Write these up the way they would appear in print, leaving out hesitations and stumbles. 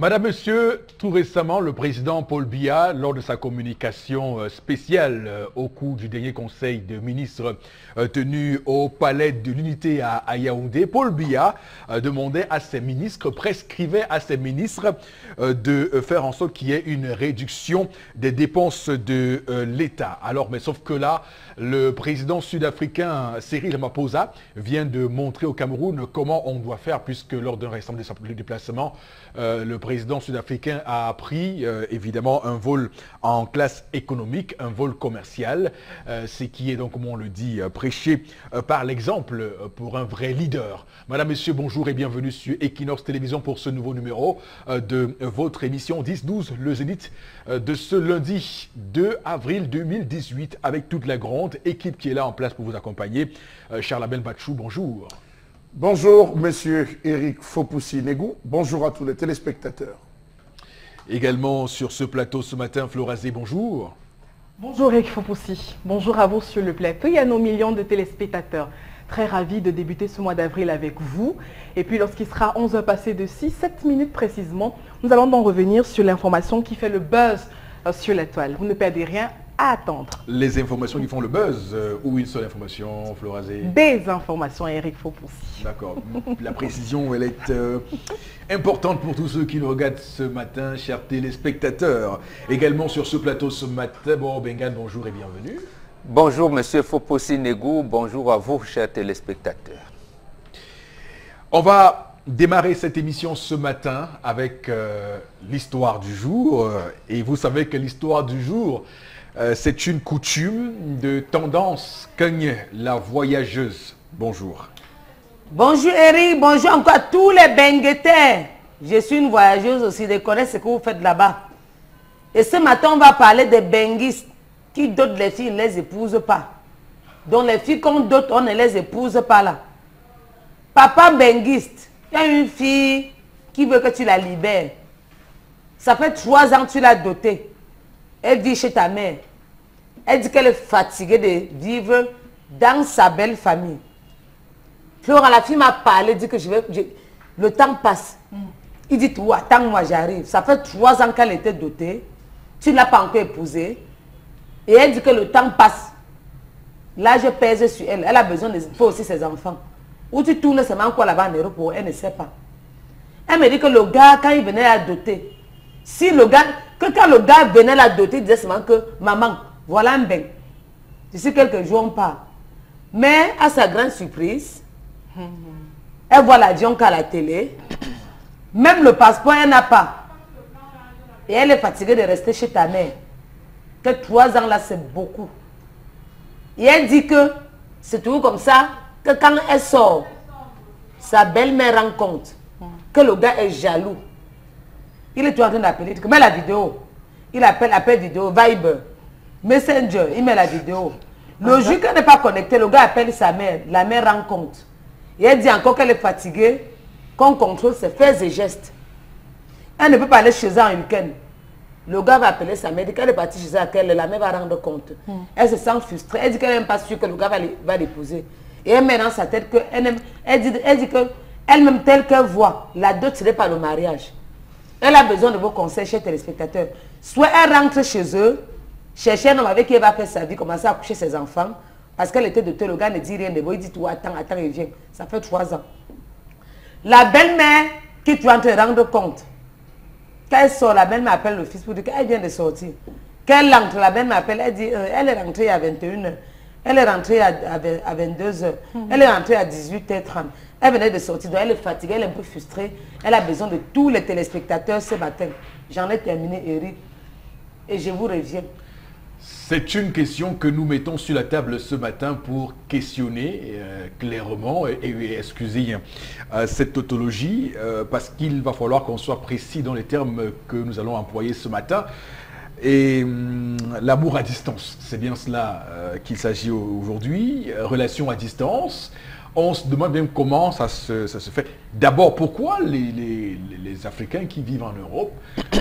Madame, Monsieur, tout récemment, le président Paul Biya, lors de sa communication spéciale au cours du dernier conseil de ministres tenu au Palais de l'Unité à Yaoundé, Paul Biya demandait à ses ministres, prescrivait à ses ministres de faire en sorte qu'il y ait une réduction des dépenses de l'État. Alors, mais sauf que là, le président sud-africain Cyril Ramaphosa vient de montrer au Cameroun comment on doit faire, puisque lors d'un récent déplacement, le président sud-africain a pris évidemment un vol en classe économique, un vol commercial, ce qui est donc, comme on le dit, prêché par l'exemple pour un vrai leader. Madame, Messieurs, bonjour et bienvenue sur Equinox Télévision pour ce nouveau numéro de votre émission 10-12, le Zénith de ce lundi 2 avril 2018 avec toute la grande équipe qui est là en place pour vous accompagner. Charles Abel Bachou, bonjour. Bonjour, monsieur Eric Fopoussi-Negou. Bonjour à tous les téléspectateurs. Également sur ce plateau ce matin, Florazé, bonjour. Bonjour Eric Fopoussi. Bonjour à vous sur le plateau et à nos millions de téléspectateurs. Très ravi de débuter ce mois d'avril avec vous. Et puis lorsqu'il sera 11h passé de 6-7 minutes précisément, nous allons donc revenir sur l'information qui fait le buzz sur la toile. Vous ne perdez rien à attendre. Les informations qui font le buzz ou une seule information, Florazé? Des informations, Eric Fopoussi. D'accord. La précision, elle est importante pour tous ceux qui nous regardent ce matin, chers téléspectateurs. Également sur ce plateau ce matin, bon, Bengan, bonjour et bienvenue. Bonjour, monsieur Fopoussi-Negou. Bonjour à vous, chers téléspectateurs. On va démarrer cette émission ce matin avec l'histoire du jour. Et vous savez que l'histoire du jour, c'est une coutume de tendance cogne la voyageuse. Bonjour. Bonjour Eric, bonjour encore à tous les benguetaires. Je suis une voyageuse aussi, je connais ce que vous faites là-bas. Et ce matin, on va parler des benguistes qui dotent les filles, ne les épousent pas. Donc les filles qu'on dote, on ne les épouse pas là. Papa benguiste, il y a une fille qui veut que tu la libères. Ça fait 3 ans que tu l'as dotée. Elle vit chez ta mère. Elle dit qu'elle est fatiguée de vivre dans sa belle famille. Florent, la fille m'a parlé, dit que le temps passe. Il dit, toi, attends-moi, j'arrive. Ça fait 3 ans qu'elle était dotée. Tu ne l'as pas encore épousée. Et elle dit que le temps passe. Là, je pèse sur elle. Elle a besoin de faire aussi ses enfants. Où tu tournes seulement quoi là-bas en aéroport, elle ne sait pas. Elle me dit que le gars, quand il venait la doter, quand le gars venait la doter, il disait seulement que maman, voilà un bain. D'ici quelques jours, on part. Mais à sa grande surprise, elle voit l'avion qu'à la télé. Même le passeport, elle n'a pas. Et elle est fatiguée de rester chez ta mère. Que 3 ans là, c'est beaucoup. Et elle dit que c'est toujours comme ça, que quand elle sort, sa belle-mère rend compte que le gars est jaloux. Il est toujours en train d'appeler, il met la vidéo. Il appelle vidéo, Viber, Messenger, il met la vidéo. Le jour qu'elle n'est pas connectée, le gars appelle sa mère, la mère rend compte. Et elle dit encore qu'elle est fatiguée, qu'on contrôle ses faits et gestes. Elle ne peut pas aller chez elle en week-end. Le gars va appeler sa mère, dit qu'elle est partie chez elle, la mère va rendre compte. Elle se sent frustrée, elle dit qu'elle n'est même pas sûre que le gars va l'épouser. Et elle met dans sa tête que elle dit que elle-même telle qu'elle voit, la dot ce n'est pas le mariage. Elle a besoin de vos conseils, chers téléspectateurs. Soit elle rentre chez eux, chercher un homme avec qui elle va faire sa vie, commencer à coucher ses enfants, parce qu'elle était dotée, le gars ne dit rien de bon, il dit tout, attends, il vient. Ça fait 3 ans. La belle-mère qui doit te rendre compte. Quand elle sort, la belle-mère appelle le fils pour dire qu'elle vient de sortir. Quand elle rentre, la belle-mère appelle, elle dit, elle est rentrée à 21h. Elle est rentrée à 22h. Elle est rentrée à 18h30. Elle venait de sortir, donc elle est fatiguée, elle est un peu frustrée. Elle a besoin de tous les téléspectateurs ce matin. J'en ai terminé, Eric. Et je vous reviens. C'est une question que nous mettons sur la table ce matin pour questionner clairement et excuser cette tautologie parce qu'il va falloir qu'on soit précis dans les termes que nous allons employer ce matin. Et l'amour à distance, c'est bien cela qu'il s'agit aujourd'hui. Relation à distance, on se demande même comment ça se fait. D'abord, pourquoi les Africains qui vivent en Europe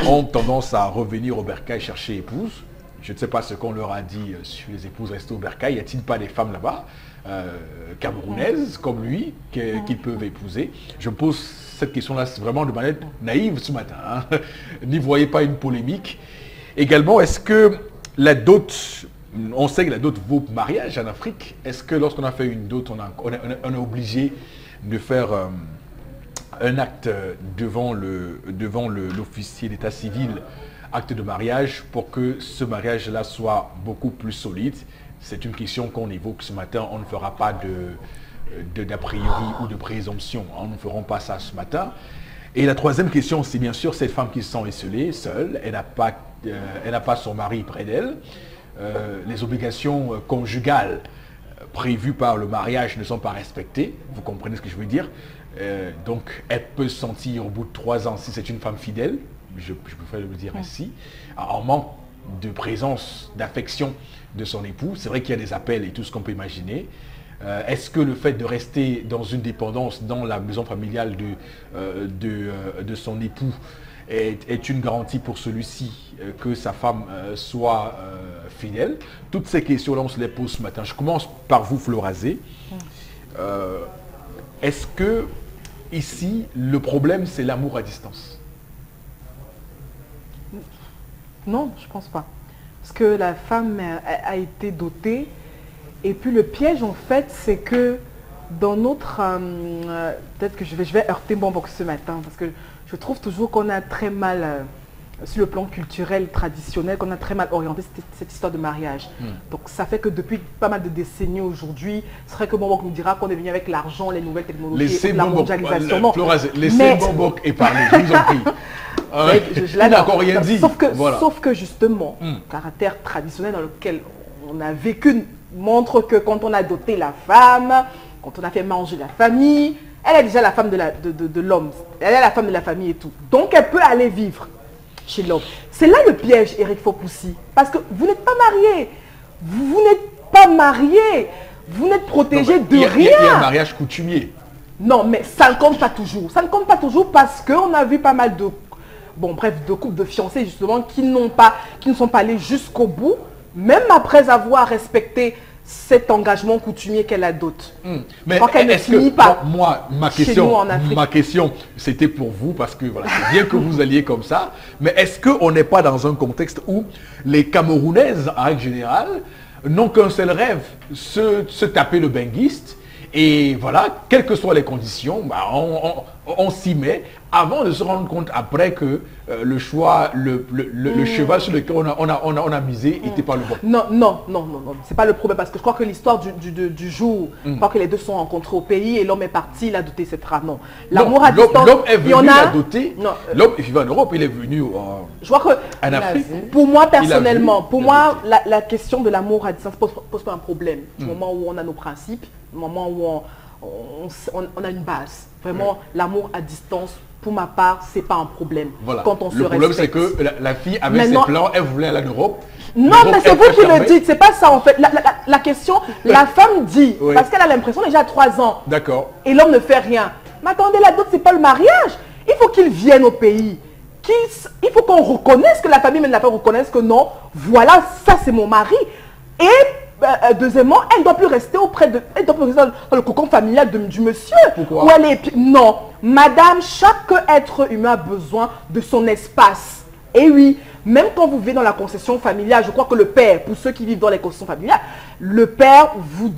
ont tendance à revenir au bercail chercher épouse? Je ne sais pas ce qu'on leur a dit sur les épouses restées au bercail. Y a-t-il pas des femmes là-bas, camerounaises comme lui, qu'ils peuvent épouser? Je me pose cette question-là vraiment de manière naïve ce matin. Hein. N'y voyez pas une polémique. Également, est-ce que la dot, on sait que la dot vaut mariage en Afrique. Est-ce que lorsqu'on a fait une dot, on est obligé de faire un acte devant l'officier d'état civil, acte de mariage, pour que ce mariage-là soit beaucoup plus solide? C'est une question qu'on évoque ce matin. On ne fera pas d'a priori ou de présomption. Hein. Nous ne ferons pas ça ce matin. Et la troisième question, c'est bien sûr cette femme qui se sent esselée, seule. Elle n'a pas son mari près d'elle. Les obligations conjugales prévues par le mariage ne sont pas respectées. Vous comprenez ce que je veux dire? Donc, elle peut se sentir au bout de 3 ans, si c'est une femme fidèle, je préfère le dire ainsi, en manque de présence, d'affection de son époux. C'est vrai qu'il y a des appels et tout ce qu'on peut imaginer. Est-ce que le fait de rester dans une dépendance dans la maison familiale de son époux est une garantie pour celui-ci que sa femme soit fidèle? Toutes ces questions-là, on se les pose ce matin. Je commence par vous, Florazé. Est-ce que ici, le problème, c'est l'amour à distance? Non, je ne pense pas. Parce que la femme a été dotée. Et puis le piège, en fait, c'est que dans notre... peut-être que je vais heurter Bambok ce matin, parce que je trouve toujours qu'on a très mal, sur le plan culturel, traditionnel, qu'on a très mal orienté cette histoire de mariage. Donc ça fait que depuis pas mal de décennies aujourd'hui, ce serait que Bambok nous dira qu'on est venu avec l'argent, les nouvelles technologies, la mondialisation. Non. Laissez Bambok parler, je vous en prie. Je l'ai encore rien dit. Sauf que justement, le caractère traditionnel dans lequel on a vécu montre que quand on a doté la femme, quand on a fait manger la famille, elle est déjà la femme de l'homme. Elle est la femme de la famille et tout. Donc elle peut aller vivre chez l'homme. C'est là le piège, Eric Fopoussi. Parce que vous n'êtes pas marié. Vous n'êtes pas marié. Vous n'êtes protégé de rien. Il y a un mariage coutumier. Non, mais ça ne compte pas toujours. Ça ne compte pas toujours parce qu'on a vu pas mal de... Bon, bref, de couples de fiancés, justement, qui ne sont pas allés jusqu'au bout, même après avoir respecté cet engagement coutumier qu'elle a doté. Mais est-ce que, moi, ma question, c'était pour vous, parce que voilà, c'est bien que vous alliez comme ça, mais est-ce qu'on n'est pas dans un contexte où les Camerounaises, en règle générale, n'ont qu'un seul rêve, se taper le benguiste, et voilà, quelles que soient les conditions, bah, on s'y met, avant de se rendre compte après que le choix, le cheval sur lequel on a misé n'était pas le bon. Non, c'est pas le problème, parce que je crois que l'histoire du jour, je crois que les deux sont rencontrés au pays et l'homme est parti, il a doté cette femme. Non, l'amour à distance, l'homme est venu la doter, l'homme est venu en Europe, il est venu en Afrique. Pour moi, personnellement, la question de l'amour à distance pose pas un problème. Du moment où on a nos principes, du moment où on a une base. Vraiment, l'amour à distance, pour ma part, c'est pas un problème. Voilà. Quand on se le problème, c'est que la fille avait ses plans, elle voulait aller en Europe. Non, mais c'est vous qui le dites, c'est pas ça en fait. La question, la femme dit, parce qu'elle a l'impression déjà à 3 ans. D'accord. Et l'homme ne fait rien. Mais attendez, la dot, c'est pas le mariage. Il faut qu'il vienne au pays. Il faut qu'on reconnaisse, que la famille même la femme reconnaisse que non, voilà, ça c'est mon mari. Et deuxièmement, elle ne doit plus rester elle doit plus rester dans le cocon familial du monsieur. Pourquoi? Où elle est, non, madame, chaque être humain a besoin de son espace. Et oui, même quand vous vivez dans la concession familiale, je crois que le père, pour ceux qui vivent dans les concessions familiales, le père vous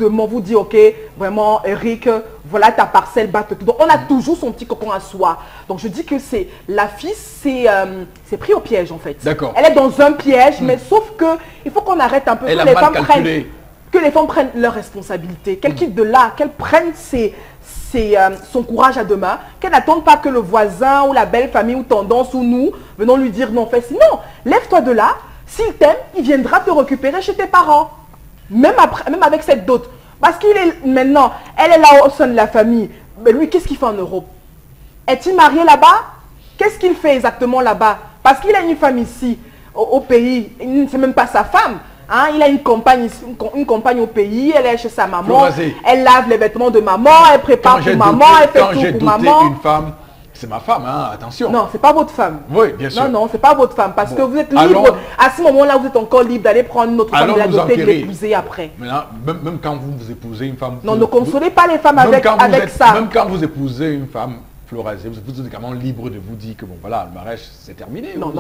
dit, ok, vraiment, Eric, voilà ta parcelle, batte tout. Donc on a toujours son petit cocon à soi. Donc je dis que c'est la fille, c'est pris au piège en fait. D'accord. Elle est dans un piège, mais sauf que il faut qu'on arrête un peu, que les femmes prennent leurs responsabilités, qu'elles quittent de là, qu'elles prennent son courage à deux mains, qu'elle n'attende pas que le voisin ou la belle famille ou tendance ou nous venons lui dire non, fais sinon. Lève-toi de là, s'il t'aime, il viendra te récupérer chez tes parents. Même avec cette dot. Parce qu'il est maintenant, elle est là au sein de la famille. Mais lui, qu'est-ce qu'il fait en Europe? Est-il marié là-bas? Qu'est-ce qu'il fait exactement là-bas? Parce qu'il a une femme ici, au pays, c'est même pas sa femme. Hein, il a une compagne au pays, elle est chez sa maman, elle lave les vêtements de maman, elle prépare pour maman, elle fait tout pour maman. Une femme, c'est ma femme, hein, attention. Non, c'est pas votre femme. Oui, bien sûr. Non, c'est pas votre femme. Parce que vous êtes libre. Alors, à ce moment-là, vous êtes encore libre d'aller prendre une autre femme de la doter, de l'épouser après. Maintenant, même quand vous épousez une femme... Non, ne consolez pas les femmes avec ça. Même quand vous épousez une femme Florazé, vous êtes également libre de vous dire que bon voilà, le mariage c'est terminé. Non.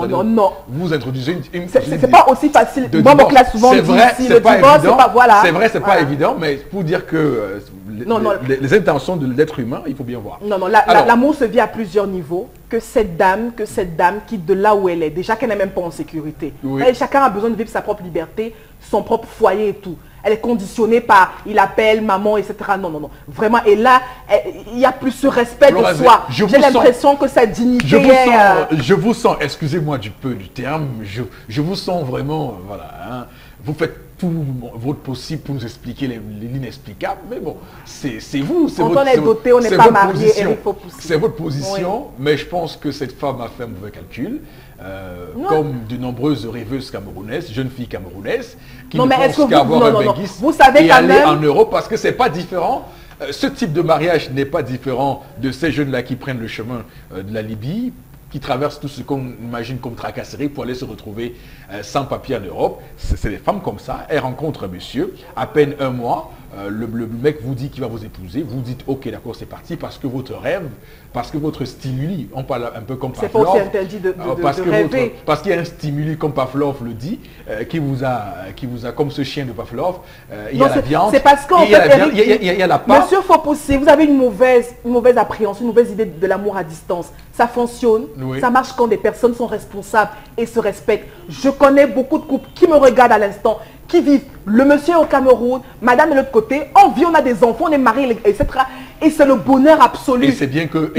Vous introduisez une c'est pas aussi facile. Bon, donc là souvent c'est vrai, si le divorce, c'est pas voilà. C'est vrai, c'est pas évident, mais pour dire que les intentions de l'être humain, il faut bien voir. Non, l'amour se vit à plusieurs niveaux. Que cette dame quitte de là où elle est, déjà qu'elle n'est même pas en sécurité. Oui. Chacun a besoin de vivre sa propre liberté, son propre foyer et tout. Elle est conditionnée par, il appelle, maman, etc. Non. Vraiment, et là, il y a plus ce respect de soi. J'ai l'impression que sa dignité je vous sens, excusez-moi du peu du terme, je vous sens vraiment, voilà, hein, vous faites tout votre possible pour nous expliquer l'inexplicable, mais bon, c'est vous, c'est votre... Quand on est doté, on n'est pas marié, il faut pousser. C'est votre position, oui. Mais je pense que cette femme a fait un mauvais calcul, comme de nombreuses rêveuses camerounaises, jeunes filles camerounaises, qui ne pensent qu'avoir un benguiste et aller en Europe, parce que c'est pas différent. Ce type de mariage n'est pas différent de ces jeunes-là qui prennent le chemin de la Libye, qui traversent tout ce qu'on imagine comme tracasserie pour aller se retrouver sans papier en Europe. C'est des femmes comme ça. Elles rencontrent un monsieur, à peine un mois, le mec vous dit qu'il va vous épouser, vous dites ok d'accord c'est parti parce que votre rêve, parce que votre stimuli, on parle un peu comme Pavlov. C'est pas aussi interdit de rêver. Parce qu'il y a un stimuli comme Pavlov le dit, qui vous a comme ce chien de Pavlov, il y a la viande, c'est parce qu'en fait, il y a la pâte. Monsieur Fopoussi, vous avez une mauvaise appréhension, une mauvaise idée de l'amour à distance. Ça fonctionne, oui. Ça marche quand des personnes sont responsables et se respectent. Je connais beaucoup de couples qui me regardent à l'instant, qui vivent, le monsieur au Cameroun, madame de l'autre côté, on vit, on a des enfants, on est mariés, etc. Et c'est le bonheur absolu. Et c'est bien que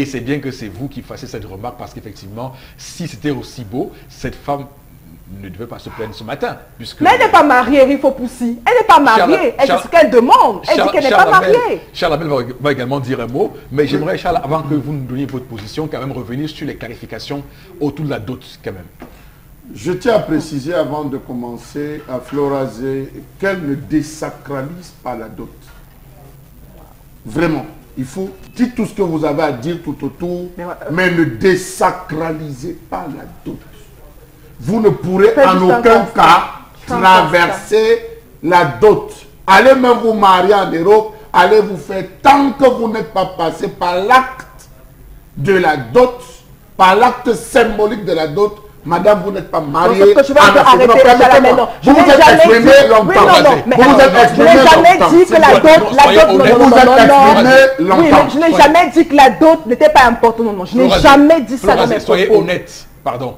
c'est bien que c'est vous qui fassiez cette remarque, parce qu'effectivement, si c'était aussi beau, cette femme ne devait pas se plaindre ce matin. Puisque mais elle n'est pas mariée, Eric Fopoussi. Elle n'est pas mariée. C'est ce qu'elle demande. Elle dit qu'elle n'est pas mariée. Charles Abel va également dire un mot. Mais j'aimerais, Charles, avant que vous nous donniez votre position, quand même revenir sur les clarifications autour de la dot, quand même. Je tiens à préciser avant de commencer à Florazé qu'elle ne désacralise pas la dot. Vraiment. Il faut dire tout ce que vous avez à dire tout autour, mais ne désacralisez pas la dot. Vous ne pourrez en aucun cas traverser la dot. Allez même vous marier en Europe, allez vous faire, tant que vous n'êtes pas passé par l'acte de la dot, par l'acte symbolique de la dot, madame, vous n'êtes pas mariée. Je vais arrêter. Vous vous êtes exprimé longtemps. Vous êtes exprimé longtemps. Je n'ai jamais dit que la dot n'était pas importante. Non, je n'ai jamais dit ça. Soyez honnête, pardon.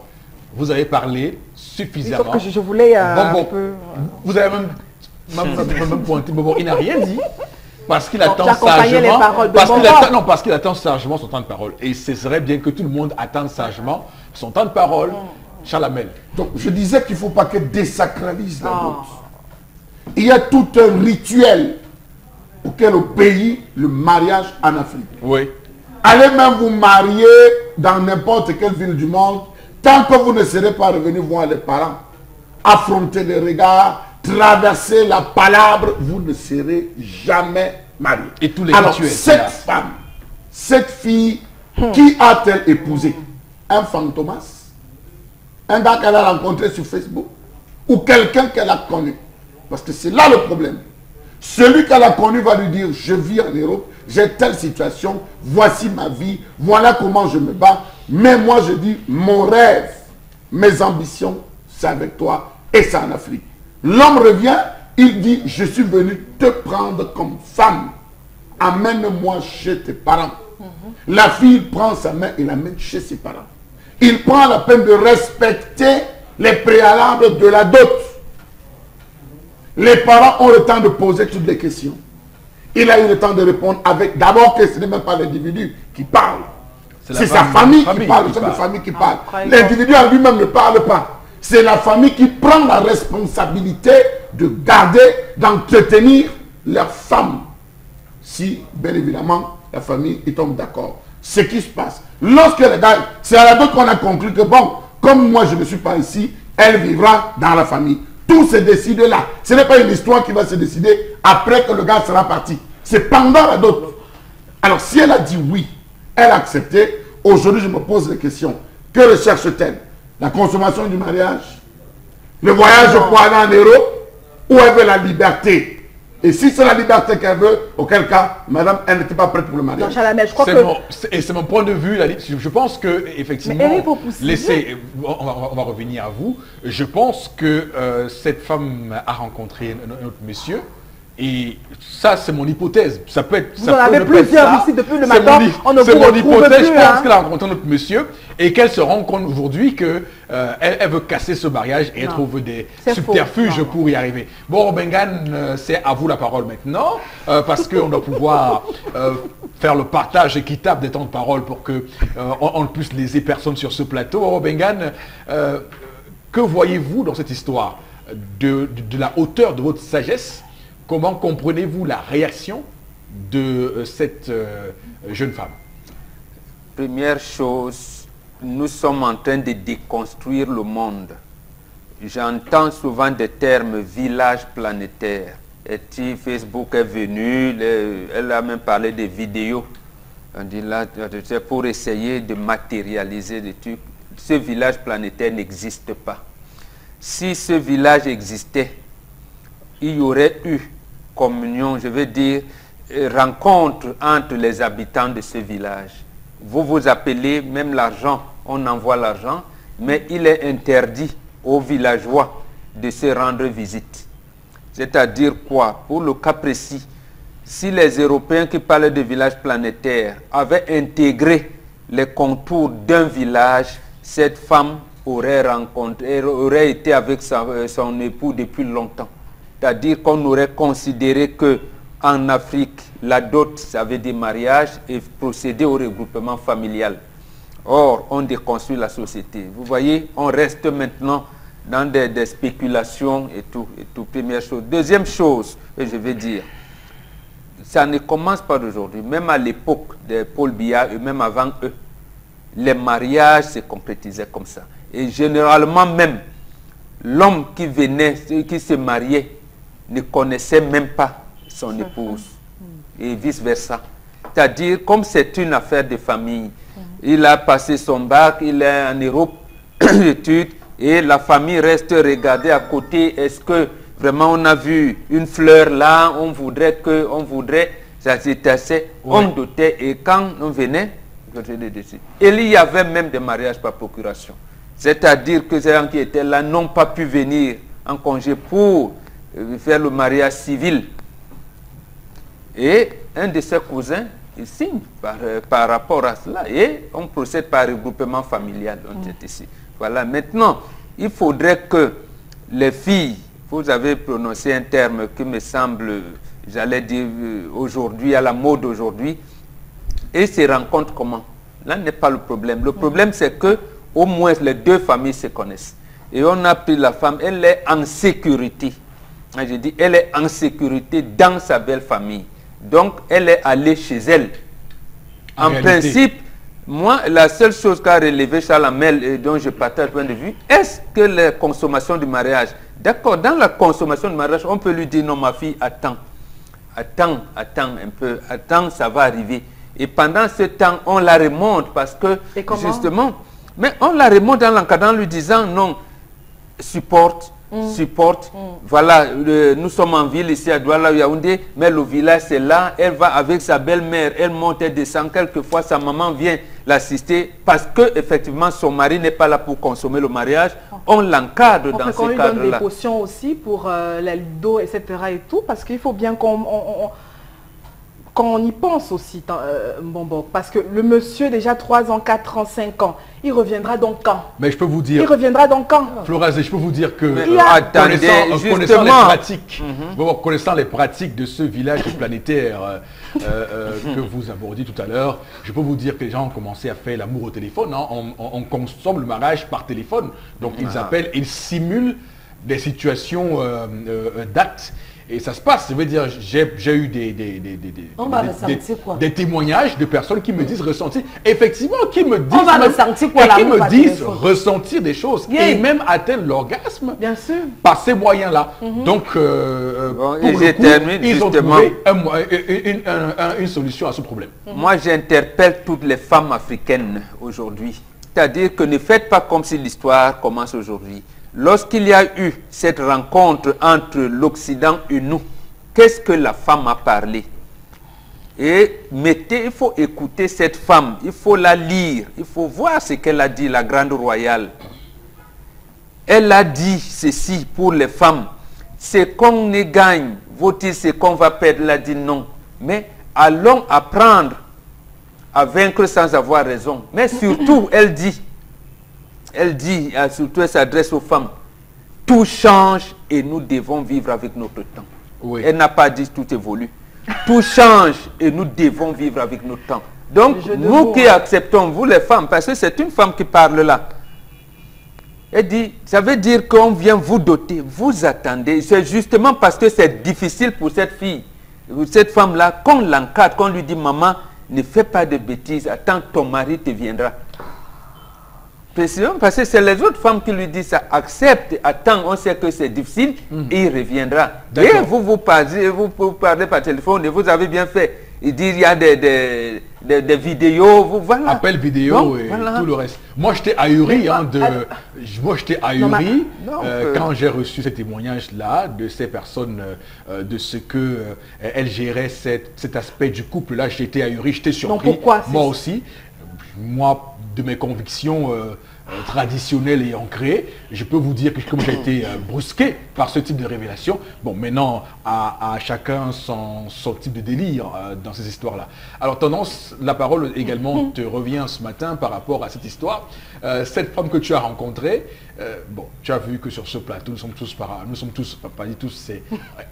Vous avez parlé suffisamment. Sauf que je voulais un peu... Vous avez même pointé, bon, il n'a rien dit. Parce qu'il attend sagement. Parce qu'il attend sagement son temps de parole. Et ce serait bien que tout le monde attende sagement son temps de parole. Charles Amel. Donc je disais qu'il ne faut pas qu'elle désacralise la dot. Il y a tout un rituel auquel obéit le mariage en Afrique. Oui. Allez même vous marier dans n'importe quelle ville du monde. Tant que vous ne serez pas revenu voir les parents, affronter les regards, traverser la palabre, vous ne serez jamais marié. Et tous les Alors, cette femme, cette fille, qui a-t-elle épousé? Un fantomas? Un gars qu'elle a rencontré sur Facebook? Ou quelqu'un qu'elle a connu? Parce que c'est là le problème. Celui qu'elle a connu va lui dire, je vis en Europe, j'ai telle situation, voici ma vie, voilà comment je me bats. Mais moi je dis, mon rêve, mes ambitions, c'est avec toi et c'est en Afrique. L'homme revient, il dit, je suis venu te prendre comme femme. Amène-moi chez tes parents. La fille prend sa main et l'amène chez ses parents. Il prend la peine de respecter les préalables de la dot. Les parents ont le temps de poser toutes les questions. Il a eu le temps de répondre avec, d'abord que ce n'est même pas l'individu qui parle. C'est sa famille qui parle, c'est la famille qui parle. L'individu en lui-même ne parle pas. C'est la famille qui prend la responsabilité de garder, d'entretenir leur femme. Si, bien évidemment, la famille y tombe d'accord. Ce qui se passe. Lorsque les gars, c'est à la dot qu'on a conclu que bon, comme moi je ne suis pas ici, elle vivra dans la famille. Tout se décide là. Ce n'est pas une histoire qui va se décider après que le gars sera parti. C'est pendant la dot. Alors si elle a dit oui, Elle a accepté. Aujourd'hui, je me pose la question. Que recherche-t-elle? La consommation du mariage? Le voyage pour aller en Europe? Ou elle veut la liberté? Et si c'est la liberté qu'elle veut, auquel cas, madame, elle n'était pas prête pour le mariage. Je crois que... C'est mon point de vue. Je pense que, effectivement, on va revenir à vous. Je pense que cette femme a rencontré un autre monsieur. Et ça, c'est mon hypothèse. Ça peut être. Vous en avez plusieurs ici depuis le matin. C'est mon hypothèse. Je pense qu'elle a rencontré un autre monsieur et qu'elle se rend compte aujourd'hui que elle veut casser ce mariage et elle trouve des subterfuges pour y arriver. Bon, Bengan, c'est à vous la parole maintenant parce qu'on doit pouvoir faire le partage équitable des temps de parole pour que on ne puisse léser personne sur ce plateau. Oh, Bengan, que voyez-vous dans cette histoire de la hauteur de votre sagesse? Comment comprenez-vous la réaction de cette jeune femme? Première chose, nous sommes en train de déconstruire le monde. J'entends souvent des termes village planétaire. Et si Facebook est venu, elle a même parlé des vidéos. On dit là, c'est pour essayer de matérialiser des trucs. Ce village planétaire n'existe pas. Si ce village existait, il y aurait eu communion, je veux dire, rencontre entre les habitants de ce village. Vous vous appelez, même l'argent, on envoie l'argent, mais il est interdit aux villageois de se rendre visite. C'est-à-dire quoi? Pour le cas précis, si les Européens qui parlent de village planétaire avaient intégré les contours d'un village, cette femme aurait été avec son époux depuis longtemps. C'est-à-dire qu'on aurait considéré qu'en Afrique, la dot, ça veut dire mariage et procéder au regroupement familial. Or, on déconstruit la société. Vous voyez, on reste maintenant dans des spéculations et tout, première chose. Deuxième chose, et je vais dire, ça ne commence pas d'aujourd'hui. Même à l'époque de Paul Biya et même avant eux, les mariages se concrétisaient comme ça. Et généralement même, l'homme qui venait, qui se mariait, ne connaissait même pas son épouse et vice-versa. C'est-à-dire, comme c'est une affaire de famille, il a passé son bac, il est en Europe, études, et la famille reste regardée à côté. Est-ce que vraiment on a vu une fleur là, on voudrait, ça s'est assez, on dotait, et quand on venait, il y avait même des mariages par procuration. C'est-à-dire que ces gens qui étaient là n'ont pas pu venir en congé pour faire le mariage civil. Et un de ses cousins, il signe par rapport à cela. Et on procède par regroupement familial. Ici. Voilà. Maintenant, il faudrait que les filles, vous avez prononcé un terme qui me semble, j'allais dire aujourd'hui, à la mode aujourd'hui, et se rencontrent comment? Là n'est pas le problème. Le problème, c'est que au moins les deux familles se connaissent. Et on a pris la femme, elle est en sécurité. Je dis, elle est en sécurité dans sa belle famille. Donc, elle est allée chez elle. En principe, moi, la seule chose qu'a relevé Charles Hamel et dont je partage le point de vue, est-ce que la consommation du mariage, d'accord, dans la consommation du mariage, on peut lui dire, non, ma fille, attends un peu, attends, ça va arriver. Et pendant ce temps, on la remonte parce que, justement, mais on la remonte dans l'encadrant lui disant, non, supporte, voilà, nous sommes en ville ici à Douala Yaoundé, mais le village c'est là, elle va avec sa belle-mère, elle monte et descend, quelquefois sa maman vient l'assister parce que effectivement son mari n'est pas là pour consommer le mariage, on l'encadre dans ce cadre-là. On lui donne des potions aussi pour la ludo, etc. et tout, parce qu'il faut bien qu'on y pense aussi, parce que le monsieur, déjà 3 ans, 4 ans, 5 ans, il reviendra donc quand? Mais je peux vous dire... Il reviendra donc quand? Florazé, je peux vous dire que, connaissant les pratiques de ce village planétaire que vous abordiez tout à l'heure, je peux vous dire que les gens ont commencé à faire l'amour au téléphone. Hein. On consomme le mariage par téléphone. Donc ils appellent, ils simulent des situations d'actes. Et ça se passe. Je veux dire, j'ai eu des témoignages de personnes qui me disent ressentir, effectivement, qui me disent, ressentir des choses, et même atteindre l'orgasme par ces moyens-là. Donc, ils ont trouvé une solution à ce problème. Moi, j'interpelle toutes les femmes africaines aujourd'hui. C'est-à-dire que ne faites pas comme si l'histoire commence aujourd'hui. Lorsqu'il y a eu cette rencontre entre l'Occident et nous, qu'est-ce que la femme a parlé? Et il faut écouter cette femme, il faut la lire, il faut voir ce qu'elle a dit, la grande royale. Elle a dit ceci pour les femmes. C'est qu'on ne gagne, vaut-il c'est qu'on va perdre? Elle a dit non. Mais allons apprendre à vaincre sans avoir raison. Mais surtout, elle dit, surtout elle s'adresse aux femmes, tout change et nous devons vivre avec notre temps. Oui. Elle n'a pas dit tout évolue. Tout change et nous devons vivre avec notre temps. Donc, nous qui acceptons, vous les femmes, parce que c'est une femme qui parle là, elle dit, ça veut dire qu'on vient vous doter, vous attendez. C'est justement parce que c'est difficile pour cette fille, cette femme-là, qu'on l'encadre, qu'on lui dit, maman, ne fais pas de bêtises, attends, ton mari te viendra. Précisément parce que c'est les autres femmes qui lui disent ça, accepte, attends, on sait que c'est difficile, et il reviendra. Et vous parlez par téléphone, et vous avez bien fait. Il dit, il y a des vidéos, voilà. Appel vidéo et voilà. Tout le reste. Moi, j'étais ahuri, quand j'ai reçu ces témoignages-là de ces personnes, de ce que elles géraient cet aspect du couple-là. J'étais ahuri, j'étais surpris. Non, pourquoi? Moi aussi. Moi, de mes convictions traditionnelles et ancrées, je peux vous dire que comme j'ai été brusqué par ce type de révélation, bon, maintenant, à chacun son type de délire dans ces histoires-là. Alors, Tendance, la parole également te revient ce matin par rapport à cette histoire. Cette femme que tu as rencontrée, bon, tu as vu que sur ce plateau, nous sommes tous, pas dit tous, c'est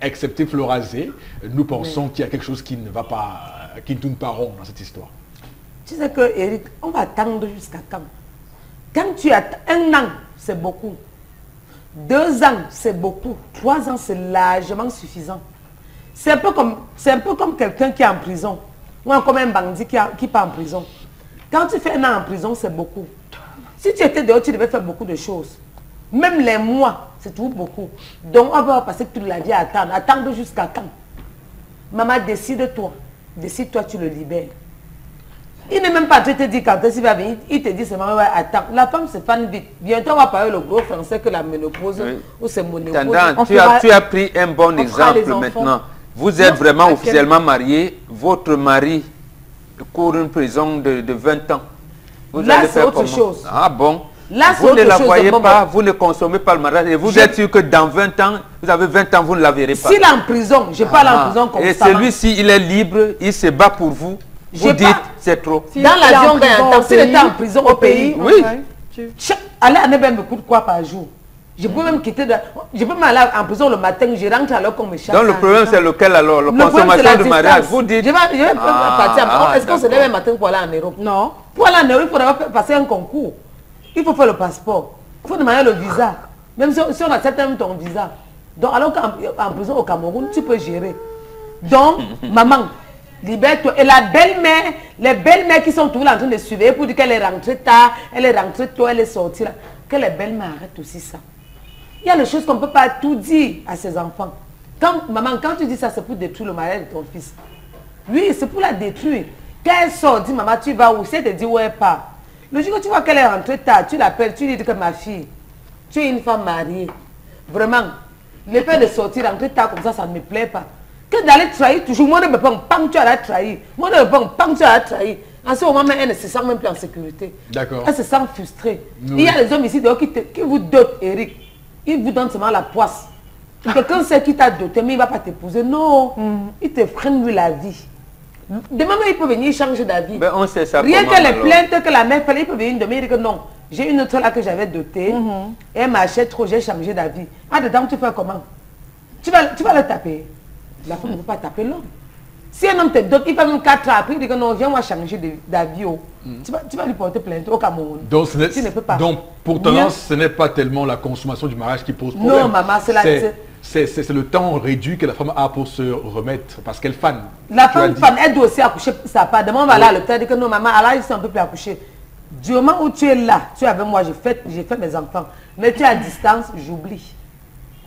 excepté Florazé, nous pensons qu'il y a quelque chose qui ne va pas, qui ne tourne pas rond dans cette histoire. Tu sais que, Eric, on va attendre jusqu'à quand? Quand tu as 1 an, c'est beaucoup. 2 ans, c'est beaucoup. 3 ans, c'est largement suffisant. C'est un peu comme quelqu'un qui est en prison. Ou comme un bandit qui part en prison. Quand tu fais 1 an en prison, c'est beaucoup. Si tu étais dehors, tu devais faire beaucoup de choses. Même les mois, c'est toujours beaucoup. Donc, on va passer toute la vie à attendre. Attendre jusqu'à quand? Maman, décide-toi. Décide-toi, tu le libères. Il n'est même pas en train de te dire quand il va venir, il te dit seulement, ouais, attends, la femme se fan vite. Bientôt on va parler le gros français que la ménopause ou c'est monopause. Tu as pris un bon exemple maintenant. Vous êtes vraiment officiellement marié, votre mari court une prison de 20 ans. Là, c'est autre chose. Ah bon? Là, vous ne la voyez pas, vous ne consommez pas le mariage et vous êtes sûr que dans 20 ans, vous avez 20 ans, vous ne la verrez pas. S'il est en prison, je parle en prison constamment. Et celui-ci, il est libre, il se bat pour vous. Vous dites, c'est trop. Dans l'avion, s'il était en prison au pays, oui. Aller à Nebel me coûte quoi par jour? Je peux même quitter, je peux m'aller en prison le matin, je rentre alors qu'on me chasse. Donc le problème c'est lequel alors? La consommation de mariage. Vous dites. Je vais partir. Est-ce qu'on se lève un matin pour aller en Europe? Non. Pour aller en Europe, il faudra passer un concours. Il faut faire le passeport. Il faut demander le visa. Même si on accepte même ton visa. Donc alors qu'en prison au Cameroun, tu peux gérer. Donc, maman, libère-toi. Et la belle-mère, les belles-mères qui sont toujours en train de suivre pour dire qu'elle est rentrée tard, elle est rentrée tôt, elle est sortie là. Que les belles-mères arrêtent aussi ça. Il y a des choses qu'on ne peut pas tout dire à ses enfants. Maman, quand tu dis ça, c'est pour détruire le mariage de ton fils. Oui, c'est pour la détruire. Quand elle sort, dit maman, tu vas où? Si elle te dit où elle part. Le jour que tu vois qu'elle est rentrée tard, tu l'appelles, tu lui dis que ma fille, tu es une femme mariée. Vraiment, le fait de sortir, rentrer tard comme ça ne me plaît pas. Que d'aller trahir toujours, moi ne me prends pas, tu as trahi. Moi ne me prends pas, tu as trahi. En ce moment, elle ne se sent même plus en sécurité. D'accord. Elle se sent frustrée. Oui. Il y a des hommes ici dehors qui vous dotent, Eric. Ils vous donnent seulement la poisse. Quelqu'un sait qui t'a doté, mais il ne va pas t'épouser. Non, il te freine lui la vie. Demain, il peut venir changer d'avis. Ben, on sait ça. Rien que les plaintes que la mère fait, il peut venir demain, il dit que non. J'ai une autre là que j'avais dotée. Et elle m'achète trop, j'ai changé d'avis. Ah, dedans, tu fais comment? Tu vas le taper. La femme ne peut pas taper l'homme. Si un homme te dote, il va même 4 ans après, il dit que non, viens, on va changer d'avis. Tu vas lui porter plainte au Cameroun. Donc, tu ne peux pas. Donc pour Tendance, ce n'est pas tellement la consommation du mariage qui pose problème. Non, maman, c'est le temps réduit que la femme a pour se remettre, parce qu'elle fan. La femme, elle doit aussi accoucher sa part. Demain, on va là, le père dit que non, maman, là, ils sont un peu plus accouchés. Du moment où tu es là, tu es avec moi, j'ai fait mes enfants. Mais tu es à distance, j'oublie.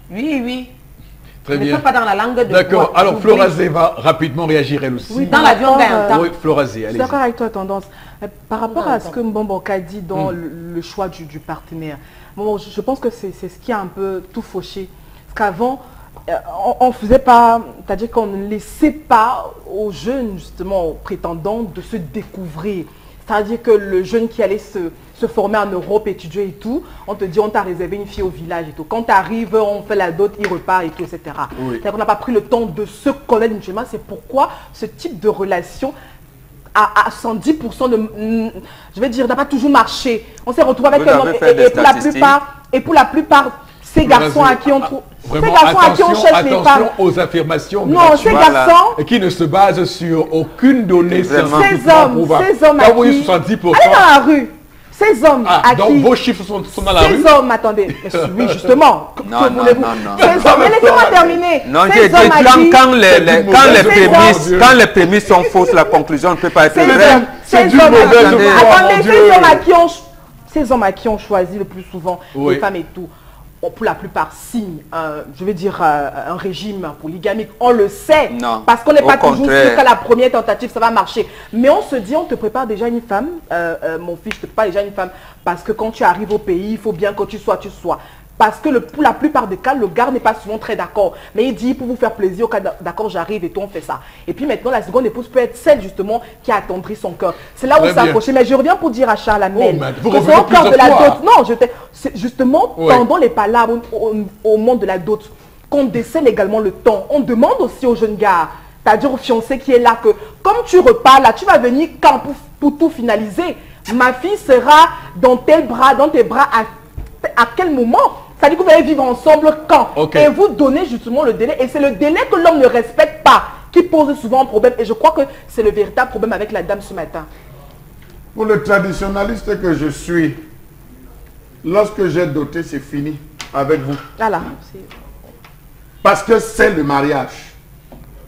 Oui, oui. Très bien. Ne fais pas dans la langue de D'accord. Alors, Florazé va rapidement réagir elle aussi. Oui, dans l'avion, on gagne un temps. Oui, Florazé, Je allez-y. suis d'accord avec toi, Tendance. Par rapport à ce que Mbomboka dit dans le choix du partenaire, bon, je pense que c'est ce qui a un peu tout fauché. Parce qu'avant, on ne faisait pas, c'est-à-dire qu'on ne laissait pas aux jeunes, justement, aux prétendants, de se découvrir. C'est-à-dire que le jeune qui allait se former en Europe, étudier et tout, on te dit on t'a réservé une fille au village et tout. Quand tu arrives, on fait la dot, il repart et tout, etc. Oui. C'est-à-dire qu'on n'a pas pris le temps de se connaître mutuellement. C'est pourquoi ce type de relation à 110% de, je vais dire, n'a pas toujours marché. On s'est retrouvé avec un homme et pour la plupart, ces garçons à qui on trouve... Vraiment, ces garçons à qui on cherche les femmes. attention aux affirmations Non, ces garçons... et qui ne se basent sur aucune donnée scientifique. Ces hommes à qui... 70%. Allez dans la rue. Ces hommes à donc qui... vos chiffres sont dans la rue. Ces hommes, attendez. Oui, justement. Non, que non, voulez-vous? non. Ces hommes, laissez-moi terminer. Non, Ces hommes à qui... quand les prémices sont fausses, la conclusion ne peut pas être vraie. Ces hommes à qui... Attendez, ces hommes à qui on choisit le plus souvent, les femmes et tout, pour la plupart signent, je veux dire, un régime polygamique. On le sait, parce qu'on n'est pas toujours sûr qu'à la première tentative, ça va marcher. Mais on se dit, on te prépare déjà une femme, mon fils, je te prépare déjà une femme, parce que quand tu arrives au pays, il faut bien que tu sois. Parce que pour la plupart des cas, le gars n'est pas souvent très d'accord. Mais il dit, pour vous faire plaisir, au cas d'accord, j'arrive et tout, on fait ça. Et puis maintenant, la seconde épouse peut être celle, justement, qui a attendri son cœur. C'est là où ça a accroché. Mais je reviens pour dire à Charles Amel, que c'est au cœur de la dot. Non, justement, pendant les palabres au monde de la dot, qu'on décèle également le temps. On demande aussi aux jeunes gars, c'est-à-dire au fiancé qui est là, que comme tu repars là, tu vas venir quand pour tout finaliser. Ma fille sera dans tes bras à quel moment? C'est-à-dire que vous allez vivre ensemble quand? Et vous donnez justement le délai. Et c'est le délai que l'homme ne respecte pas qui pose souvent un problème. Et je crois que c'est le véritable problème avec la dame ce matin. Pour le traditionnaliste que je suis, lorsque j'ai doté, c'est fini avec vous. Voilà. Parce que c'est le mariage.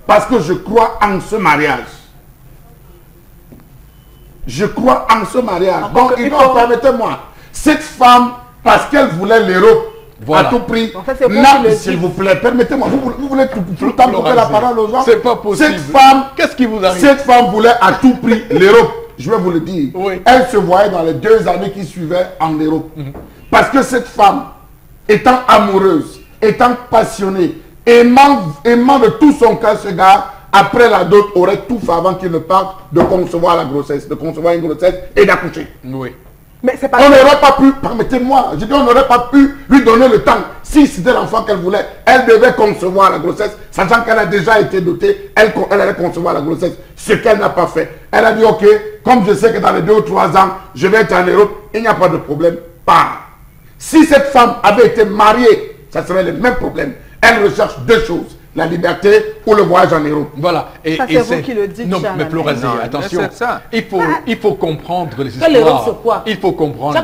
Parce que je crois en ce mariage. Je crois en ce mariage. Donc, permettez-moi, cette femme, parce qu'elle voulait l'Europe à tout prix, s'il vous plaît, permettez-moi, vous voulez tout le temps couper la parole aux gens. C'est pas possible. Cette femme, qu'est-ce qui vous arrive? Cette femme voulait à tout prix l'Europe. Je vais vous le dire. Elle se voyait dans les 2 années qui suivaient en Europe. Parce que cette femme, étant amoureuse, étant passionnée, aimant de tout son cœur ce gars, après la dot, aurait tout fait avant qu'il ne parte de concevoir la grossesse, de concevoir une grossesse et d'accoucher. Oui. Mais c'est pas... On n'aurait pas pu, permettez-moi, je dis on n'aurait pas pu lui donner le temps. Si c'était l'enfant qu'elle voulait, elle devait concevoir la grossesse, sachant qu'elle a déjà été dotée, elle allait concevoir la grossesse, ce qu'elle n'a pas fait. Elle a dit, ok, comme je sais que dans les 2 ou 3 ans, je vais être en Europe, il n'y a pas de problème, pars. Si cette femme avait été mariée, ça serait le même problème. Elle recherche 2 choses. La liberté ou le voyage en Europe. Voilà. Et c'est vous qui le dites, non, mais Florazé, attention. Il faut comprendre les histoires. Il faut comprendre.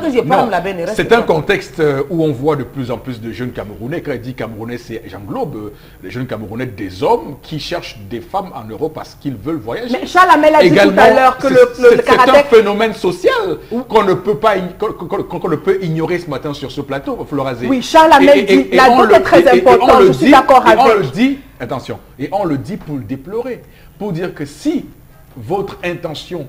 C'est un contexte où on voit de plus en plus de jeunes Camerounais. Quand il dit Camerounais, j'englobe les jeunes Camerounais, des hommes qui cherchent des femmes en Europe parce qu'ils veulent voyager. Mais Charles Amel a dit tout à l'heure que le caractère... C'est un phénomène social qu'on ne peut pas qu'on ne peut ignorer ce matin sur ce plateau, Florazé. Oui, Charles Amel dit, la dot est très importante, je suis d'accord avec. On le dit. Attention, et on le dit pour le déplorer, pour dire que si votre intention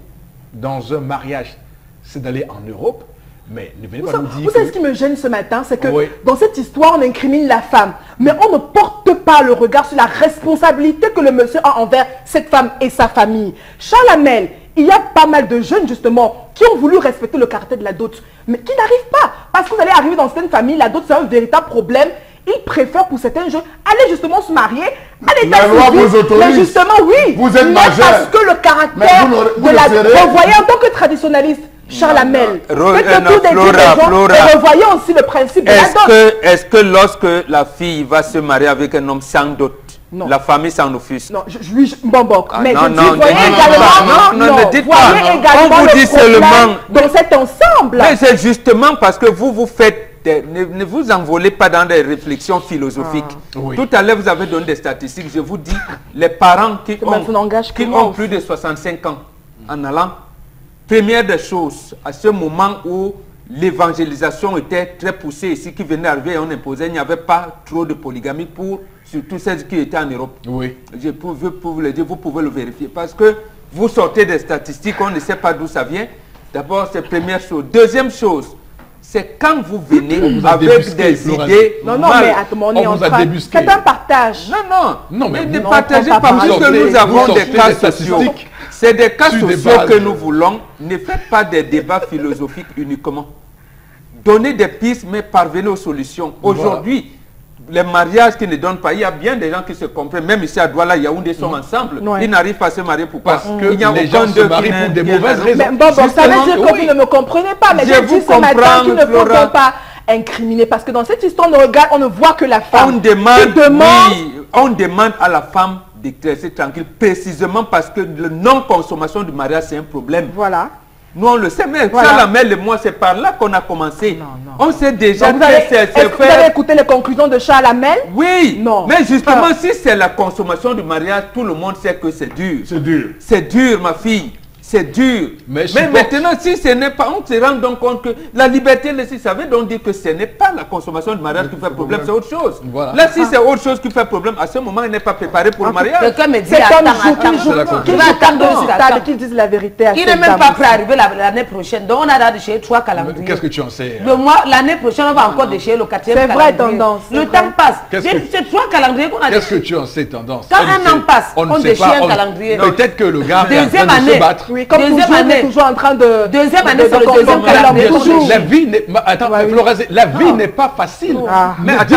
dans un mariage, c'est d'aller en Europe, mais ne venez pas nous dire... Vous savez ce qui me gêne ce matin, c'est que dans cette histoire, on incrimine la femme, mais on ne porte pas le regard sur la responsabilité que le monsieur a envers cette femme et sa famille. Charles Amel, il y a pas mal de jeunes justement qui ont voulu respecter le caractère de la dot, mais qui n'arrivent pas, parce que vous allez arriver dans certaines familles, la dot c'est un véritable problème. Ils préfèrent pour certains jeunes aller justement se marier à l'état civil. La loi vous autorise. Mais justement, oui. Vous êtes majeur. Parce que le caractère de la... Revoyez en tant que traditionnaliste, Charles Amel, faites le tour des gens et revoyez aussi le principe de la dot. Est-ce que lorsque la fille va se marier avec un homme sans dot, la famille s'en offusque? Non, mais non, je dis, voyez également, ne dites pas. On vous dit seulement dans cet ensemble. Mais c'est justement parce que vous faites ne vous envolez pas dans des réflexions philosophiques. Oui. Tout à l'heure, vous avez donné des statistiques. Je vous dis, les parents qui ont plus de 65 ans en allant, première des choses, à ce moment où l'évangélisation était très poussée ici, qui venait d'arriver, on imposait, il n'y avait pas trop de polygamie pour surtout celles qui étaient en Europe. Oui. Je peux vous le dire, vous pouvez le vérifier. Parce que vous sortez des statistiques, on ne sait pas d'où ça vient. D'abord, c'est première chose. Deuxième chose, c'est quand vous venez avec des idées. Non, mais attends, on vous a débusqué. C'est un partage. Non, mais ne partagez pas parce que nous avons des cas sociaux. C'est des cas sociaux que nous voulons. Ne faites pas des débats philosophiques uniquement. Donnez des pistes, mais parvenez aux solutions. Aujourd'hui, les mariages qui ne donnent pas, il y a bien des gens qui se comprennent, même ici à Douala, Yaoundé sont ensemble, ils n'arrivent pas à se marier. Pourquoi? Parce que les gens se marient pour des mauvaises raisons. Mais bon, ça veut dire que vous ne me comprenez pas, mais je dis ce matin qu'il ne faut pas incriminer, parce que dans cette histoire, on ne voit que la femme. On demande à la femme d'être tranquille, précisément parce que la non-consommation du mariage, c'est un problème. Voilà. Nous, on le sait, mais ça, la mère et moi, c'est par là qu'on a commencé. On sait déjà que est-ce que vous avez écouté les conclusions de Charles Hamel? Oui. Non. Mais justement, si c'est la consommation du mariage, tout le monde sait que c'est dur. C'est dur. C'est dur, ma fille. C'est dur. Mais maintenant, si ce n'est pas, on se rend donc compte que la liberté, ça veut donc dire que ce n'est pas la consommation du mariage qui fait problème, c'est autre chose. Voilà. Là, si c'est autre chose qui fait problème, à ce moment, il n'est pas préparé pour le mariage. Quelqu'un me dit, qu'ils disent la vérité. Il n'est même pas prêt à arriver l'année prochaine. Donc, on a déchiré 3 calendriers. Qu'est-ce que tu en sais? L'année prochaine, on va encore déchirer le 4e calendrier. C'est vrai, tendance. Le temps passe. C'est 3 calendriers qu'on a déchiré. Qu'est-ce que tu en sais, tendance? Quand un an passe, on déchire un calendrier. Peut-être que le gars est en train de se battre. Oui, comme toujours, on est toujours en train de... Deuxième année, c'est le deuxième calendrier. La vie n'est... Attends, la vie n'est pas facile. Mais attends,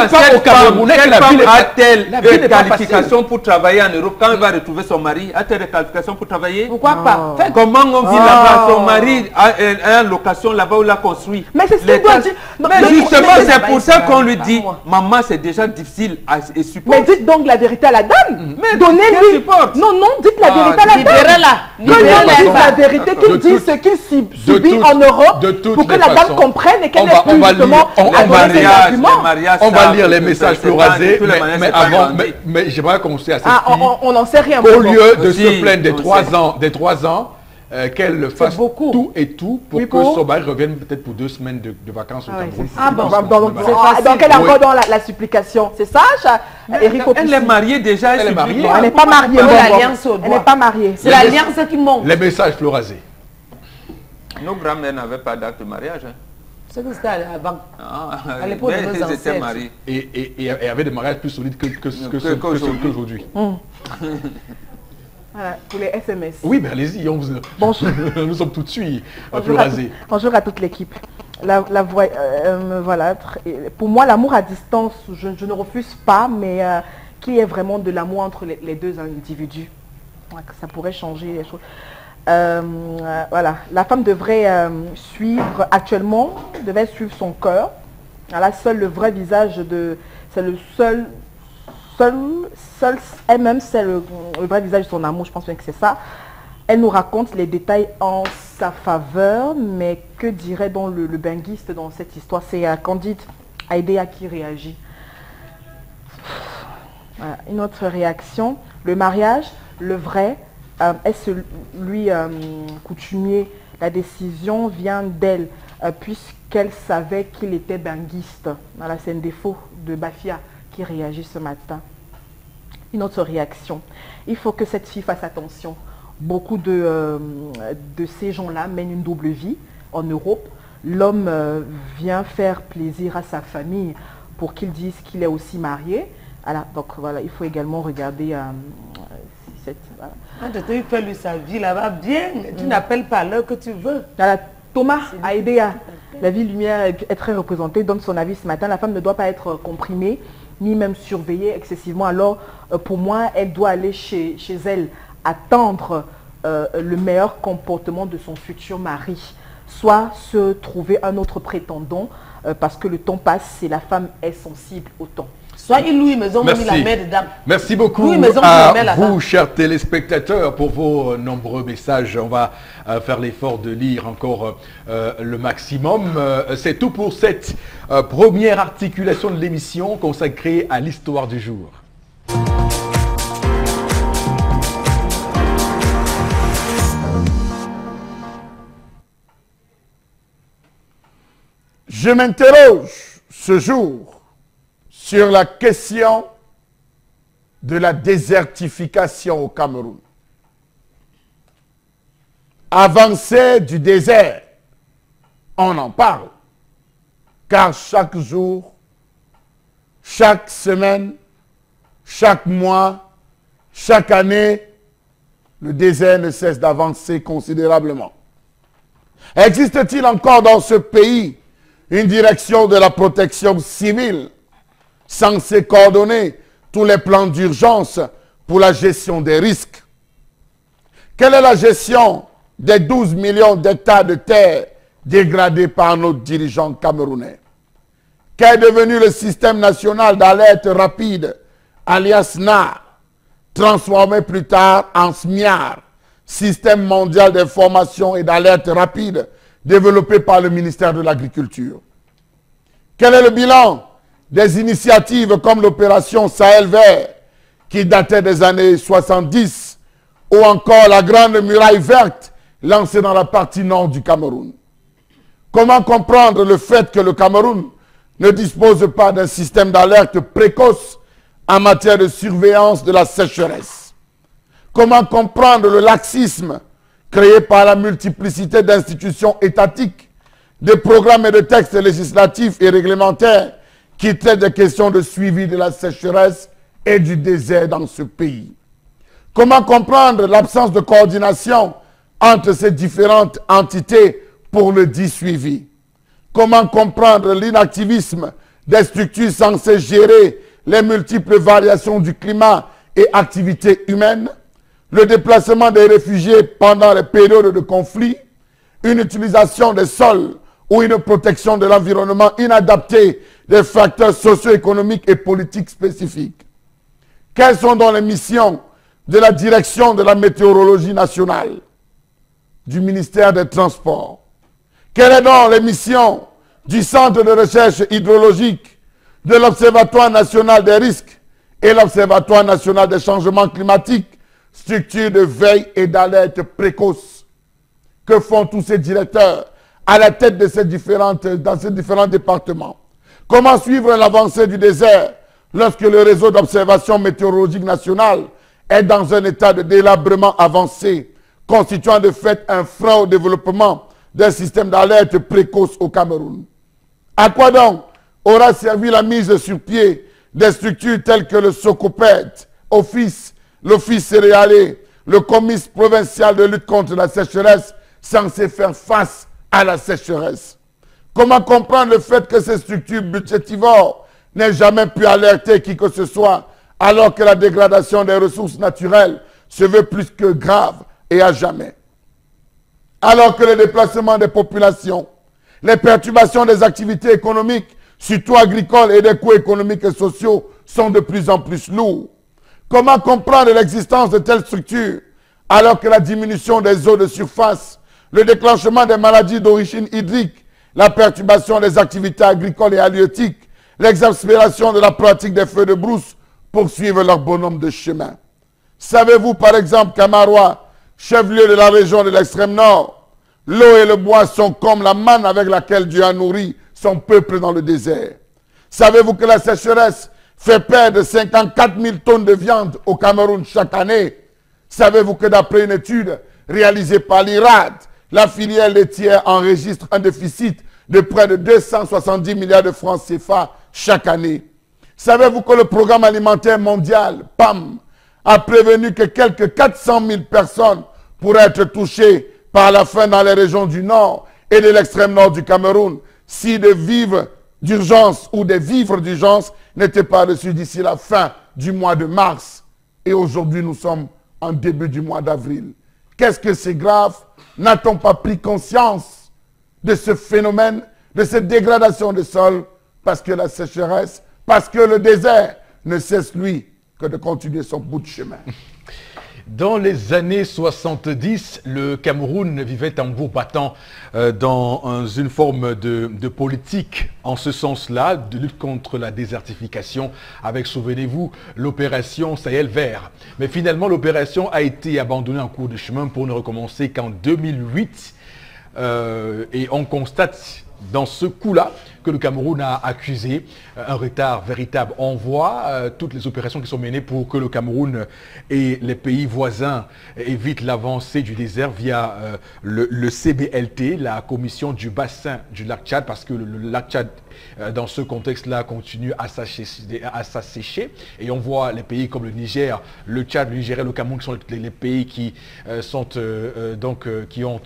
a-t-elle des qualifications pour travailler en Europe? Quand elle va retrouver son mari, a-t-elle des qualifications pour travailler? Pourquoi pas? Comment on vit là-bas? Son mari a une location là-bas où il a construit. Mais c'est ce qu'il doit dire. Mais justement, c'est pour ça qu'on lui dit, maman, c'est déjà difficile à supporter. Mais dites donc la vérité à la dame. Donnez-lui. Non, dites la vérité à la dame. Libérez-la. La vérité, qu'il dise ce qu'il subit en Europe pour que la dame comprenne et qu'elle ait plus justement à donner ses arguments. On va lire les messages florazés, mais avant, mais j'aimerais commencer à cette fille. On n'en sait rien. Au lieu de se plaindre des 3 ans, qu'elle fasse tout et tout pour que son mari revienne peut-être pour 2 semaines de vacances au Cameroun. Ah bon, donc elle est encore dans la supplication. C'est ça, Eric? Elle est mariée déjà. Elle est mariée. Elle n'est pas mariée. Elle n'est pas mariée. C'est l'alliance qui monte. Les messages florazés. Nos grands-mères n'avaient pas d'acte de mariage. C'est que c'était avant. À l'époque de nos ancêtres. Et il y avait des mariages plus solides qu'aujourd'hui. Voilà, pour les SMS. Oui, mais allez-y, bonjour. Nous sommes tout de suite bonjour à toute l'équipe. Voilà, pour moi, l'amour à distance, je ne refuse pas, mais qu'il y ait vraiment de l'amour entre les deux individus. Ça pourrait changer les choses. Voilà, la femme devrait suivre son cœur. Voilà, seul le vrai visage c'est le seul elle-même, c'est le vrai visage de son amour, je pense bien que c'est ça. Elle nous raconte les détails en sa faveur, mais que dirait donc le benguiste dans cette histoire? C'est Candide Aïdéa qui réagit. Voilà, une autre réaction, le mariage, le vrai, est celui coutumier. La décision vient d'elle, puisqu'elle savait qu'il était benguiste. Voilà, c'est un défaut de Bafia qui réagit ce matin. Une autre réaction. Il faut que cette fille fasse attention. Beaucoup de ces gens-là mènent une double vie en Europe. L'homme vient faire plaisir à sa famille pour qu'il dise qu'il est aussi marié. Alors, donc voilà, il faut également regarder il fait lui sa vie là-bas bien. Tu n'appelles pas à l'heure que tu veux. Thomas a aidé à la vie lumière est très représentée, donne son avis ce matin. La femme ne doit pas être comprimée, ni même surveillée excessivement. Alors, pour moi, elle doit aller chez elle, attendre le meilleur comportement de son futur mari. soit se trouver un autre prétendant parce que le temps passe et la femme est sensible au temps. Soit il loue une maison, même il la met dedans. Merci beaucoup à vous, chers téléspectateurs, pour vos nombreux messages. On va faire l'effort de lire encore le maximum. C'est tout pour cette première articulation de l'émission consacrée à l'histoire du jour. Je m'interroge ce jour sur la question de la désertification au Cameroun. Avancée du désert, on en parle, car chaque jour, chaque semaine, chaque mois, chaque année, le désert ne cesse d'avancer considérablement. Existe-t-il encore dans ce pays une direction de la protection civile censée coordonner tous les plans d'urgence pour la gestion des risques? Quelle est la gestion des 12 millions d'hectares de terre dégradés par nos dirigeants camerounais? Qu'est devenu le système national d'alerte rapide, alias NAR, transformé plus tard en SMIAR, système mondial d'information et d'alerte rapide, développé par le ministère de l'Agriculture? Quel est le bilan des initiatives comme l'opération Sahel Vert, qui datait des années 70, ou encore la Grande Muraille Verte, lancée dans la partie nord du Cameroun? Comment comprendre le fait que le Cameroun ne dispose pas d'un système d'alerte précoce en matière de surveillance de la sécheresse? Comment comprendre le laxisme créé par la multiplicité d'institutions étatiques, de programmes et de textes législatifs et réglementaires qui traitent des questions de suivi de la sécheresse et du désert dans ce pays? Comment comprendre l'absence de coordination entre ces différentes entités pour le dit suivi? Comment comprendre l'inactivisme des structures censées gérer les multiples variations du climat et activités humaines, le déplacement des réfugiés pendant les périodes de conflit, une utilisation des sols ou une protection de l'environnement inadaptée des facteurs socio-économiques et politiques spécifiques? Quelles sont donc les missions de la direction de la météorologie nationale, du ministère des Transports? Quelles sont donc les missions du Centre de recherche hydrologique, de l'Observatoire national des risques et l'Observatoire national des changements climatiques, structure de veille et d'alerte précoce? Que font tous ces directeurs à la tête de dans ces différents départements? Comment suivre l'avancée du désert lorsque le réseau d'observation météorologique nationale est dans un état de délabrement avancé, constituant de fait un frein au développement d'un système d'alerte précoce au Cameroun? À quoi donc aura servi la mise sur pied des structures telles que le SOCOPED, l'Office céréalier, le Comice provincial de lutte contre la sécheresse, censé faire face à la sécheresse? Comment comprendre le fait que ces structures budgétivores n'aient jamais pu alerter qui que ce soit, alors que la dégradation des ressources naturelles se veut plus que grave et à jamais? Alors que le déplacement des populations, les perturbations des activités économiques, surtout agricoles, et des coûts économiques et sociaux sont de plus en plus lourds? Comment comprendre l'existence de telles structures alors que la diminution des eaux de surface, le déclenchement des maladies d'origine hydrique, la perturbation des activités agricoles et halieutiques, l'exaspération de la pratique des feux de brousse poursuivent leur bonhomme de chemin? Savez-vous par exemple qu'à Marois, chef-lieu de la région de l'extrême nord, l'eau et le bois sont comme la manne avec laquelle Dieu a nourri son peuple dans le désert? Savez-vous que la sécheresse fait perdre 54 000 tonnes de viande au Cameroun chaque année? Savez-vous que d'après une étude réalisée par l'IRAD, la filière laitière enregistre un déficit de près de 270 milliards de francs CFA chaque année? Savez-vous que le Programme alimentaire mondial, PAM, a prévenu que quelques 400 000 personnes pourraient être touchées par la faim dans les régions du nord et de l'extrême nord du Cameroun si des vivres d'urgence ou des vivres d'urgence n'étaient pas reçus d'ici la fin du mois de mars? Et aujourd'hui, nous sommes en début du mois d'avril. Qu'est-ce que c'est grave? N'a-t-on pas pris conscience de ce phénomène, de cette dégradation des sols, parce que la sécheresse, parce que le désert ne cesse, lui, que de continuer son bout de chemin. Dans les années 70, le Cameroun vivait tambour battant dans une forme de politique en ce sens-là, de lutte contre la désertification avec, souvenez-vous, l'opération Sahel vert. Mais finalement, l'opération a été abandonnée en cours de chemin pour ne recommencer qu'en 2008. Et on constate dans ce coup-là que le Cameroun a accusé un retard véritable. On voit toutes les opérations qui sont menées pour que le Cameroun et les pays voisins évitent l'avancée du désert via le CBLT, la commission du bassin du lac Tchad, parce que le lac Tchad, dans ce contexte-là, continue à s'assécher. Et on voit les pays comme le Niger, le Tchad, le Nigeria, le Cameroun, qui sont les pays qui, qui ont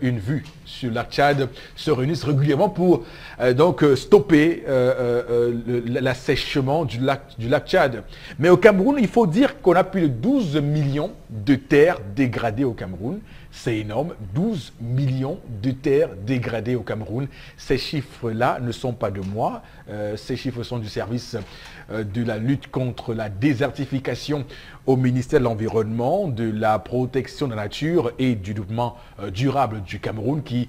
une vue sur le lac Tchad, se réunissent régulièrement pour stopper l'assèchement du lac Tchad. Mais au Cameroun, il faut dire qu'on a plus de 12 millions de terres dégradées au Cameroun. C'est énorme, 12 millions de terres dégradées au Cameroun. Ces chiffres-là ne sont pas de moi, ces chiffres sont du service de la lutte contre la désertification au ministère de l'Environnement, de la protection de la nature et du développement durable du Cameroun qui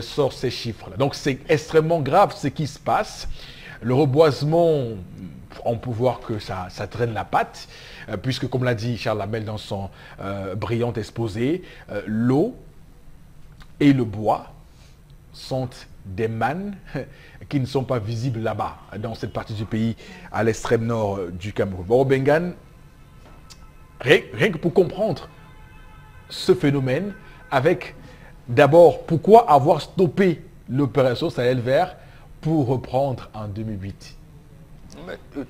sort ces chiffres-là. Donc c'est extrêmement grave ce qui se passe. Le reboisement, on peut voir que ça traîne la patte, puisque comme l'a dit Charles Lamel dans son brillant exposé, l'eau et le bois sont des mannes qui ne sont pas visibles là-bas, dans cette partie du pays, à l'extrême nord du Cameroun. Bon, Bengan, rien que pour comprendre ce phénomène, avec d'abord, pourquoi avoir stoppé l'opération Sahel vert pour reprendre en 2008?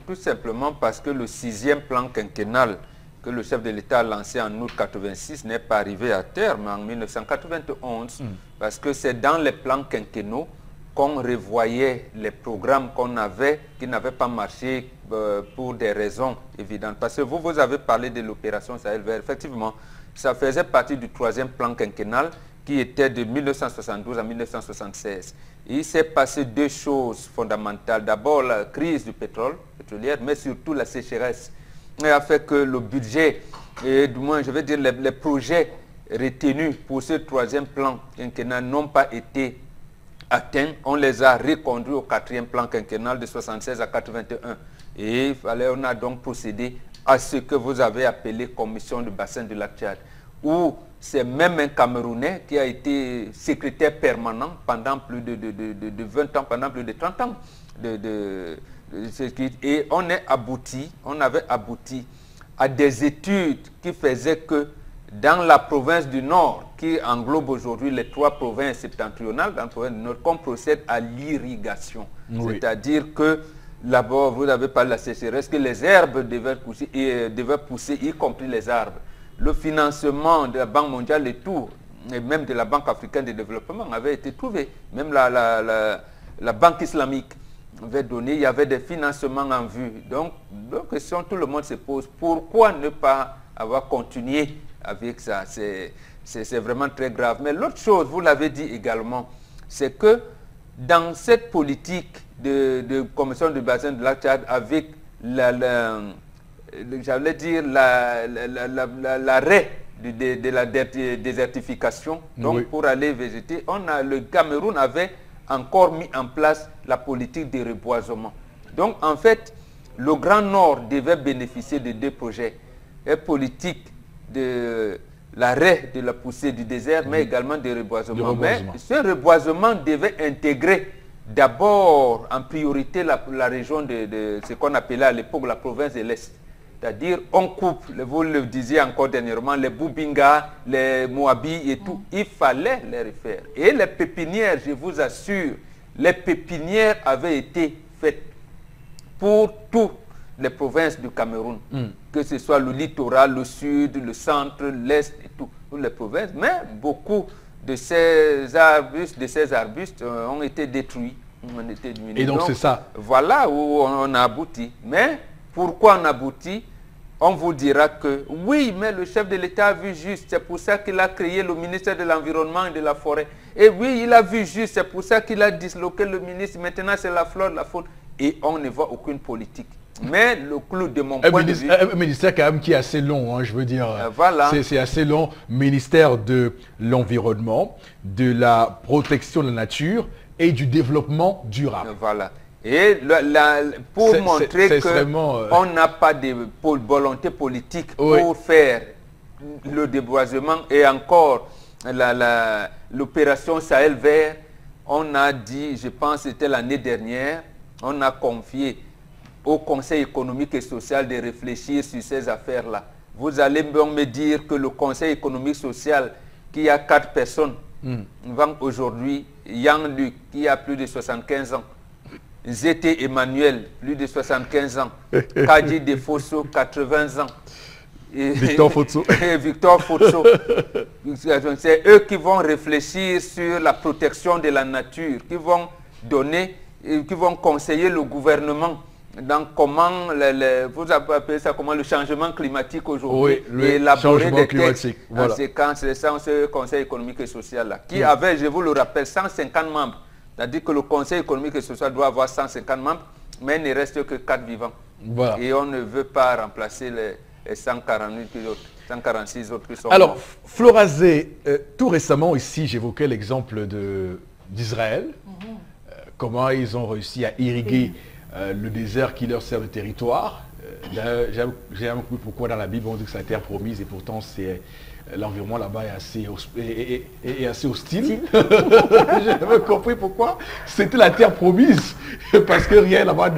Tout simplement parce que le 6e plan quinquennal que le chef de l'État a lancé en août 86 n'est pas arrivé à terme en 1991, parce que c'est dans les plans quinquennaux qu'on revoyait les programmes qu'on avait, qui n'avaient pas marché pour des raisons évidentes. Parce que vous avez parlé de l'opération Sahel vert. Effectivement, ça faisait partie du 3e plan quinquennal qui était de 1972 à 1976. Et il s'est passé deux choses fondamentales. D'abord, la crise du pétrolière, mais surtout la sécheresse, a fait que le budget, et du moins, je vais dire, les projets retenus pour ce 3e plan quinquennal n'ont pas été atteints. On les a reconduits au 4e plan quinquennal de 76 à 81. Et on a donc procédé à ce que vous avez appelé commission du bassin du lac Tchad, où c'est même un Camerounais qui a été secrétaire permanent pendant plus de 20 ans, pendant plus de 30 ans. Et on avait abouti à des études qui faisaient que dans la province du Nord, qui englobe aujourd'hui les 3 provinces septentrionales, dans la province du Nord, qu'on procède à l'irrigation. Oui. C'est-à-dire que, d'abord, vous avez parlé de la sécheresse, que les herbes devaient pousser, y compris les arbres. Le financement de la Banque mondiale et tout, et même de la Banque africaine de développement avait été trouvé. Même la Banque islamique avait donné, il y avait des financements en vue. Donc question, tout le monde se pose, pourquoi ne pas avoir continué avec ça? C'est vraiment très grave. Mais l'autre chose, vous l'avez dit également, c'est que dans cette politique de commission du bassin de lac Tchad, avec j'allais dire l'arrêt de la désertification, donc oui, pour aller végéter, le Cameroun avait encore mis en place la politique de reboisement. Donc en fait, le Grand Nord devait bénéficier de 2 projets. Une politique de l'arrêt de la poussée du désert, mais également de reboisement. Mais ce reboisement devait intégrer d'abord en priorité la région de ce qu'on appelait à l'époque la province de l'Est. C'est-à-dire, on coupe, vous le disiez encore dernièrement, les Boubinga, les Moabi et tout. Il fallait les refaire. Et les pépinières, je vous assure, les pépinières avaient été faites pour toutes les provinces du Cameroun. Que ce soit le littoral, le sud, le centre, l'est et tout, toutes les provinces. Mais beaucoup de ces arbustes ont été détruits. Ont été diminués. Et donc c'est ça. Voilà où on a abouti. Mais pourquoi on aboutit? on vous dira que oui, mais le chef de l'État a vu juste, c'est pour ça qu'il a créé le ministère de l'Environnement et de la Forêt. Et oui, il a vu juste, c'est pour ça qu'il a disloqué le ministre, maintenant c'est la flore, la faune. Et on ne voit aucune politique. Mais le clou de mon point de vue... Un ministère quand même qui est assez long, hein, je veux dire. Voilà. C'est assez long. Ministère de l'Environnement, de la protection de la nature et du développement durable. Voilà. Et pour montrer qu'on n'a pas de volonté politique pour faire le déboisement et encore l'opération Sahel vert, on a dit, je pense que c'était l'année dernière, on a confié au Conseil économique et social de réfléchir sur ces affaires-là. Vous allez me dire que le Conseil économique et social, qui a 4 personnes, vend aujourd'hui Yang-Luc, qui a plus de 75 ans, Zété Emmanuel, plus de 75 ans, Kadi Defosso, 80 ans, et Victor Fotso. Victor Fotso. C'est eux qui vont réfléchir sur la protection de la nature, qui vont donner, qui vont conseiller le gouvernement dans comment, vous appelez ça comment, le changement climatique aujourd'hui. Oui, le changement climatique. Voilà. En séquence, c'est ce Conseil économique et social là, qui avait, je vous le rappelle, 150 membres. C'est-à-dire que le Conseil économique et social doit avoir 150 membres, mais il ne reste que 4 vivants. Voilà. Et on ne veut pas remplacer les 146 autres qui sont... Alors, Florazé, tout récemment ici, j'évoquais l'exemple d'Israël, comment ils ont réussi à irriguer le désert qui leur sert de territoire. J'ai jamais compris pourquoi dans la Bible on dit que c'est la terre promise et pourtant c'est l'environnement là-bas est assez hostile. J'ai jamais compris pourquoi c'était la terre promise, parce que rien là-bas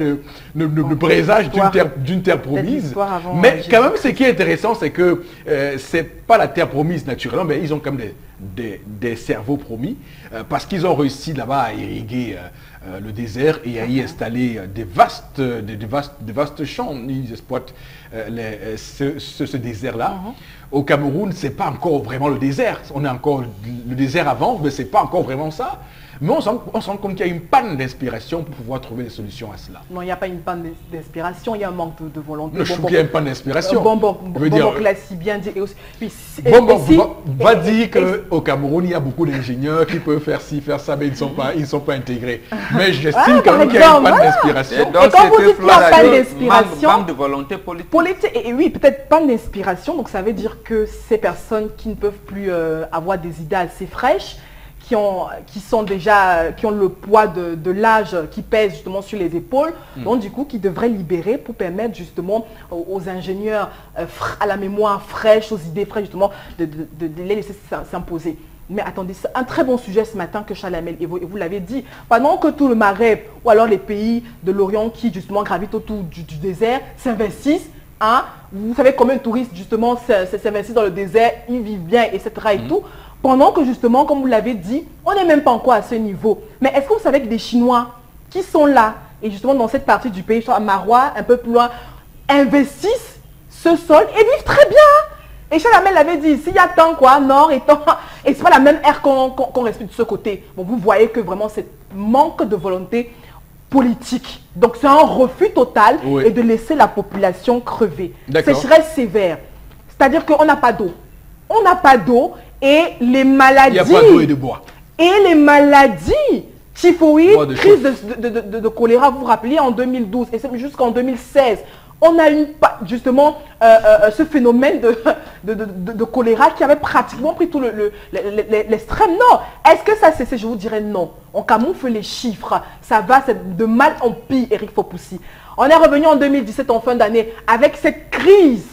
ne présage d'une terre promise. Mais quand même, ce qui est intéressant, c'est que c'est pas la terre promise naturellement, mais ils ont quand même des cerveaux promis, parce qu'ils ont réussi là-bas à irriguer le désert et à y installer des vastes champs. Ils exploitent ce désert-là. Au Cameroun, c'est pas encore vraiment le désert. On est encore le désert avant, mais c'est pas encore vraiment ça. Mais on se rend compte qu'il y a une panne d'inspiration pour pouvoir trouver des solutions à cela. Non, il n'y a pas une panne d'inspiration, il y a un manque de volonté. Je trouve qu'il y a une panne d'inspiration. Classi bien dit. Va dire qu'au Cameroun, il y a beaucoup d'ingénieurs qui peuvent faire ci, faire ça, mais ils ne sont pas intégrés. Mais j'estime quand même qu'il y a une panne d'inspiration. Et quand vous dites qu'il y a panne d'inspiration, manque de volonté politique. Et oui, peut-être panne d'inspiration, donc ça veut dire que ces personnes qui ne peuvent plus avoir des idées assez fraîches, qui ont le poids de l'âge qui pèse justement sur les épaules, donc du coup qui devraient libérer pour permettre justement aux ingénieurs à la mémoire fraîche, aux idées fraîches justement de les laisser s'imposer. Mais attendez, c'est un très bon sujet ce matin que Chalamel, et vous l'avez dit, pendant que tout le Maghreb ou alors les pays de l'Orient qui justement gravitent autour du désert s'investissent, vous savez combien de touristes justement s'investissent dans le désert, ils vivent bien, etc. et tout. Pendant que justement, comme vous l'avez dit, on n'est même pas encore à ce niveau. Mais est-ce que vous savez que des Chinois qui sont là, et justement dans cette partie du pays, à Marois, un peu plus loin, investissent ce sol et vivent très bien. Et Chalamel l'avait dit, s'il y a tant quoi, nord et tant, et c'est pas la même air qu'on respire de ce côté. Bon, vous voyez que vraiment c'est manque de volonté politique. Donc c'est un refus total et de laisser la population crever. Sécheresse sévère. C'est-à-dire qu'on n'a pas d'eau. On n'a pas d'eau. Et les maladies... Il n'y a pas d'eau et de bois. Et les maladies typhoïdes, crise de choléra, vous vous rappelez, en 2012 et jusqu'en 2016, on a eu justement ce phénomène de choléra qui avait pratiquement pris tout l'extrême nord. Est-ce que ça cessé? Je vous dirais non. On camoufle les chiffres. Ça va de mal en pire, Eric Fopoussi. On est revenu en 2017, en fin d'année, avec cette crise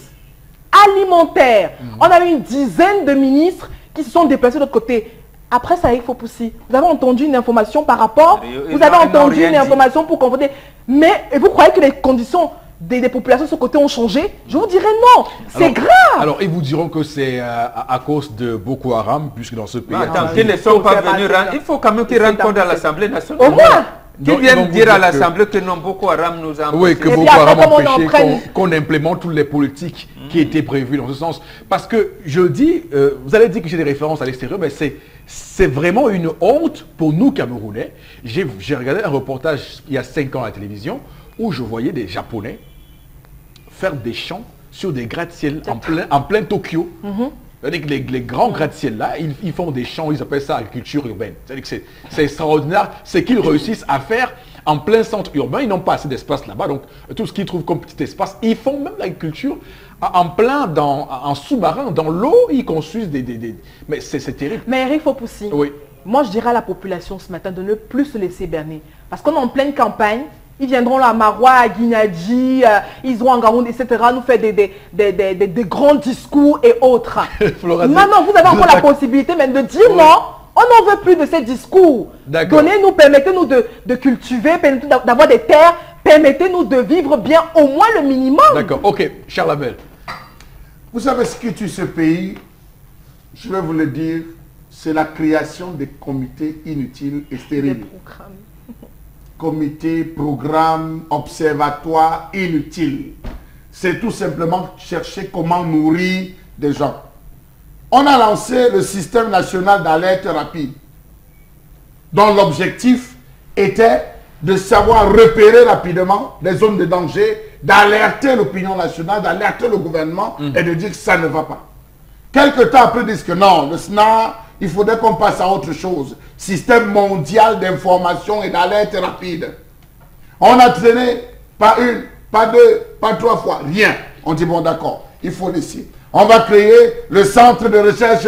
alimentaire. On a eu une dizaine de ministres qui se sont déplacés de l'autre côté. Après ça, il faut pousser. Vous avez entendu une information par rapport, vous avez entendu une information pour confronter. Mais vous croyez que les conditions des populations de ce côté ont changé? Je vous dirais non. C'est grave. Alors, ils vous diront que c'est à cause de Boko Haram, puisque dans ce pays... Attends, ils ne sont pas venus rendre... Il faut quand même qu'ils rendent compte à l'Assemblée nationale. Au moins. Qui viennent dire à l'Assemblée que non, Boko Haram nous a empêché. Oui, que Boko Haram a empêché qu'on implémente toutes les politiques qui étaient prévues dans ce sens. Parce que je dis, vous allez dire que j'ai des références à l'extérieur, mais c'est vraiment une honte pour nous Camerounais. J'ai regardé un reportage il y a 5 ans à la télévision où je voyais des Japonais faire des champs sur des gratte-ciel en plein Tokyo. C'est-à-dire que les grands gratte-ciel là, ils font des champs, ils appellent ça agriculture urbaine. C'est-à-dire que c'est extraordinaire ce qu'ils réussissent à faire en plein centre urbain. Ils n'ont pas assez d'espace là-bas, donc tout ce qu'ils trouvent comme petit espace, ils font même l'agriculture en plein, en sous-marin, dans l'eau, ils construisent des... Mais c'est terrible. Mais Eric Fopoussi, oui. Moi je dirais à la population ce matin de ne plus se laisser berner. Parce qu'on est en pleine campagne, ils viendront là à Maroua, à Guinadji, ils iront en Garoun, etc. nous faire des grands discours et autres. Non, vous avez encore la possibilité même de dire non, on n'en veut plus de ces discours. Donnez-nous, permettez-nous de cultiver, permettez-nous d'avoir des terres, permettez-nous de vivre bien au moins le minimum. D'accord, ok, Charles Abel. Vous savez ce qui tue ce pays, je vais vous le dire, c'est la création des comités inutiles et stériles. Comités, programmes, observatoires inutiles. C'est tout simplement chercher comment nourrir des gens. On a lancé le système national d'alerte rapide, dont l'objectif était de savoir repérer rapidement les zones de danger, d'alerter l'opinion nationale, d'alerter le gouvernement et de dire que ça ne va pas. Quelque temps après, ils disent que non, le SNA, il faudrait qu'on passe à autre chose. Système mondial d'information et d'alerte rapide. On a traîné pas une, pas deux, pas trois fois, rien. On dit bon d'accord, il faut laisser. On va créer le centre de recherche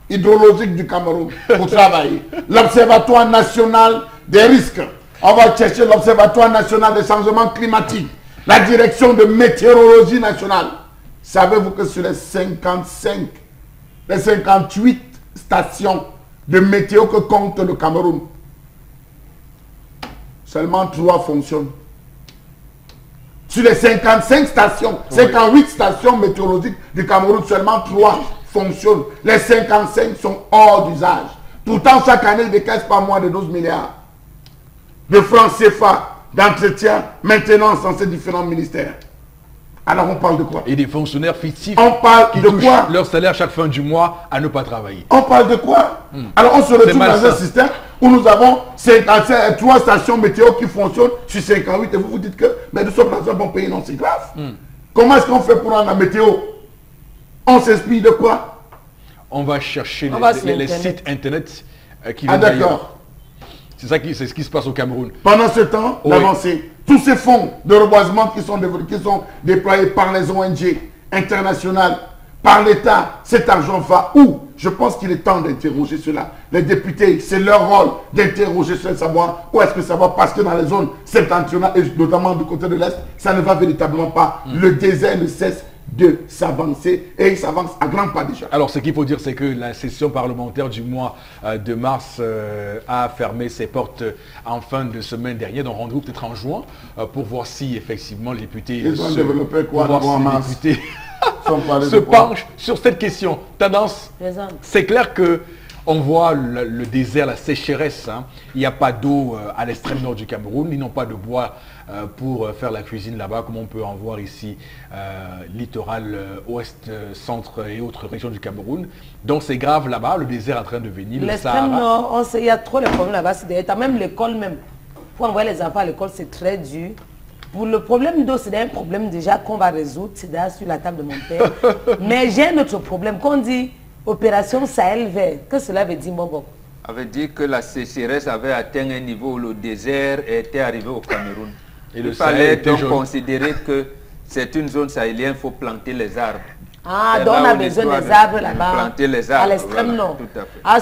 hydrologique du Cameroun pour travailler. L'Observatoire national des risques. On va chercher l'Observatoire national des changements climatiques. La direction de météorologie nationale. Savez-vous que sur les 58 stations de météo que compte le Cameroun, seulement 3 fonctionnent. Sur les 55 stations, 58 stations météorologiques du Cameroun, seulement 3 fonctionnent. Les 55 sont hors d'usage. Pourtant, chaque année, ils décaissent pas moins de 12 milliards de francs CFA d'entretien, maintenance dans ces différents ministères. Alors on parle de quoi? Et des fonctionnaires fictifs on parle qui de touchent quoi? leur salaire chaque fin du mois à ne pas travailler. On parle de quoi? Alors on se retrouve dans un système où nous avons 3 stations météo qui fonctionnent sur 58 et vous vous dites que mais nous sommes dans un bon pays, non c'est grave. Comment est-ce qu'on fait pour rendre la météo? On s'inspire de quoi? On va chercher les sites internet qui viennent d'accord. C'est ce qui se passe au Cameroun. Pendant ce temps, l'avancée, tous ces fonds de reboisement qui sont déployés par les ONG internationales, par l'État, cet argent va où? Je pense qu'il est temps d'interroger cela. Les députés, c'est leur rôle d'interroger cela, savoir où est-ce que ça va, parce que dans les zones septentrionales, et notamment du côté de l'Est, ça ne va véritablement pas. Le désert ne cesse de s'avancer et il s'avance à grands pas déjà. Alors ce qu'il faut dire, c'est que la session parlementaire du mois de mars a fermé ses portes en fin de semaine dernière, donc rendez-vous peut-être en juin pour voir si effectivement les députés se penchent sur cette question. Tendance, c'est clair que on voit le désert, la sécheresse. Il n'y a pas d'eau à l'extrême nord du Cameroun. Ils n'ont pas de bois pour faire la cuisine là-bas, comme on peut en voir ici, littoral ouest, centre et autres régions du Cameroun. Donc c'est grave là-bas, le désert est en train de venir. L'extrême nord, il y a trop de problèmes là-bas. Même l'école même. Pour envoyer les enfants à l'école, c'est très dur. Pour le problème d'eau, c'est un problème déjà qu'on va résoudre. C'est déjà sur la table de mon père. Mais j'ai un autre problème. Quand on dit opération Sahel vert, que cela veut dire, Bobo? Ça veut dire que la sécheresse avait atteint un niveau où le désert était arrivé au Cameroun. Et il fallait donc considérer que c'est une zone sahélienne, il faut planter les arbres. Ah, donc on a besoin des arbres là-bas. Planter les arbres. À l'extrême nord. Tout à fait. Ah,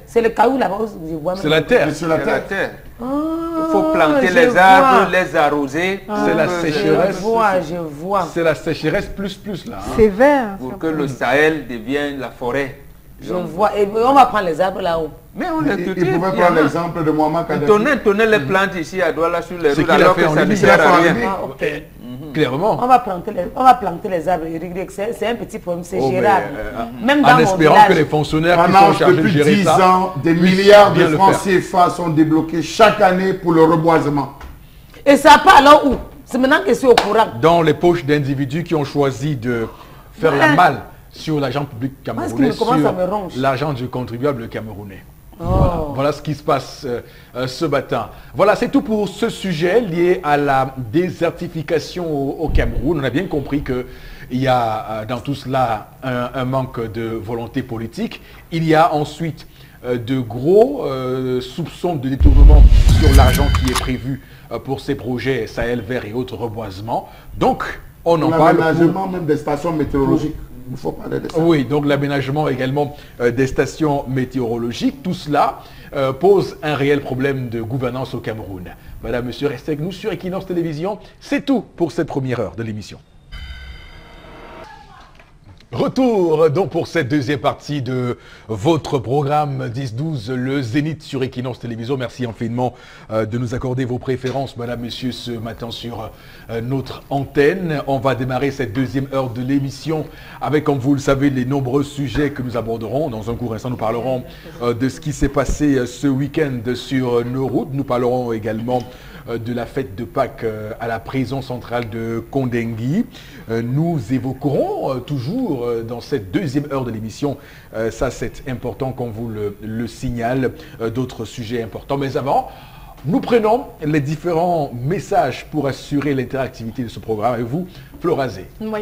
c'est le caillou là-bas. C'est la terre. C'est la terre. Il faut planter les arbres, les arroser. C'est la sécheresse. Je vois. C'est la sécheresse plus là. C'est vert. Pour que le Sahel devienne la forêt. Je vois. Et on va prendre les arbres là-haut. Mais on est tout. Il pouvait prendre l'exemple de Mohamed Kadhafi. Tenez les plantes ici à Douala sur les routes alors que ça ne sert à rien. Clairement. On va planter les arbres. C'est un petit problème, c'est gérable. Même dans en espérant que les fonctionnaires qui sont chargés de gérer ça, depuis 10 ans, des milliards de francs CFA sont débloqués chaque année pour le reboisement. Et ça part alors où? C'est maintenant que c'est au courant. Dans les poches d'individus qui ont choisi de faire la malle sur l'argent public camerounais, sur l'argent du contribuable camerounais. Voilà ce qui se passe ce matin. Voilà, c'est tout pour ce sujet lié à la désertification au Cameroun. On a bien compris qu'il y a dans tout cela un manque de volonté politique. Il y a ensuite de gros soupçons de détournement sur l'argent qui est prévu pour ces projets Sahel Vert et autres reboisements. Donc, on en parle. L'aménagement même des stations météorologiques. Il faut parler de ça. Oui, donc l'aménagement également des stations météorologiques. Tout cela pose un réel problème de gouvernance au Cameroun. Madame, monsieur, restez avec nous sur Equinox Télévision. C'est tout pour cette première heure de l'émission. Retour donc pour cette deuxième partie de votre programme 10-12, le Zénith sur Equinox Télévision. Merci infiniment de nous accorder vos préférences, madame, monsieur, ce matin sur notre antenne. On va démarrer cette deuxième heure de l'émission avec, comme vous le savez, les nombreux sujets que nous aborderons. Dans un court instant, nous parlerons de ce qui s'est passé ce week-end sur nos routes. Nous parlerons également de la fête de Pâques à la prison centrale de Kondengui. Nous évoquerons toujours dans cette deuxième heure de l'émission, ça c'est important qu'on vous le signale, d'autres sujets importants. Mais avant, nous prenons les différents messages pour assurer l'interactivité de ce programme avec vous, Florazé. Oui.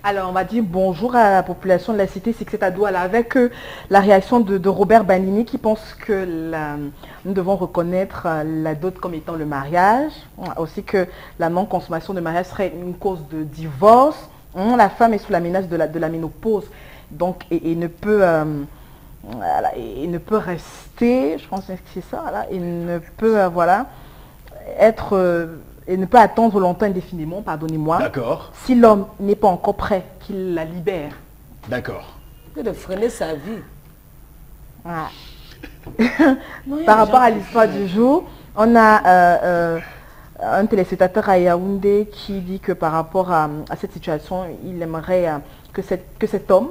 Alors, on va dire bonjour à la population de la cité Sixet à Douala avec la réaction de Robert Banini qui pense que nous devons reconnaître la dot comme étant le mariage. Aussi que la non-consommation de mariage serait une cause de divorce. La femme est sous la menace de la ménopause donc, et ne peut rester, je pense que c'est ça, voilà, et ne peut être... et ne peut attendre longtemps indéfiniment, pardonnez-moi. D'accord. Si l'homme n'est pas encore prêt, qu'il la libère. D'accord. Que de freiner sa vie. Voilà. Par rapport à l'histoire du jour, on a un téléspectateur à Yaoundé qui dit que par rapport à cette situation, il aimerait que cet homme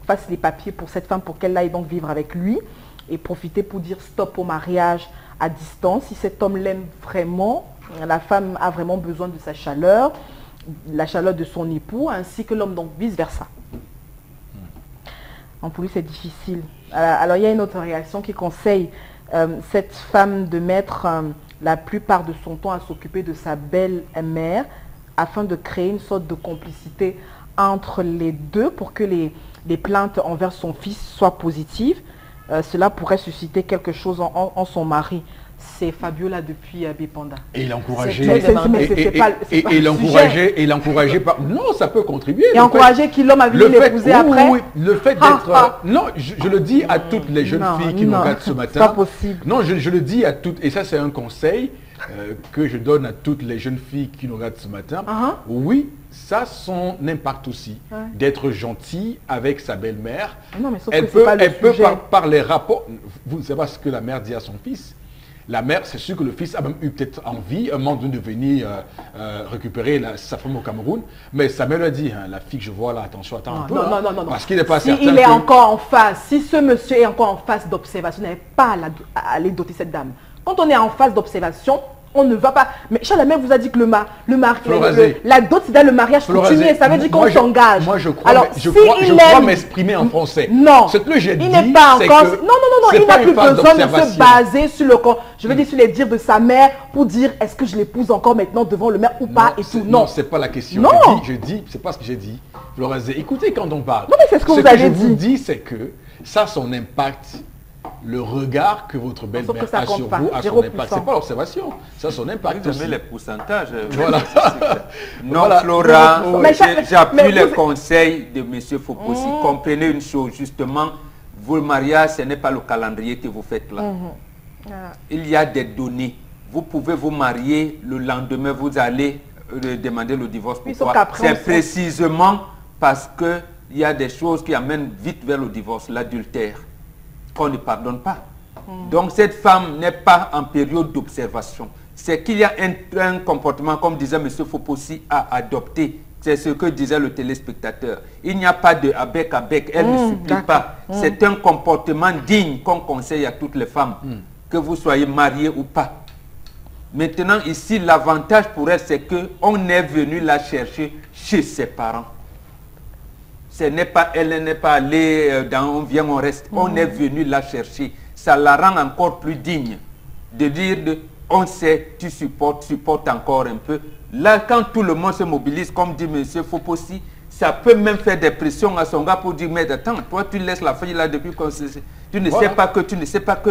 fasse les papiers pour cette femme pour qu'elle aille donc vivre avec lui et profiter pour dire stop au mariage à distance. Si cet homme l'aime vraiment, la femme a vraiment besoin de sa chaleur, la chaleur de son époux, ainsi que l'homme, donc vice-versa. Pour lui, c'est difficile. Alors, il y a une autre réaction qui conseille cette femme de mettre la plupart de son temps à s'occuper de sa belle-mère afin de créer une sorte de complicité entre les deux pour que les plaintes envers son fils soient positives. Cela pourrait susciter quelque chose en son mari. C'est Fabiola depuis Bépanda. Et l'encourager. Et l'encourager par... Non, ça peut contribuer. Et encourager qu'il l'homme a vu l'épouser après. Oui, le fait d'être... Non, je le dis à toutes les jeunes filles qui nous regardent ce matin. Pas possible. Non, je le dis à toutes... Et ça, c'est un conseil que je donne à toutes les jeunes filles qui nous regardent ce matin. Oui, ça a son impact aussi. D'être gentil avec sa belle-mère. Non, mais sauf elle peut par les rapports... Vous ne savez pas ce que la mère dit à son fils. La mère, c'est sûr que le fils a même eu peut-être envie, un moment donné, de venir récupérer sa femme au Cameroun. Mais sa mère lui a dit, hein, la fille que je vois là, attention, attends un peu. Non. Parce qu'il n'est pas certain il est encore en phase, si ce monsieur est encore en phase d'observation, il n'avait pas à aller doter cette dame. Quand on est en phase d'observation, on ne va pas... Mais Charles, vous a dit que la dot, c'est dans le mariage coutumier, ça veut dire qu'on s'engage. Moi, je crois m'exprimer en français. Non, ce que j'ai dit, il n'est pas encore... Non, il n'a plus besoin de se baser sur sur les dires de sa mère pour dire est-ce que je l'épouse encore maintenant devant le maire ou pas et tout. Non, c'est pas la question. Non. Je dis, c'est pas ce que j'ai dit. Florazé, écoutez quand on parle. Non, mais c'est ce que vous avez dit. Ce que je vous dis, c'est que ça a son impact. Le regard que votre belle-mère a sur vous a son impact. C'est pas l'observation, ça a son impact aussi. Les pourcentages. Voilà. Non, voilà. Flora, j'appuie les conseils de M. Fopossi. Comprenez une chose, justement, vos mariages, ce n'est pas le calendrier que vous faites là. Il y a des données. Vous pouvez vous marier, le lendemain, vous allez demander le divorce. Pourquoi? C'est précisément parce qu'il y a des choses qui amènent vite vers le divorce, l'adultère, qu'on ne pardonne pas. Donc cette femme n'est pas en période d'observation. C'est qu'il y a un comportement, comme disait M. Fopossi, à adopter. C'est ce que disait le téléspectateur. Il n'y a pas de avec, elle ne supplie pas. C'est un comportement digne qu'on conseille à toutes les femmes, que vous soyez mariés ou pas. Maintenant, ici, l'avantage pour elle, c'est qu'on est venu la chercher chez ses parents. Ce n'est pas, elle n'est pas allée dans on vient, on reste. On est venu la chercher. ça la rend encore plus digne de dire on sait, tu supportes encore un peu. Là, quand tout le monde se mobilise, comme dit M. Fopossi, ça peut même faire des pressions à son gars pour dire, mais attends, toi tu laisses la fille là depuis qu'on se... Tu ne sais pas que, tu ne sais pas que...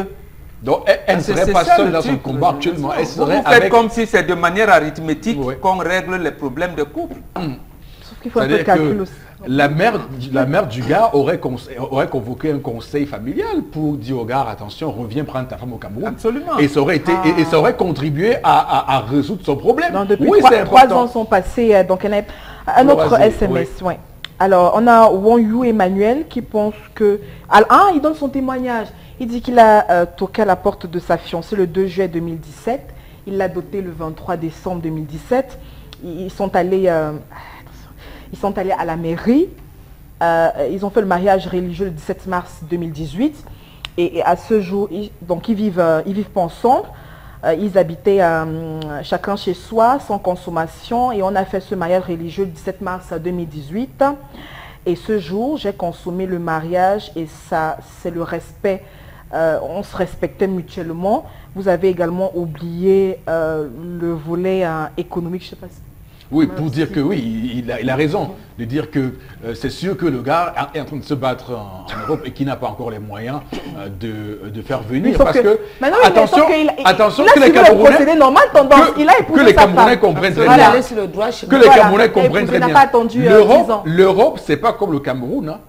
Donc elle ne serait pas seule dans son combat actuellement. Elle serait vous faites comme si c'est de manière arithmétique qu'on règle les problèmes de couple. Sauf qu'il faut un peu de calcul aussi. La mère du gars aurait convoqué un conseil familial pour dire au gars, attention, reviens prendre ta femme au Cameroun. Absolument. Et ça aurait, et ça aurait contribué à résoudre son problème. Non, depuis 3 ans sont passés, donc elle a un autre SMS. Oui. Ouais. Alors, on a Won Yu Emmanuel qui pense que... il donne son témoignage. Il dit qu'il a toqué à la porte de sa fiancée le 2 juillet 2017. Il l'a dotée le 23 décembre 2017. Ils sont allés à la mairie. Ils ont fait le mariage religieux le 17 mars 2018. Et à ce jour, ils vivent pas ensemble. Ils habitaient chacun chez soi, sans consommation. Et on a fait ce mariage religieux le 17 mars 2018. Et ce jour, j'ai consommé le mariage et ça, c'est le respect. On se respectait mutuellement. Vous avez également oublié le volet économique, je ne sais pas si... Oui, pour dire que oui, il a raison de dire que c'est sûr que le gars est en train de se battre en Europe et qui n'a pas encore les moyens de faire venir. Parce que, attention que les Camerounais, normal, il a épousé que les Camerounais comprennent très bien. Que les Camerounais comprennent très bien. L'Europe, c'est pas comme le Cameroun. Hein.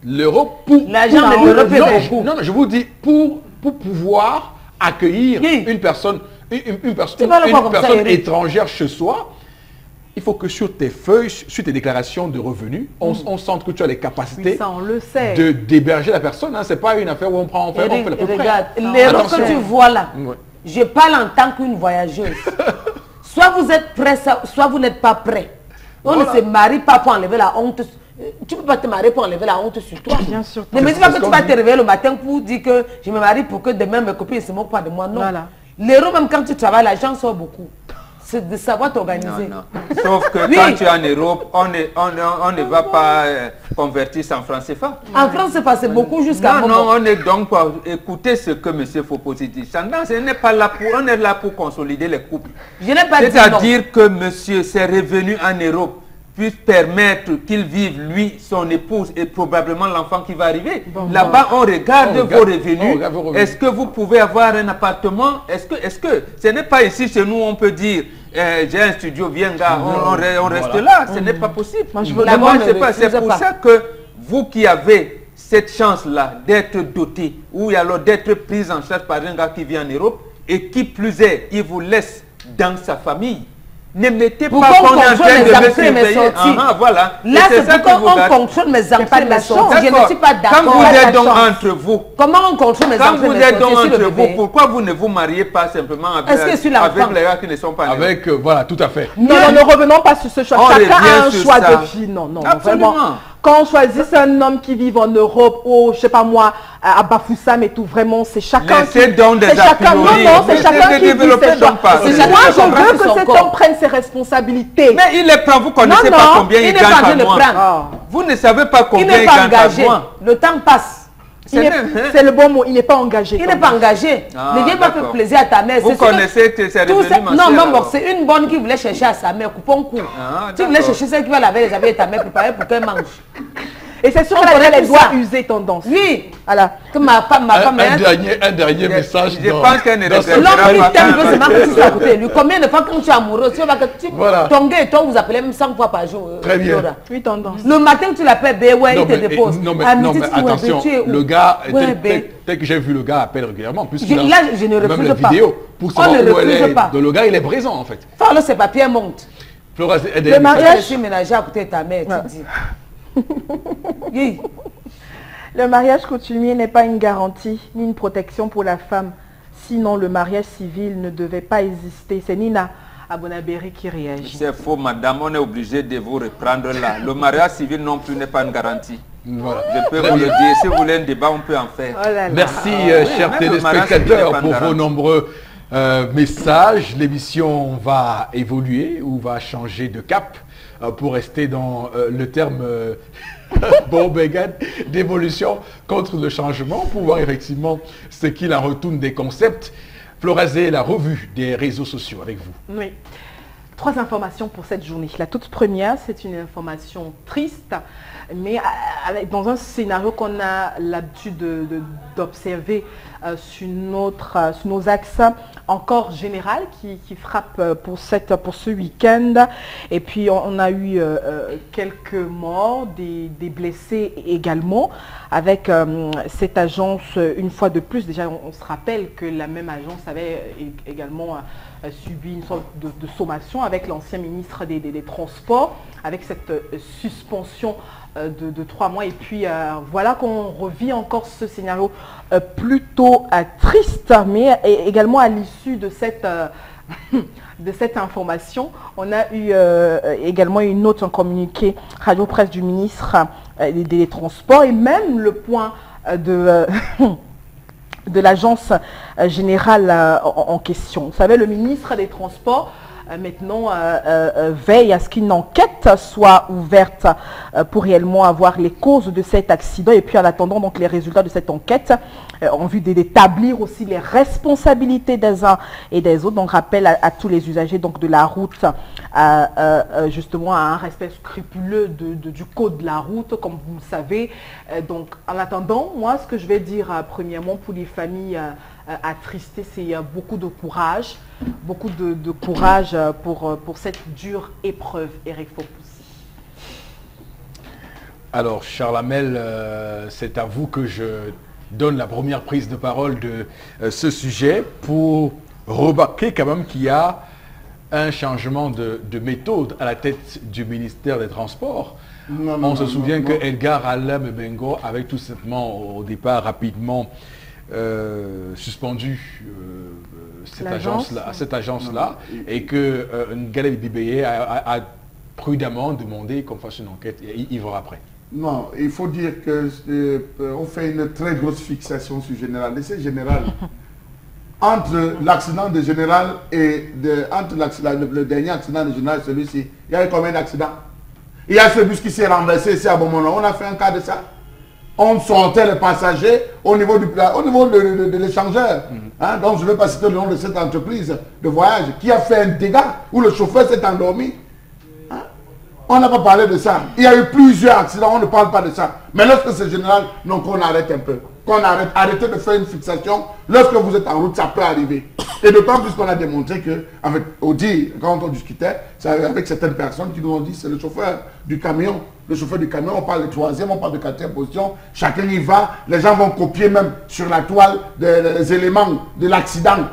L'Europe, l'argent de l'Europe est beaucoup. Non, je vous dis, pour pouvoir accueillir une personne étrangère chez soi, il faut que sur tes feuilles, sur tes déclarations de revenus, on sente que tu as les capacités d'héberger la personne. Hein. Ce n'est pas une affaire où on prend, on fait le peu près. Regarde, l'erreur que tu vois là, je parle en tant qu'une voyageuse. Soit vous êtes prêt, soit vous n'êtes pas prêt. On ne se marie pas pour enlever la honte. Tu ne peux pas te marier pour enlever la honte sur toi. Bien sûr. Ne me dis pas que tu vas te réveiller le matin pour dire que je me marie pour que demain mes copines ne se moquent pas de moi. Non. Voilà. L'erreur, même quand tu travailles, l'argent sort beaucoup. C'est de savoir t'organiser. Sauf que quand tu es en Europe, on ne va pas convertir ça en franc CFA. En franc CFA, c'est beaucoup jusqu'à... Non, on est donc pas... Écoutez ce que M. Fopossi dit. On n'est pas là pour... On est là pour consolider les couples. Je n'ai pas dit non. C'est-à-dire que monsieur s'est revenu en Europe puisse permettre qu'il vive, lui, son épouse et probablement l'enfant qui va arriver. Là-bas, on regarde vos revenus. Est-ce que vous pouvez avoir un appartement? Est-ce que ce n'est pas ici chez nous, on peut dire, j'ai un studio, viens gars, on reste là. Ce n'est pas possible. C'est pour ça que vous qui avez cette chance-là d'être doté ou alors d'être prise en charge par un gars qui vient en Europe et qui plus est, il vous laisse dans sa famille. Ne mettez pas qu'on est en train de me surveiller. Voilà. Là, c'est pourquoi on contrôle mes entrées et mes sorties. Je ne suis pas d'accord. Quand vous êtes donc entre vous, comment on contrôle mes entrées et mes sorties? Quand vous êtes donc entre vous, pourquoi vous ne vous mariez pas simplement avec les gars qui ne sont pas avec, voilà, tout à fait. Non, ne revenons pas sur ce choix. Chacun a un choix de vie. Non, vraiment. Quand on choisit un homme qui vit en Europe ou, je sais pas moi, à Bafoussam et tout, vraiment, c'est chacun qui... c'est chacun, non, c'est chacun qui vit ses choix. Moi, je veux que cet homme prenne ses responsabilités. Mais il les prend, vous connaissez pas combien il gagne par mois. Vous ne savez pas combien il gagne par mois. Le temps passe. C'est le bon mot, il n'est pas engagé. Il n'est pas engagé. Ne viens pas faire plaisir à ta mère. Vous connaissez que c'est revenu mensuel. Non, c'est une bonne qui voulait chercher à sa mère, coupon coup. Tu voulais chercher celle qui va laver les habits de ta mère, préparer pour qu'elle mange. Et c'est sûr qu'elle a les doigts usés tendance. Oui. Voilà. Que ma femme un dernier message. Je pense qu'elle ne regrette l'homme qui t'aime, c'est marqué sur à côté. Lui, combien de fois quand tu es amoureux, tu vas que ton gars et toi, vous appelez même 100 fois par jour. Très bien. Oui, tendance. Le matin, tu l'appelles B, ouais, il te dépose. Non, mais attention, le gars, tel que j'ai vu le gars appelle régulièrement. Là, je ne refuse pas. Pour savoir où elle est. Le gars, il est présent en fait. Enfin, ses papiers montent. Le mariage. Je suis ménagé à côté de ta mère, tu dis. Oui. Le mariage coutumier n'est pas une garantie ni une protection pour la femme. Sinon, le mariage civil ne devait pas exister. C'est Nina Abonaberi qui réagit. C'est faux, madame. On est obligé de vous reprendre là. Le mariage civil non plus n'est pas une garantie. Voilà. Je peux vous le dire. Si vous voulez un débat, on peut en faire. Oh là là. Merci, chers téléspectateurs, pour vos nombreux messages. L'émission va évoluer ou va changer de cap. pour rester dans le terme bon Bégan, d'évolution contre le changement, pour voir effectivement ce qu'il en retourne des concepts. Florazé, la revue des réseaux sociaux avec vous. Oui. 3 informations pour cette journée. La toute première, c'est une information triste, mais dans un scénario qu'on a l'habitude d'observer sur nos axes encore général qui frappe pour ce week-end. Et puis on a eu quelques morts, des blessés également, avec cette agence, une fois de plus, déjà on se rappelle que la même agence avait également subi une sorte de sommation avec l'ancien ministre des Transports, avec cette suspension de 3 mois. Et puis voilà qu'on revit encore ce scénario plutôt triste, mais également à l'issue de cette information, on a eu également une note, un communiqué radio-presse du ministre des Transports, et même le point de l'agence générale en question. Vous savez, le ministre des Transports maintenant veille à ce qu'une enquête soit ouverte pour réellement avoir les causes de cet accident, et puis en attendant donc les résultats de cette enquête en vue d'établir aussi les responsabilités des uns et des autres. Donc rappel à tous les usagers donc de la route justement à un respect scrupuleux du code de la route, comme vous le savez. Donc en attendant, moi ce que je vais dire premièrement pour les familles attristé, c'est beaucoup de courage pour cette dure épreuve, Eric Fopoussi. Alors, Charles Hamel, c'est à vous que je donne la première prise de parole de ce sujet pour remarquer quand même qu'il y a un changement de méthode à la tête du ministère des Transports. On se souvient que Edgar Alain Bengo avait tout simplement au départ rapidement suspendu cette agence-là, et que Ngalé Bibeye a prudemment demandé qu'on fasse une enquête. Il verra après. Non, il faut dire qu'on fait une très grosse fixation sur Général. Et c'est Général. Entre l'accident de Général et entre le dernier accident de Général et celui-ci, il y a eu combien d'accidents? Il y a ce bus qui s'est renversé ici à Beaumont. On a fait un cas de ça. On sortait les passagers au niveau de l'échangeur. Donc je ne vais pas citer le nom de cette entreprise de voyage qui a fait un dégât où le chauffeur s'est endormi. On n'a pas parlé de ça. Il y a eu plusieurs accidents, on ne parle pas de ça. Mais lorsque c'est général, donc on arrête un peu. Qu'on arrête, arrêtez de faire une fixation. Lorsque vous êtes en route, ça peut arriver. Et d'autant plus qu'on a démontré que, avec Audi, quand on discutait, avec certaines personnes qui nous ont dit c'est le chauffeur du camion. Le chauffeur du camion, on parle de 3e, on parle de 4e position. Chacun y va. Les gens vont copier même sur la toile les éléments de l'accident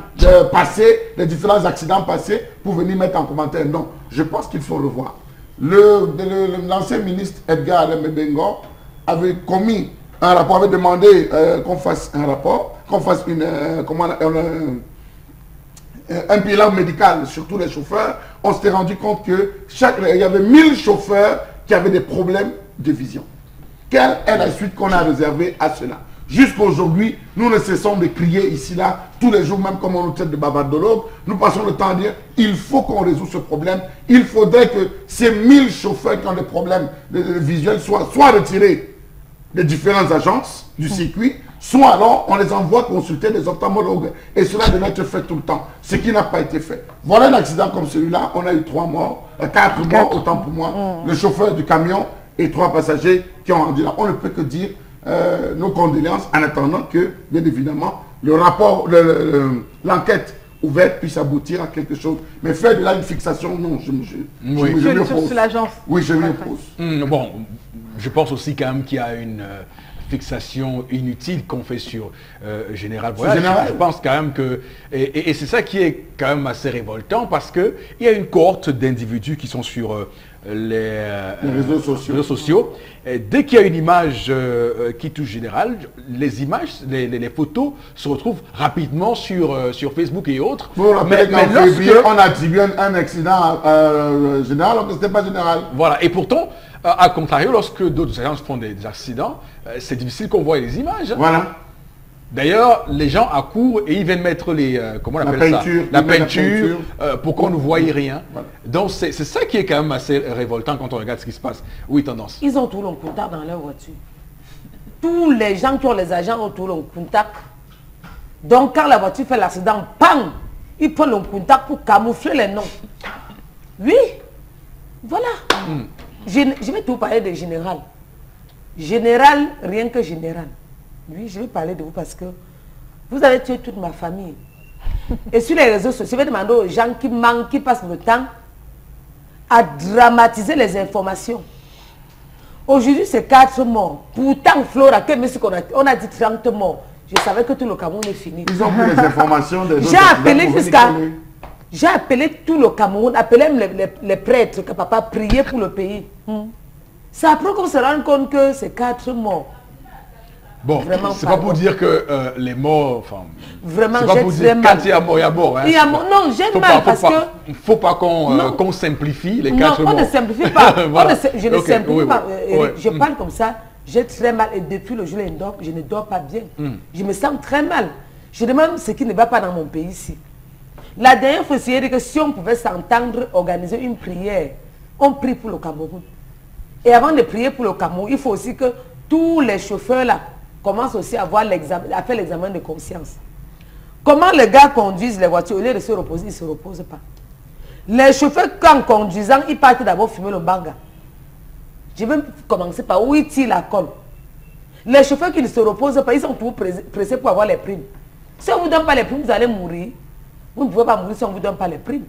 passé, les différents accidents passés pour venir mettre en commentaire. Donc, je pense qu'il faut le voir. L'ancien ministre Edgar Alain Bengo avait commis un rapport, avait demandé qu'on fasse un rapport, qu'on fasse un bilan médical sur tous les chauffeurs. On s'était rendu compte que il y avait 1000 chauffeurs qui avaient des problèmes de vision. Quelle est la suite qu'on a réservée à cela? Jusqu'à aujourd'hui, nous ne cessons de crier ici, là, tous les jours, même comme on nous traite de bavardologue. Nous passons le temps à dire, il faut qu'on résout ce problème. Il faudrait que ces 1000 chauffeurs qui ont des problèmes visuels soient retirés des différentes agences du circuit, soit alors on les envoie consulter des ophtalmologues. Et cela devait être fait tout le temps, ce qui n'a pas été fait. Voilà un accident comme celui-là, on a eu 3 morts, 4 morts, autant pour moi. Le chauffeur du camion et 3 passagers qui ont rendu là. On ne peut que dire nos condoléances en attendant que, bien évidemment, le rapport, l'enquête ouverte puisse aboutir à quelque chose. Mais faire de là une fixation, non, je m'y oppose. Oui, je m'y oppose. Bon, je pense aussi quand même qu'il y a une fixation inutile qu'on fait sur Général Voyage. Je pense quand même que... Et c'est ça qui est quand même assez révoltant, parce qu'il y a une cohorte d'individus qui sont sur les réseaux sociaux. Et dès qu'il y a une image qui touche Général, les images, les photos se retrouvent rapidement sur Facebook et autres. Mais on a attribué un accident Général alors que ce n'était pas Général. Voilà, et pourtant, à contrario, lorsque d'autres agences font des accidents, c'est difficile qu'on voit les images. Voilà. D'ailleurs, les gens accourent et ils viennent mettre les, comment on appelle la peinture pour qu'on ne voie rien. Voilà. Donc c'est ça qui est quand même assez révoltant quand on regarde ce qui se passe. Oui, tendance. Ils ont tout le contact dans leur voiture. Tous les gens qui ont les agents ont tout le contact. Donc quand la voiture fait l'accident, pam, ils prennent le contact pour camoufler les noms. Oui, voilà. Je vais tout parler de général. Général, rien que général. Oui, je vais parler de vous parce que vous avez tué toute ma famille. Et sur les réseaux sociaux, je vais demander aux gens qui manquent, qui passent le temps à dramatiser les informations. Aujourd'hui, c'est 4 morts. Pourtant, Flora, on a dit 30 morts. Je savais que tout le Cameroun est fini. Ils ont pris les informations des autres. J'ai appelé tout le Cameroun, appelé les prêtres que papa priait pour le pays. C'est après qu'on se rend compte que c'est 4 morts. Bon, c'est pas pour dire que les morts, enfin, vraiment, c'est pas pour dire quand il y a mort, il y a mort. Hein, non, j'ai mal parce que... Il ne faut pas qu'on simplifie les 4 morts. Non, on ne simplifie pas. Voilà. Je ne simplifie pas. Je parle comme ça, j'ai très mal et depuis le jour où je ne dors pas bien. Je me sens très mal. Je demande ce qui ne va pas dans mon pays ici. La dernière fois, c'est que si on pouvait s'entendre, organiser une prière, on prie pour le Cameroun. Et avant de prier pour le Cameroun, il faut aussi que tous les chauffeurs là commencent aussi à faire l'examen de conscience. Comment les gars conduisent les voitures, au lieu de se reposer, ils ne se reposent pas. Les chauffeurs, quand conduisant, ils partent d'abord fumer le banga. Je vais commencer par où ils tirent la colle. Les chauffeurs qui ne se reposent pas, ils sont toujours pressés pour avoir les primes. Si on ne vous donne pas les primes, vous allez mourir. Vous ne pouvez pas mourir si on ne vous donne pas les primes.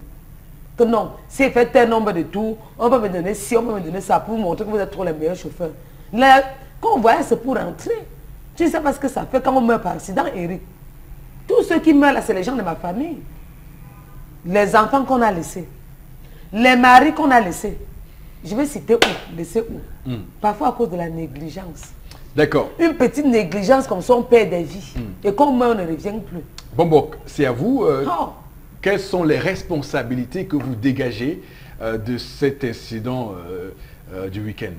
Que non, si fait tel nombre de tours, on peut me donner ci, on peut me donner ça pour vous montrer que vous êtes trop les meilleurs chauffeurs. Là, quand on voit, c'est pour rentrer. Tu sais pas ce que ça fait quand on meurt par accident, Eric. Tous ceux qui meurent là, c'est les gens de ma famille. Les enfants qu'on a laissés. Les maris qu'on a laissés. Je vais citer où, laisser où. Parfois à cause de la négligence. D'accord. Une petite négligence comme ça, on perd des vies. Et quand on meurt, on ne revient plus. Bon, c'est à vous. Quelles sont les responsabilités que vous dégagez de cet incident du week-end?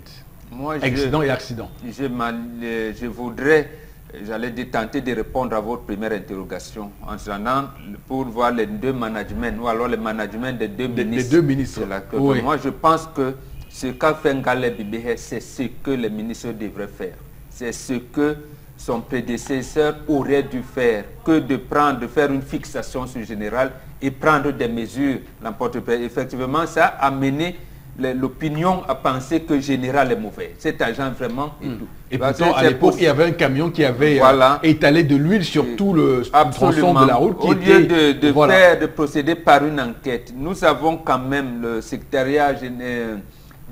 Incident et accident. Je voudrais, tenter de répondre à votre première interrogation en se rendant pour voir les deux managements, ou alors le management des deux ministres. Oui. Moi, je pense que ce qu'a fait Ngale Bibéhe, c'est ce que les ministres devraient faire. C'est ce que son prédécesseur aurait dû faire, que de faire une fixation sur le général et prendre des mesures. Effectivement, ça a amené l'opinion à penser que le général est mauvais. Cet agent vraiment et tout. Et pourtant, à l'époque, il y avait un camion qui avait étalé de l'huile sur tout le tronçon de la route. Au lieu de procéder par une enquête, nous avons quand même le secrétariat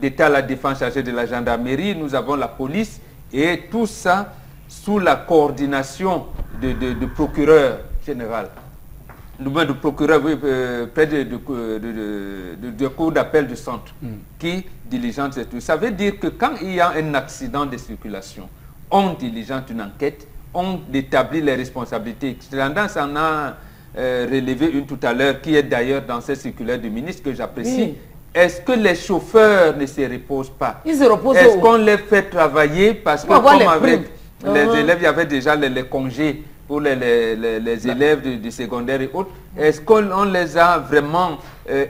d'État à la défense chargé de la gendarmerie, nous avons la police et tout ça sous la coordination de procureur général. De procureur près de cour d'appel du centre qui diligente tout. Ça veut dire que quand il y a un accident de circulation, on diligente une enquête, on établit les responsabilités. Tendance en a relevé une tout à l'heure qui est d'ailleurs dans cette circulaire du ministre que j'apprécie. Oui. Est-ce que les chauffeurs ne se reposent pas? Ils se reposent. Est-ce qu'on les fait travailler parce que comme avec les élèves, il y avait déjà les congés pour les élèves du secondaire et autres. Est-ce qu'on les a vraiment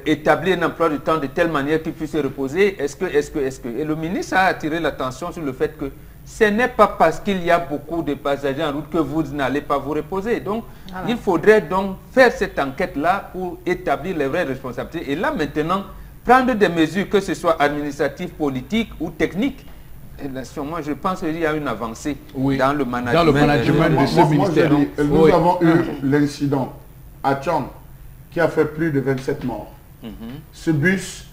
établi un emploi du temps de telle manière qu'ils puissent se reposer? Est-ce que... Et le ministre a attiré l'attention sur le fait que ce n'est pas parce qu'il y a beaucoup de passagers en route que vous n'allez pas vous reposer. Donc, il faudrait donc faire cette enquête-là pour établir les vraies responsabilités. Et là, maintenant, prendre des mesures, que ce soit administratives, politiques ou techniques. Et là, moi, je pense qu'il y a une avancée dans le management de ce ministère. Nous avons eu l'incident à Tchang qui a fait plus de 27 morts. Ce bus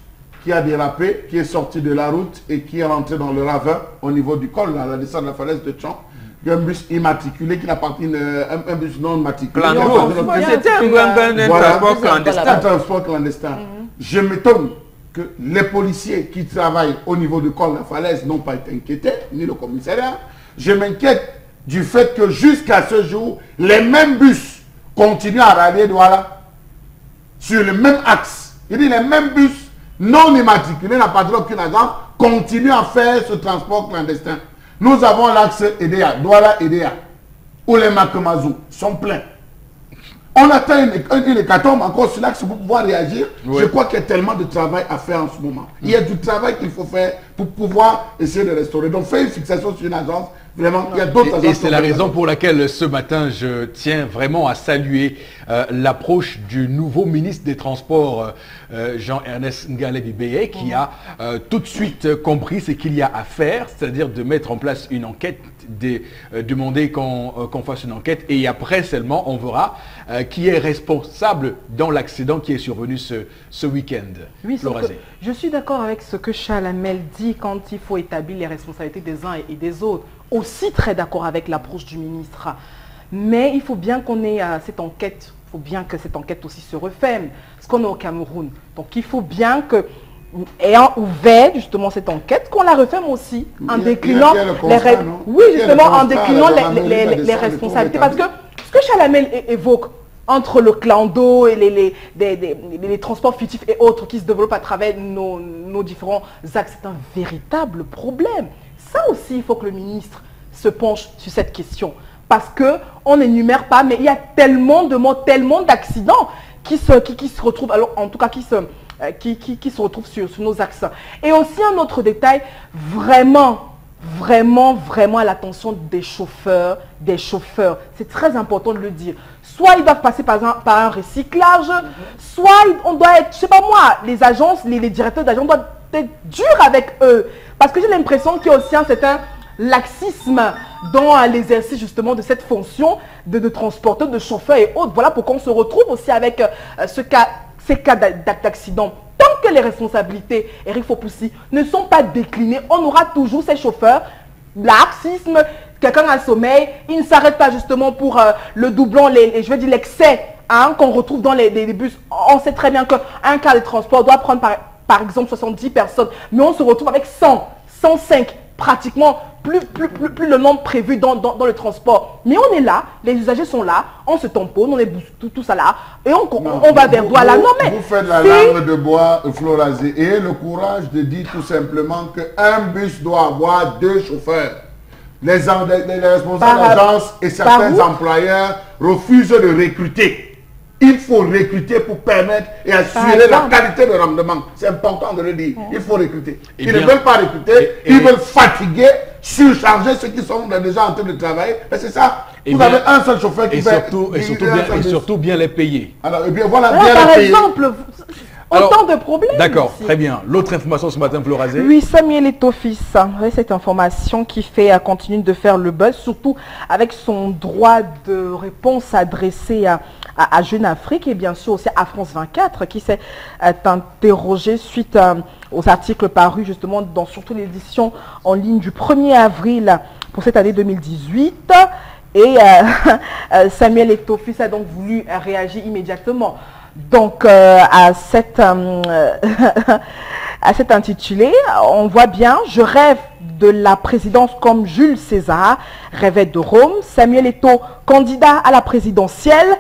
qui a dérapé, qui est sorti de la route et qui est rentré dans le ravin au niveau du col, à la descente de la falaise de Tchang. Il y a un bus immatriculé qui n'appartient un bus non immatriculé. C'était un transport clandestin. Un transport clandestin. Je m'étonne que les policiers qui travaillent au niveau du col de la falaise n'ont pas été inquiétés, ni le commissariat. Je m'inquiète du fait que jusqu'à ce jour, les mêmes bus continuent à rallier Douala sur le même axe. Il dit les mêmes bus non immatriculés, n'appartenant aucune agence, continuent à faire ce transport clandestin. Nous avons l'axe EDEA, Douala EDEA. où les Makamazou sont pleins. On attend une hécatombe encore sur l'axe pour pouvoir réagir. Oui. Je crois qu'il y a tellement de travail à faire en ce moment. Il y a du travail qu'il faut faire pour pouvoir essayer de restaurer. Donc, faire une fixation sur une agence, vraiment, il y a d'autres agences. Et c'est la raison pour laquelle ce matin, je tiens vraiment à saluer l'approche du nouveau ministre des Transports, Jean-Ernest Ngalé-Bibeye, qui a tout de suite compris ce qu'il y a à faire, c'est-à-dire de mettre en place une enquête, demander qu'on fasse une enquête, et après seulement, on verra qui est responsable dans l'accident qui est survenu ce week-end. Oui, je suis d'accord avec ce que Charles Hamel dit quand il faut établir les responsabilités des uns et des autres. Aussi très d'accord avec l'approche du ministre. Mais il faut bien qu'on ait cette enquête, il faut bien que cette enquête aussi se referme, parce qu'on est au Cameroun. Donc il faut bien que, ayant ouvert justement cette enquête, qu'on la referme aussi en déclinant les responsabilités. Parce que ce que Charles Hamel évoque entre le clando et les transports fictifs et autres qui se développent à travers nos différents axes, c'est un véritable problème. Ça aussi, il faut que le ministre se penche sur cette question. Parce qu'on n'énumère pas, mais il y a tellement de morts, tellement d'accidents qui se retrouvent, alors en tout cas qui se retrouvent sur nos axes. Et aussi un autre détail, vraiment à l'attention des chauffeurs. C'est très important de le dire. Soit ils doivent passer par un recyclage, soit on doit être, je sais pas moi, les agences, les directeurs d'agences doivent être durs avec eux. Parce que j'ai l'impression qu'il y a aussi un certain laxisme dans l'exercice justement de cette fonction de transporteur, de chauffeur et autres. Voilà pourquoi on se retrouve aussi avec ces cas d'accident. Tant que les responsabilités, Eric Fopoussi, ne sont pas déclinées, on aura toujours ces chauffeurs, laxisme, quelqu'un a sommeil, il ne s'arrête pas justement pour le doublon, je veux dire l'excès qu'on retrouve dans les bus. On sait très bien qu'un cas de transport doit prendre par exemple 70 personnes, mais on se retrouve avec 100, 105, pratiquement plus le nombre prévu dans le transport. Mais on est là, les usagers sont là, on se tamponne, on est tout ça là, et on va vers Douala. Non mais vous faites la langue de bois, Florazé, et le courage de dire tout simplement qu'un bus doit avoir 2 chauffeurs. Les responsables d'agence et certains employeurs refusent de recruter. Il faut recruter pour permettre et assurer la qualité de rendement. C'est important de le dire. Il faut recruter. Ils ne veulent pas recruter, ils veulent fatiguer, surcharger ceux qui sont déjà en train de travailler. Et c'est ça. Vous avez un seul chauffeur qui fait... Et surtout bien les payer. Alors, et bien voilà, alors, bien par les payer. exemple, autant de problèmes. D'accord, très bien. L'autre information ce matin, Florazé. Oui, Samuel Eto'o-Fils, cette information qui continue de faire le buzz, surtout avec son droit de réponse adressé à Jeune Afrique et bien sûr aussi à France 24 qui s'est interrogé suite aux articles parus justement dans surtout l'édition en ligne du 1er avril pour cette année 2018. Et Samuel Eto'o-Fils a donc voulu réagir immédiatement. Donc à cet intitulé, on voit bien « Je rêve de la présidence comme Jules César rêvait de Rome ». Samuel Eto'o, candidat à la présidentielle,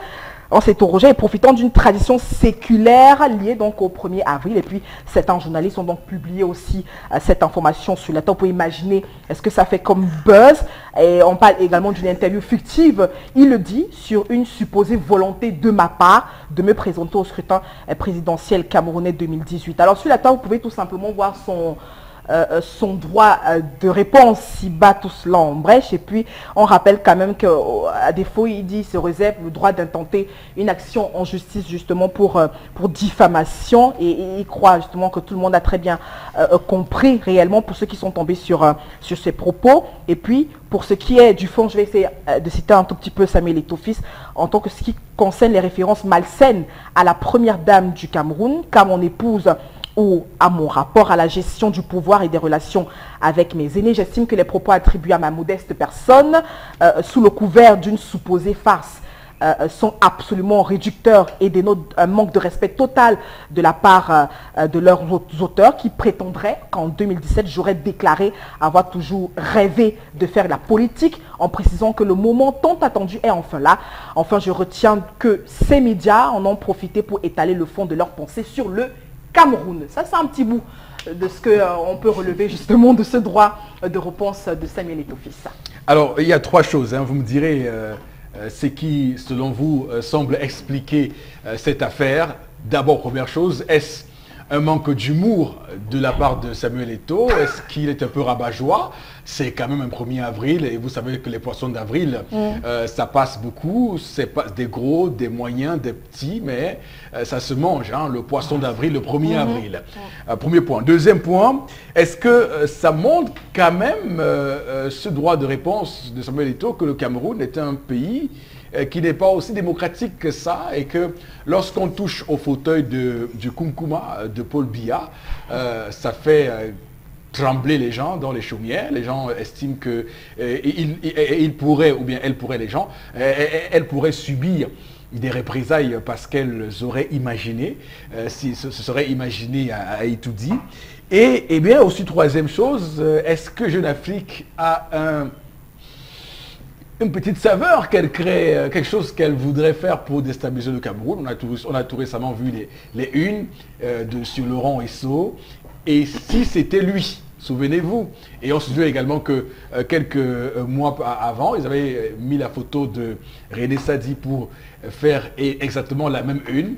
on s'est interrogé et profitant d'une tradition séculaire liée donc au 1er avril. Et puis certains journalistes ont donc publié aussi cette information sur la table. Vous pouvez imaginer est-ce que ça fait comme buzz. Et on parle également d'une interview fictive. Il le dit sur une supposée volonté de ma part de me présenter au scrutin présidentiel camerounais 2018. Alors sur la table, vous pouvez tout simplement voir son droit de réponse, il bat tout cela en brèche. Et puis on rappelle quand même qu'à défaut il dit se réserve le droit d'intenter une action en justice justement pour diffamation, et il croit justement que tout le monde a très bien compris réellement pour ceux qui sont tombés sur ces propos. Et puis pour ce qui est du fond, je vais essayer de citer un tout petit peu Samuel Eto'o-Fils en tant que ce qui concerne les références malsaines à la première dame du Cameroun, car mon épouse ou à mon rapport à la gestion du pouvoir et des relations avec mes aînés. J'estime que les propos attribués à ma modeste personne sous le couvert d'une supposée farce sont absolument réducteurs et dénotent un manque de respect total de la part de leurs auteurs qui prétendraient qu'en 2017, j'aurais déclaré avoir toujours rêvé de faire la politique en précisant que le moment tant attendu est enfin là. Enfin, je retiens que ces médias en ont profité pour étaler le fond de leurs pensées sur le Cameroun. Ça, c'est un petit bout de ce qu'on peut relever justement de ce droit de réponse de Samuel Eto'o-Fils. Alors, il y a trois choses. Hein. Vous me direz ce qui, selon vous, semble expliquer cette affaire. D'abord, première chose, est-ce un manque d'humour de la part de Samuel Eto'o? Est-ce qu'il est un peu rabat-joie? C'est quand même un 1er avril et vous savez que les poissons d'avril, ça passe beaucoup. C'est pas des gros, des moyens, des petits, mais ça se mange, hein, le poisson d'avril, le 1er avril. Premier point. Deuxième point, est-ce que ça montre quand même ce droit de réponse de Samuel Eto'o que le Cameroun est un pays qui n'est pas aussi démocratique que ça et que lorsqu'on touche au fauteuil du Kunkuma de Paul Biya, ça fait trembler les gens dans les chaumières. Les gens estiment que il pourrait, ou bien elle pourrait, elle pourrait subir des représailles parce qu'elles auraient imaginé, si ce serait imaginé à Itoudi. Et bien aussi, troisième chose, est-ce que Jeune Afrique a une petite saveur qu'elle crée, quelque chose qu'elle voudrait faire pour déstabiliser le Cameroun? On a tout récemment vu les unes sur Laurent Esso. Et si c'était lui, souvenez-vous. Et on se souvient également que quelques mois avant, ils avaient mis la photo de René Sadi pour faire exactement la même une.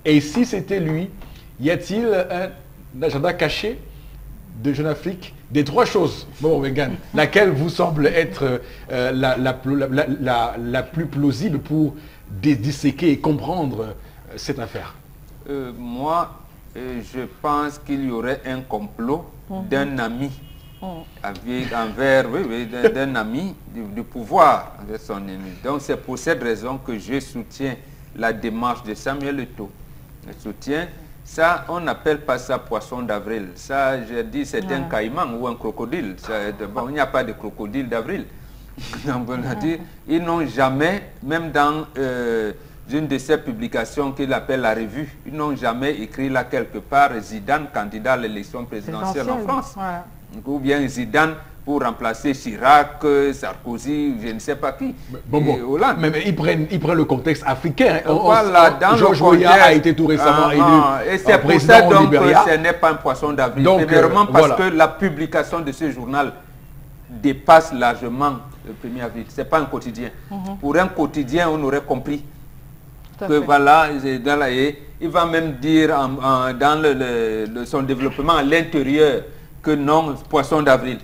Et si c'était lui, y a-t-il un agenda caché de Jeune Afrique? Des trois choses, bon, Wegan, laquelle vous semble être la plus plausible pour disséquer et comprendre cette affaire? Moi, je pense qu'il y aurait un complot d'un ami envers, d'un ami du pouvoir envers son ennemi. Donc c'est pour cette raison que je soutiens la démarche de Samuel Eto'o. Je soutiens. Ça, on n'appelle pas ça poisson d'avril. Ça, je dis, c'est un caïman ou un crocodile. Bon, il n'y a pas de crocodile d'avril. Ils n'ont jamais, même dans une de ces publications qu'il appelle la revue, ils n'ont jamais écrit là quelque part Zidane, candidat à l'élection présidentielle en France. Ou bien Zidane pour remplacer Chirac, Sarkozy, je ne sais pas qui. Hollande. Mais ils prennent le contexte africain. Voilà, dans Georges Weah a été tout récemment élu. Et c'est pour ça donc que ce n'est pas un poisson d'avril. Premièrement parce que la publication de ce journal dépasse largement le 1er avril. Ce n'est pas un quotidien. Pour un quotidien, on aurait compris que voilà, il va même dire dans son développement à l'intérieur que non, poisson d'avril.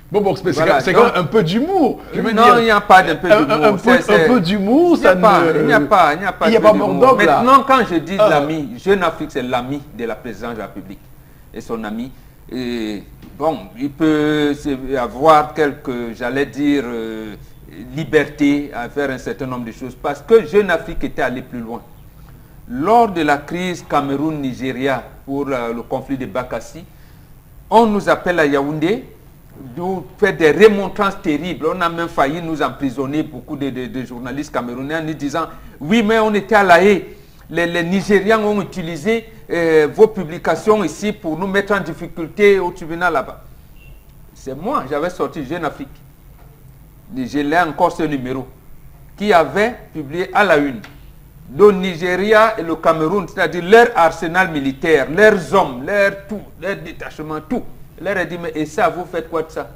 Bon, c'est quand même un peu d'humour. Non, il n'y a pas de peu d'humour. Un peu d'humour, ça il n'y a pas d'humour. Maintenant, quand je dis l'ami, Jeune Afrique, c'est l'ami de la présidence de la République. Et son ami, bon, il peut avoir quelques, j'allais dire, liberté à faire un certain nombre de choses. Parce que Jeune Afrique était allé plus loin. Lors de la crise Cameroun-Nigeria pour le conflit de Bakassi, on nous appelle à Yaoundé, nous fait des remontrances terribles. On a même failli nous emprisonner, beaucoup de journalistes camerounais, en nous disant oui, mais on était à La Haye. Les Nigérians ont utilisé vos publications ici pour nous mettre en difficulté au tribunal là-bas. C'est moi, j'avais sorti Jeune Afrique. Je l'ai encore ce numéro, qui avait publié à la une. Le Nigeria et le Cameroun, c'est-à-dire leur arsenal militaire, leurs hommes, leur tout, leur détachement, tout. Il leur a dit, mais et ça, vous faites quoi de ça?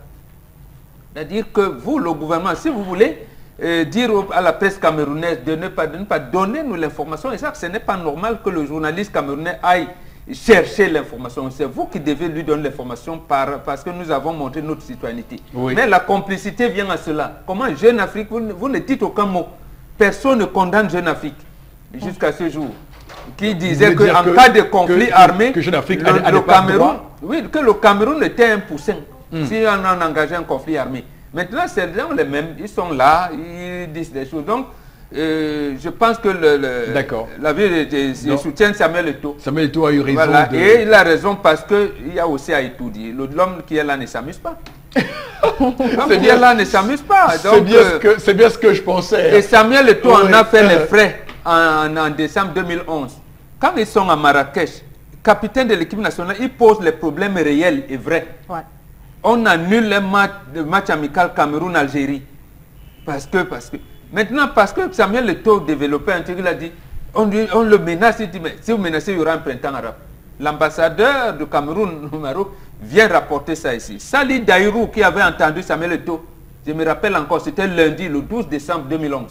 C'est-à-dire que vous, le gouvernement, si vous voulez dire à la presse camerounaise de ne pas donner nous l'information, et ça, ce n'est pas normal que le journaliste camerounais aille chercher l'information. C'est vous qui devez lui donner l'information parce que nous avons montré notre citoyenneté. Oui. Mais la complicité vient à cela. Comment Jeune Afrique, vous ne dites aucun mot. Personne ne condamne Jeune Afrique jusqu'à ce jour. Qui disait qu'en cas de conflit armé, que Jeune Afrique le Cameroun, oui, que le Cameroun était impuissant si on a engagé un conflit armé. Maintenant, c'est les mêmes, ils sont là, ils disent des choses. Donc, je pense que la vie de soutien Samuel Eto'o. Samuel Eto'o a eu raison. Voilà. Et il a raison parce qu'il y a aussi à étudier. L'homme qui est là ne s'amuse pas. L'homme qui est là ne s'amuse pas. C'est bien ce que je pensais. Et Samuel Eto'o en a fait les frais en décembre 2011. Quand ils sont à Marrakech, capitaine de l'équipe nationale, il pose les problèmes réels et vrais. Ouais. On annule le match amical Cameroun-Algérie. Parce que maintenant, parce que Samuel Eto'o développait un truc, il a dit, on le menace, il dit, mais si vous menacez, il y aura un printemps arabe. L'ambassadeur du Cameroun au Maroc vient rapporter ça ici. Sali Daïrou, qui avait entendu Samuel Eto'o, Je me rappelle encore, c'était lundi, le 12 décembre 2011.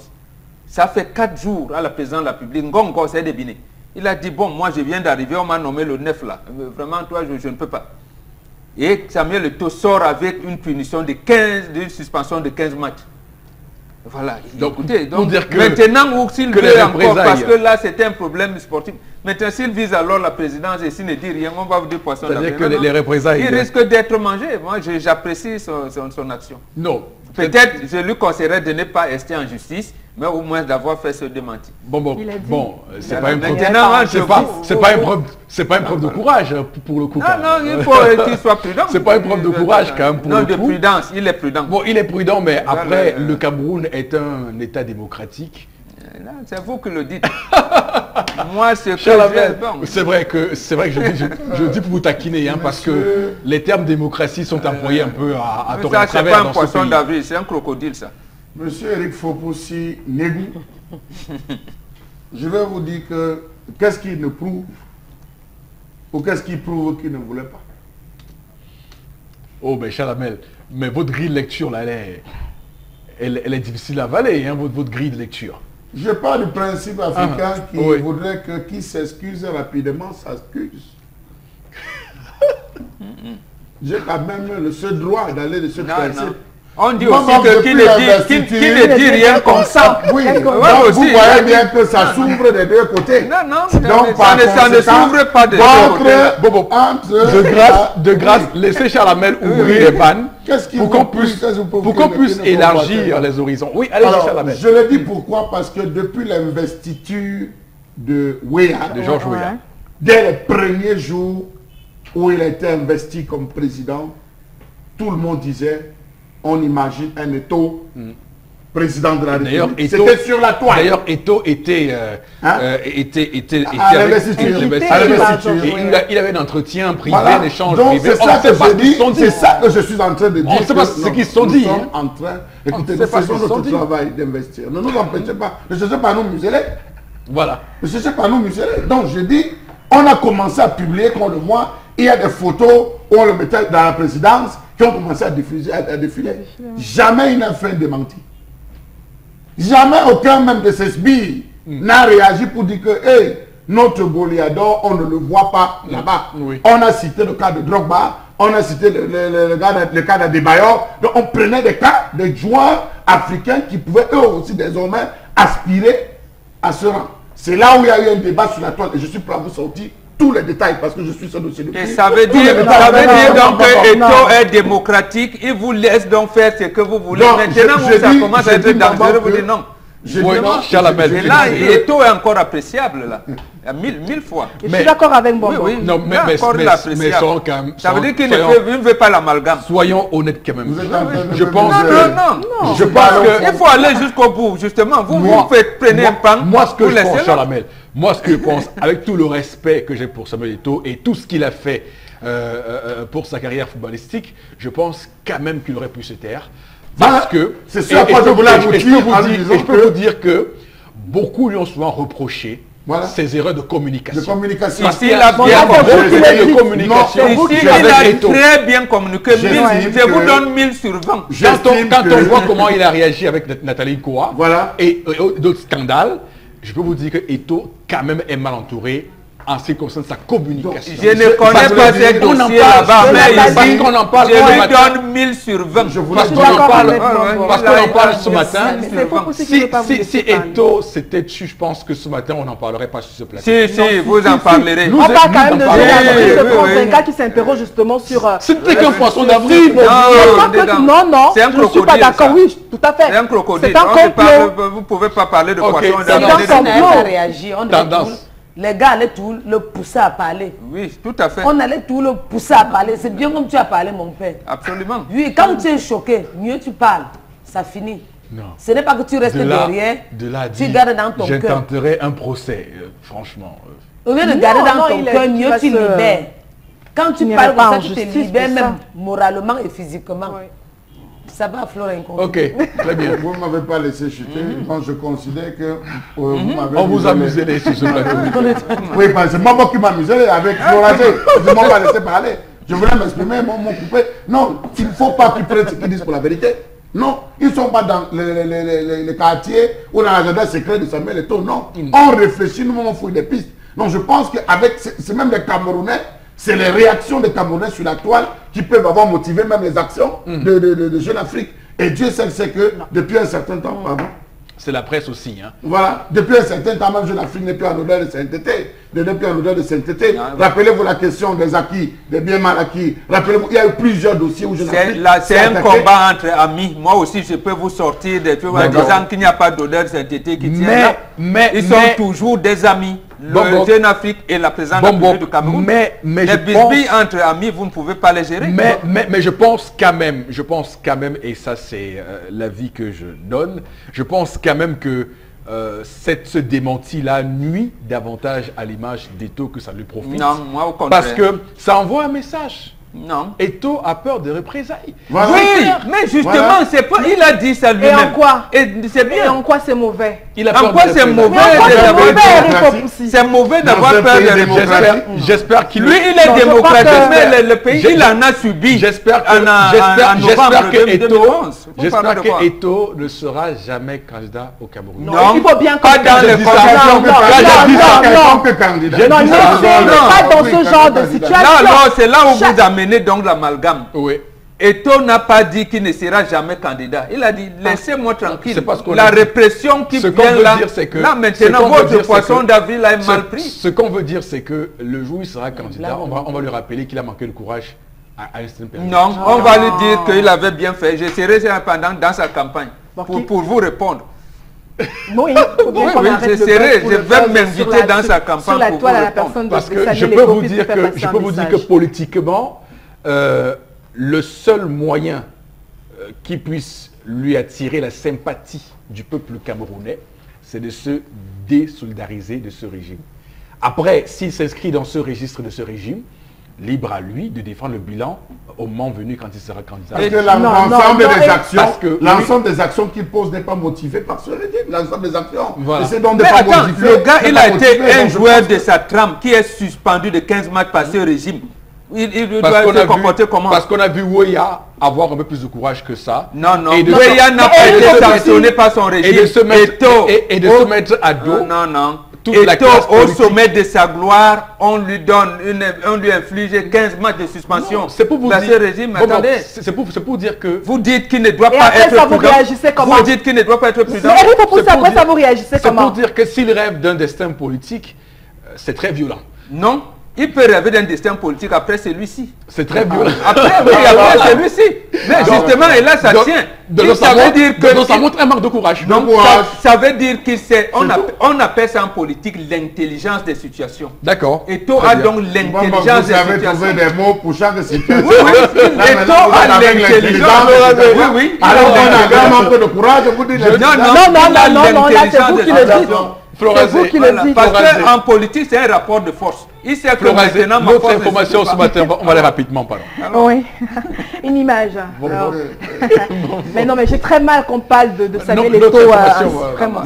Ça fait 4 jours à la présidence de la République. Ngongo s'est débiné. Il a dit, bon, moi je viens d'arriver, on m'a nommé le 9 là. Vraiment, toi, je ne peux pas. Et Samuel Eto'o sort avec une punition de suspension de 15 matchs. Voilà. Donc, écoutez, donc dire que, maintenant, s'il que veut encore, parce que là, c'était un problème sportif. Maintenant, s'il vise alors la présidence et s'il ne dit rien, on va vous dire poisson d'avril. C'est-à-dire que les représailles... Il risque d'être mangé. Moi, j'apprécie son action. Non. Peut-être, je lui conseillerais de ne pas rester en justice, mais au moins d'avoir fait ce démenti. Bon, c'est pas une preuve. C'est pas une preuve de courage pour le coup. Non, il faut qu'il soit prudent. C'est pas une preuve de courage quand même pour le coup. Non, de prudence, il est prudent. Bon, il est prudent, mais après, le Cameroun est un État démocratique. C'est vous qui le dites. Moi, c'est vrai que je dis pour vous taquiner, hein, parce que les termes démocratie sont employés un peu à tort et à travers. C'est pas un poisson d'avril, c'est un crocodile, ça. Monsieur Eric Fopossi Négou, je vais vous dire que qu'est-ce qu'il ne prouve ou qu'est-ce qu'il prouve qu'il ne voulait pas. Oh, ben Chalamel, mais votre grille de lecture, là, elle est difficile à avaler, hein, votre grille de lecture. Je parle du principe africain qui voudrait que qui s'excuse rapidement s'excuse. J'ai quand même ce droit d'aller de ce principe. On dit aussi que qui ne dit rien comme ça. Oui, donc vous voyez bien que ça s'ouvre des deux côtés. Non, donc, ça ne s'ouvre pas des deux côtés. De grâce, laissez Chalamel ouvrir les vannes pour qu'on puisse élargir les horizons. Oui, allez Chalamel. Je le dis pourquoi, parce que depuis l'investiture de Georges Weah, dès les premiers jours où il a été investi comme président, tout le monde disait, on imagine un Eto'o président de la République. C'était sur la toile. D'ailleurs, Eto'o était à l'investiture. Il avait un entretien privé, un échange donc privé. C'est ça que je suis en train de dire. On ne sait pas ce qu'ils se sont dit. Écoutez, nous faisons notre travail d'investir. Ne nous empêchez pas. Ne cherchez pas à nous museler. Voilà. Ne cherchez pas à nous museler. Donc je dis, on a commencé à publier, qu'on le voit, il y a des photos où on le mettait dans la présidence qui ont commencé à défiler. Jamais il n'a fait un démenti. Jamais aucun même de ces sbires n'a réagi pour dire que hey, notre Goliador, on ne le voit pas là-bas. On a cité le cas de Drogba, on a cité le cas d'Adebayor. Donc on prenait des cas de joueurs africains qui pouvaient eux aussi désormais aspirer à ce rang. C'est là où il y a eu un débat sur la toile et je suis prêt à vous sortir tous les détails parce que je suis ce dossier depuis. Et ça veut dire donc que Eto'o est démocratique, il vous laisse donc faire ce que vous voulez. Donc, maintenant, ça commence à être dangereux, vous dites non. Chalamel. Et là, Eto'o est encore appréciable, là. Mille fois. Je suis d'accord avec Bongo. Oui, non, mais ça veut dire qu'il ne veut pas l'amalgame. Soyons honnêtes quand même. Je pense non. Je pense qu'il faut aller jusqu'au bout, justement. Vous prenez un pan. Moi, ce que je pense, Chalamel, moi, ce que je pense, avec tout le respect que j'ai pour Samuel Eto'o et tout ce qu'il a fait pour sa carrière footballistique, je pense quand même qu'il aurait pu se taire. Parce que, c'est ça, je peux vous dire que beaucoup lui ont souvent reproché ses erreurs de communication. Ici, il a bien très bien communiqué. Je vous donne 1000 sur 20. Quand on voit comment il a réagi avec Nathalie Koua et d'autres scandales, je peux vous dire que Eto'o quand même est mal entouré en ce qui concerne sa communication. Je ne connais pas ces dossiers là-bas, mais ici, je lui donne 1000 sur 20. Parce qu'on en parle ce matin. Si Eto'o s'était tué, je pense que ce matin, on n'en parlerait pas sur ce plateau. Si, vous en parlerez. On parle quand même de cas qui s'interroge justement sur... Ce n'était qu'un poisson d'avril. Non, je ne suis pas d'accord. Oui, tout à fait. C'est un crocodile. C'est un complot. Vous ne pouvez pas parler de poisson d'avril. d'avril. On a réagi. Les gars allaient tout le pousser à parler. Oui, tout à fait. On allait tout le pousser à parler. C'est bien comme tu as parlé, mon père. Absolument. Oui, quand tu es choqué, mieux tu parles. Ça finit. Non. Ce n'est pas que tu restes derrière. Tu gardes dans ton cœur. J'intenterai un procès, franchement. Au lieu de garder dans ton cœur, mieux tu libères. Quand tu parles comme ça, tu te libères même moralement et physiquement. Ça va affleurer un compte. Ok, très bien. Vous ne m'avez pas laissé chuter. Donc je considère que vous m'avez... On vous a muselé sur ce plateau. Oui, c'est moi qui m'a muselé avec Floragé. Je ne m'en pas laissé parler. Je voulais m'exprimer, mon coupé. Non, il ne faut pas qu'ils prennent ce qu'ils disent pour la vérité. Non, ils ne sont pas dans les quartiers ou dans l'agenda secret de Samuel Eto'o. Non, on réfléchit, nous on fouille des pistes. Donc je pense qu'avec, c'est même les Camerounais, c'est les réactions des Camerounais sur la toile qui peuvent avoir motivé même les actions de Jeune Afrique. Et Dieu sait que depuis un certain temps, pardon. C'est la presse aussi. Hein. Voilà, depuis un certain temps, même Jeune Afrique n'est plus en odeur de sainteté. N'est plus en odeur de sainteté. Rappelez-vous la question des acquis, des biens mal acquis. Rappelez-vous, il y a eu plusieurs dossiers où Jeune Afrique. C'est un combat entre amis. Moi aussi, je peux vous sortir des trucs en disant qu'il n'y a pas d'odeur de sainteté qui tient là. Ils sont toujours des amis. Le Jeune Afrique et la présidente du Cameroun. Mais les bisbilles entre amis, vous ne pouvez pas les gérer. Mais je pense quand même, et ça c'est l'avis que je donne, je pense quand même que ce démenti-là nuit davantage à l'image d'Eto'o que ça lui profite. Non, moi au contraire. Parce que ça envoie un message. Non. Eto'o a peur de représailles. Voilà. Oui, mais justement, c'est pas. Il a dit ça lui-même. Et en quoi? Et c'est bien. Et en quoi c'est mauvais? Il a En peur quoi de c'est représailles. mauvais? C'est mauvais d'avoir peur de représailles. J'espère qu'il Lui, il est démocratique, mais le pays, il en a subi. J'espère que Eto'o ne sera jamais candidat au Cameroun. Non, il faut bien pas dans le pas dans ce genre de situation. Non, c'est là où vous amenez donc l'amalgame. Oui. Eto'o n'a pas dit qu'il ne sera jamais candidat. Il a dit, laissez-moi tranquille. La répression qui vient là, là maintenant, votre poisson d'avril est mal pris. Ce qu'on veut dire, c'est que le jour où il sera candidat, on va lui rappeler qu'il a manqué le courage à une certaine période. Non, on va lui dire qu'il avait bien fait. Je serai dans sa campagne pour vous répondre. Oui, je vais m'inviter dans sa campagne pour vous répondre. Parce que je peux vous dire que politiquement, le seul moyen qui puisse lui attirer la sympathie du peuple camerounais, c'est de se désolidariser de ce régime. Après, s'il s'inscrit dans ce registre de ce régime, libre à lui de défendre le bilan au moment venu quand il sera candidat. Parce que l'ensemble des actions qu'il pose n'est pas motivé par ce régime. L'ensemble des actions. Voilà. Mais attends, le gars, il a été un joueur de sa trame qui est suspendu de 15 matchs par ce régime. Il doit se comporter comment? Parce qu'on a vu Weah avoir un peu plus de courage que ça. Non, non. Weah n'a pas été sanctionné par son régime. Et de se mettre à dos. Non, non. Eto'o, au sommet de sa gloire, on lui inflige 15 matchs de suspension. C'est pour vous dire. Ce régime, attendez. C'est pour dire que. Vous dites qu'il ne doit pas être prudent. Vous dites qu'il ne doit pas être prudent. Après ça, vous réagissez comment? C'est pour dire que s'il rêve d'un destin politique, c'est très violent. Non. Il peut rêver d'un destin politique après celui-ci. C'est très violent. Après, oui, après celui-ci. Mais justement, et là, ça tient. Ça veut dire que ça montre un manque de courage. Donc, ça veut dire qu'il sait. On appelle ça en politique l'intelligence des situations. D'accord. Eto'o a donc l'intelligence des situations. Vous avez trouvé des mots pour chaque situation. Oui, oui. Eto'o a l'intelligence. Oui, oui. Alors, on a vraiment un peu de courage. Vous dites non, là, c'est vous qui le dites. C'est vous qui le dites. Parce qu'en politique, c'est un rapport de force. Il sait que maintenant, notre information ce matin, on va aller rapidement, pardon. Oui, une image. Mais non, mais j'ai très mal qu'on parle de Samuel Eto'o.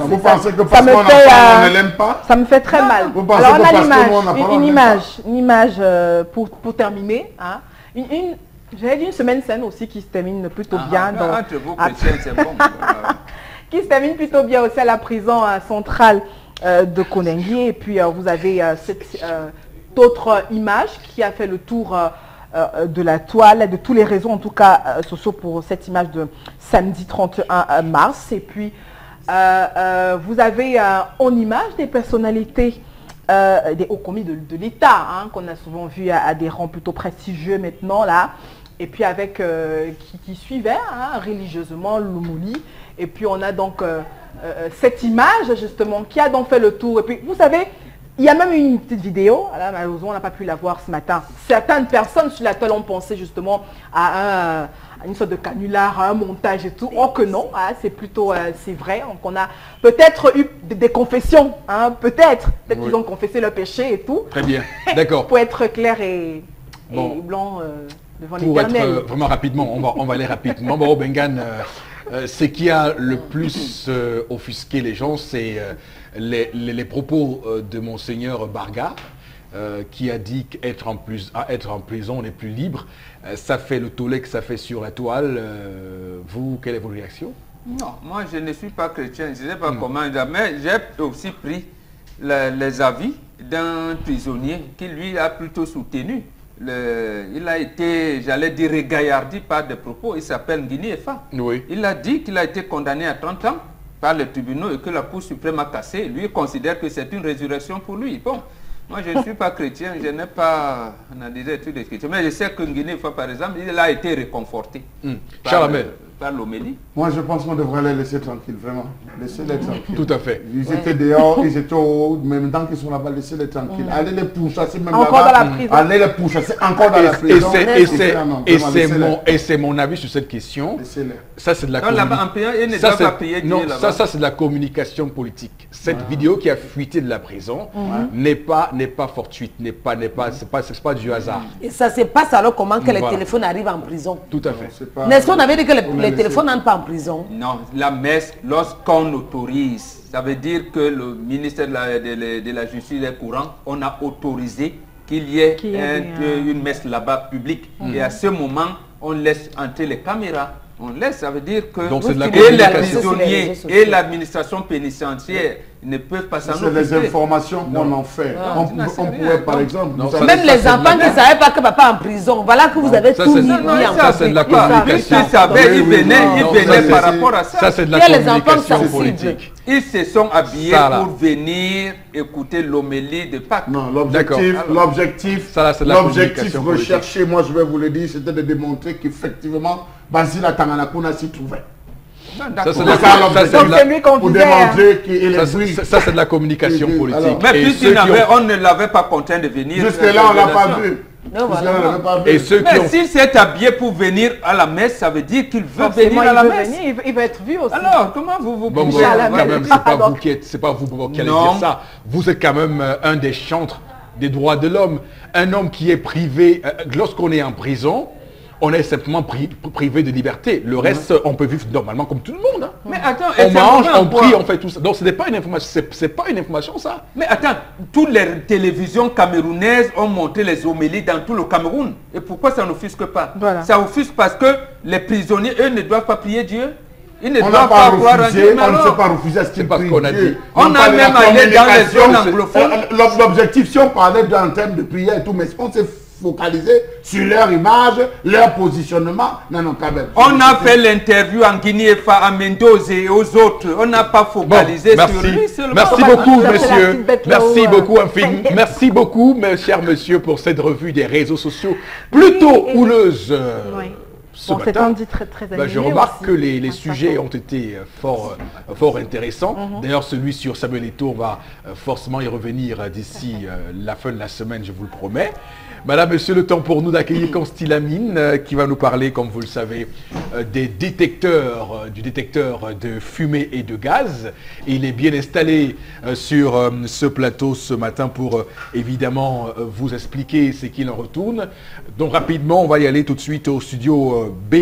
Vous pensez que parce qu'on ne l'aime pas? Ça me fait très mal. Alors on a une image pour terminer. J'avais dit une semaine saine aussi qui se termine plutôt bien. Entre vous, c'est bon. Qui se termine plutôt bien aussi à la prison centrale de Konengi. Et puis vous avez cette autre image qui a fait le tour de la toile, de tous les réseaux en tout cas sociaux pour cette image de samedi 31 mars. Et puis vous avez en image des personnalités, des hauts commis de l'État, qu'on a souvent vu à des rangs plutôt prestigieux maintenant là. Et puis avec qui suivait religieusement Lumuli. Et puis on a donc cette image justement qui a donc fait le tour. Et puis vous savez, il y a même une petite vidéo, là, malheureusement on n'a pas pu la voir ce matin. Certaines personnes sur laquelle on pensait justement à une sorte de canular, à un montage et tout. Oh que non, c'est plutôt, c'est vrai. Donc on a peut-être eu des confessions, peut-être qu'ils ont confessé leur péché et tout. Très bien, d'accord. Pour être clair et blanc devant l'Éternel. Pour être vraiment rapidement, on va aller rapidement. Bon, Bengan, ce qui a le plus offusqué les gens, c'est les propos de Monseigneur Barga, qui a dit qu'être en prison n'est plus libre. Ça fait le tollé que ça fait sur la toile. Vous, quelle est votre réaction? Non, moi je ne suis pas chrétien, je ne sais pas comment, mais j'ai aussi pris les avis d'un prisonnier qui lui a plutôt soutenu. Il a été, j'allais dire, régaillardi par des propos. Il s'appelle Nguini Efa. Oui. Il a dit qu'il a été condamné à 30 ans par les tribunaux et que la Cour suprême a cassé. Lui il considère que c'est une résurrection pour lui. Bon, moi je ne suis pas chrétien, je n'ai pas analysé tous les chrétiens. Mais je sais que Nguini Efa, par exemple, il a été réconforté par l'homélie. Moi, je pense qu'on devrait les laisser tranquilles, vraiment. Laissez-les tranquilles. Tout à fait. Ils étaient dehors, ils étaient au haut, mais maintenant qu'ils sont là-bas, laissez-les tranquilles. Allez les pourchasser même encore là-bas. dans la prison. Allez les pourchasser encore dans la prison. Et c'est mon avis sur cette question. Ça, c'est de la ça, c'est de la communication politique. Cette vidéo qui a fuité de la prison n'est pas fortuite, c'est pas du hasard. Et ça se passe alors comment que les téléphones arrivent en prison? Tout à fait. N'est-ce qu'on avait dit que les téléphones n'entrent pas en prison? Non, la messe, lorsqu'on autorise, ça veut dire que le ministère de la Justice est courant, on a autorisé qu'il y ait une messe là-bas publique. Et à ce moment, on laisse entrer les caméras. On laisse, ça veut dire que les prisonniers et l'administration pénitentiaire ne peuvent pas s'en occuper. C'est les informations qu'on en fait. On pourrait par exemple... Même les enfants qui ne savaient pas que papa est en prison, voilà que vous avez tout mis en place. Ça, c'est de la communication. Ils savaient, ils venaient par rapport à ça. Ça, c'est de la communication politique. Ils se sont habillés pour venir écouter l'homélie de Pâques. Non, l'objectif recherché, moi je vais vous le dire, c'était de démontrer qu'effectivement, Basile Tanganakuna s'y trouvait. Ça, c'est de la communication politique. Mais on ne l'avait pas contraint de venir. Jusque-là, on ne l'a pas vu. Et ceux qui s'il s'est habillé pour venir à la messe, ça veut dire qu'il veut venir à la messe. Il va être vu aussi. Alors, comment vous pouvez quand même, c'est pas vous qui allez dire ça. Vous êtes quand même un des chantres des droits de l'homme. Un homme qui est privé, lorsqu'on est en prison, on est simplement privé de liberté. Le reste, on peut vivre normalement comme tout le monde. Hein. Mais attends, on mange, on prie, on fait tout ça. Donc ce n'est pas une information, c'est pas une information ça. Mais attends, toutes les télévisions camerounaises ont monté les homélies dans tout le Cameroun. Et pourquoi ça n'offusque pas? Ça offusque parce que les prisonniers, eux, ne doivent pas prier Dieu. Ils ne doivent pas croire en Dieu. On ne s'est pas refusé à ce qu'il qu'on a dit. On a même allé dans les zones anglophones. L'objectif, si on parlait en termes de prière et tout, mais on s'est focalisé sur leur image, leur positionnement. Non, quand même. On a fait l'interview en Guinée-Fa, à Mendoza et aux autres. On n'a pas focalisé sur lui. Merci beaucoup, monsieur. Merci beaucoup, infime. Merci beaucoup, cher monsieur, pour cette revue des réseaux sociaux plutôt houleuse. Bon, c'est un dit très animé. Je remarque que les sujets ont été fort intéressants. D'ailleurs, celui sur Samuel Eto'o, on va forcément y revenir d'ici la fin de la semaine, je vous le promets. Madame, monsieur, le temps pour nous d'accueillir Constilamine qui va nous parler, comme vous le savez, du détecteur de fumée et de gaz. Et il est bien installé sur ce plateau ce matin pour évidemment vous expliquer ce qu'il en retourne. Donc rapidement, on va y aller tout de suite au studio B,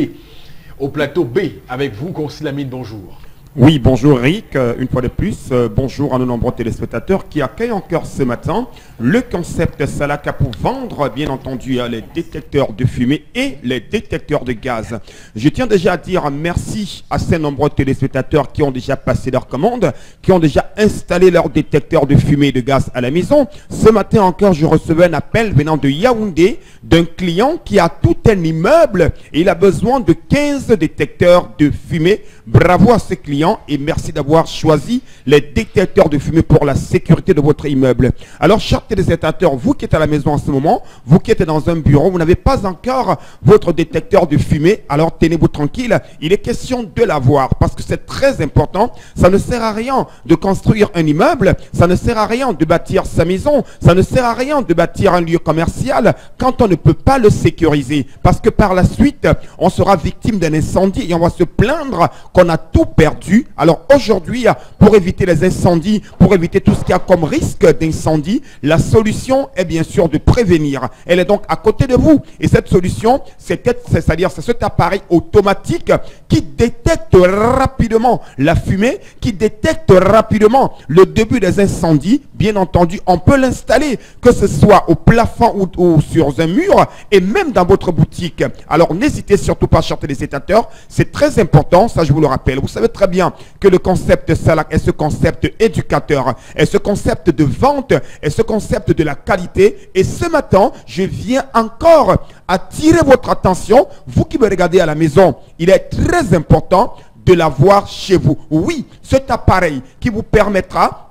au plateau B, avec vous, Constilamine, bonjour. Oui, bonjour Eric, une fois de plus, bonjour à nos nombreux téléspectateurs qui accueillent encore ce matin le concept Salaka pour vendre, bien entendu, les détecteurs de fumée et les détecteurs de gaz. Je tiens déjà à dire merci à ces nombreux téléspectateurs qui ont déjà passé leur commande, qui ont déjà installé leur détecteur de fumée et de gaz à la maison. Ce matin encore, je recevais un appel venant de Yaoundé d'un client qui a tout un immeuble et il a besoin de 15 détecteurs de fumée. Bravo à ce client et merci d'avoir choisi les détecteurs de fumée pour la sécurité de votre immeuble. Alors, chers téléspectateurs, vous qui êtes à la maison en ce moment, vous qui êtes dans un bureau, vous n'avez pas encore votre détecteur de fumée, alors tenez-vous tranquille, il est question de l'avoir parce que c'est très important. Ça ne sert à rien de construire un immeuble, ça ne sert à rien de bâtir sa maison, ça ne sert à rien de bâtir un lieu commercial quand on ne ne peut pas le sécuriser parce que par la suite, on sera victime d'un incendie et on va se plaindre qu'on a tout perdu. Alors aujourd'hui, pour éviter les incendies, pour éviter tout ce qu'il y a comme risque d'incendie, la solution est bien sûr de prévenir. Elle est donc à côté de vous. Et cette solution, c'est-à-dire c'est cet appareil automatique qui détecte rapidement la fumée, qui détecte rapidement le début des incendies. Bien entendu, on peut l'installer, que ce soit au plafond ou sur un mur, et même dans votre boutique. Alors n'hésitez surtout pas, chers téléspectateurs, c'est très important, ça je vous le rappelle. Vous savez très bien que le concept Salak est ce concept éducateur, est ce concept de vente, est ce concept de la qualité. Et ce matin, je viens encore attirer votre attention, vous qui me regardez à la maison, il est très important de l'avoir chez vous. Oui, cet appareil qui vous permettra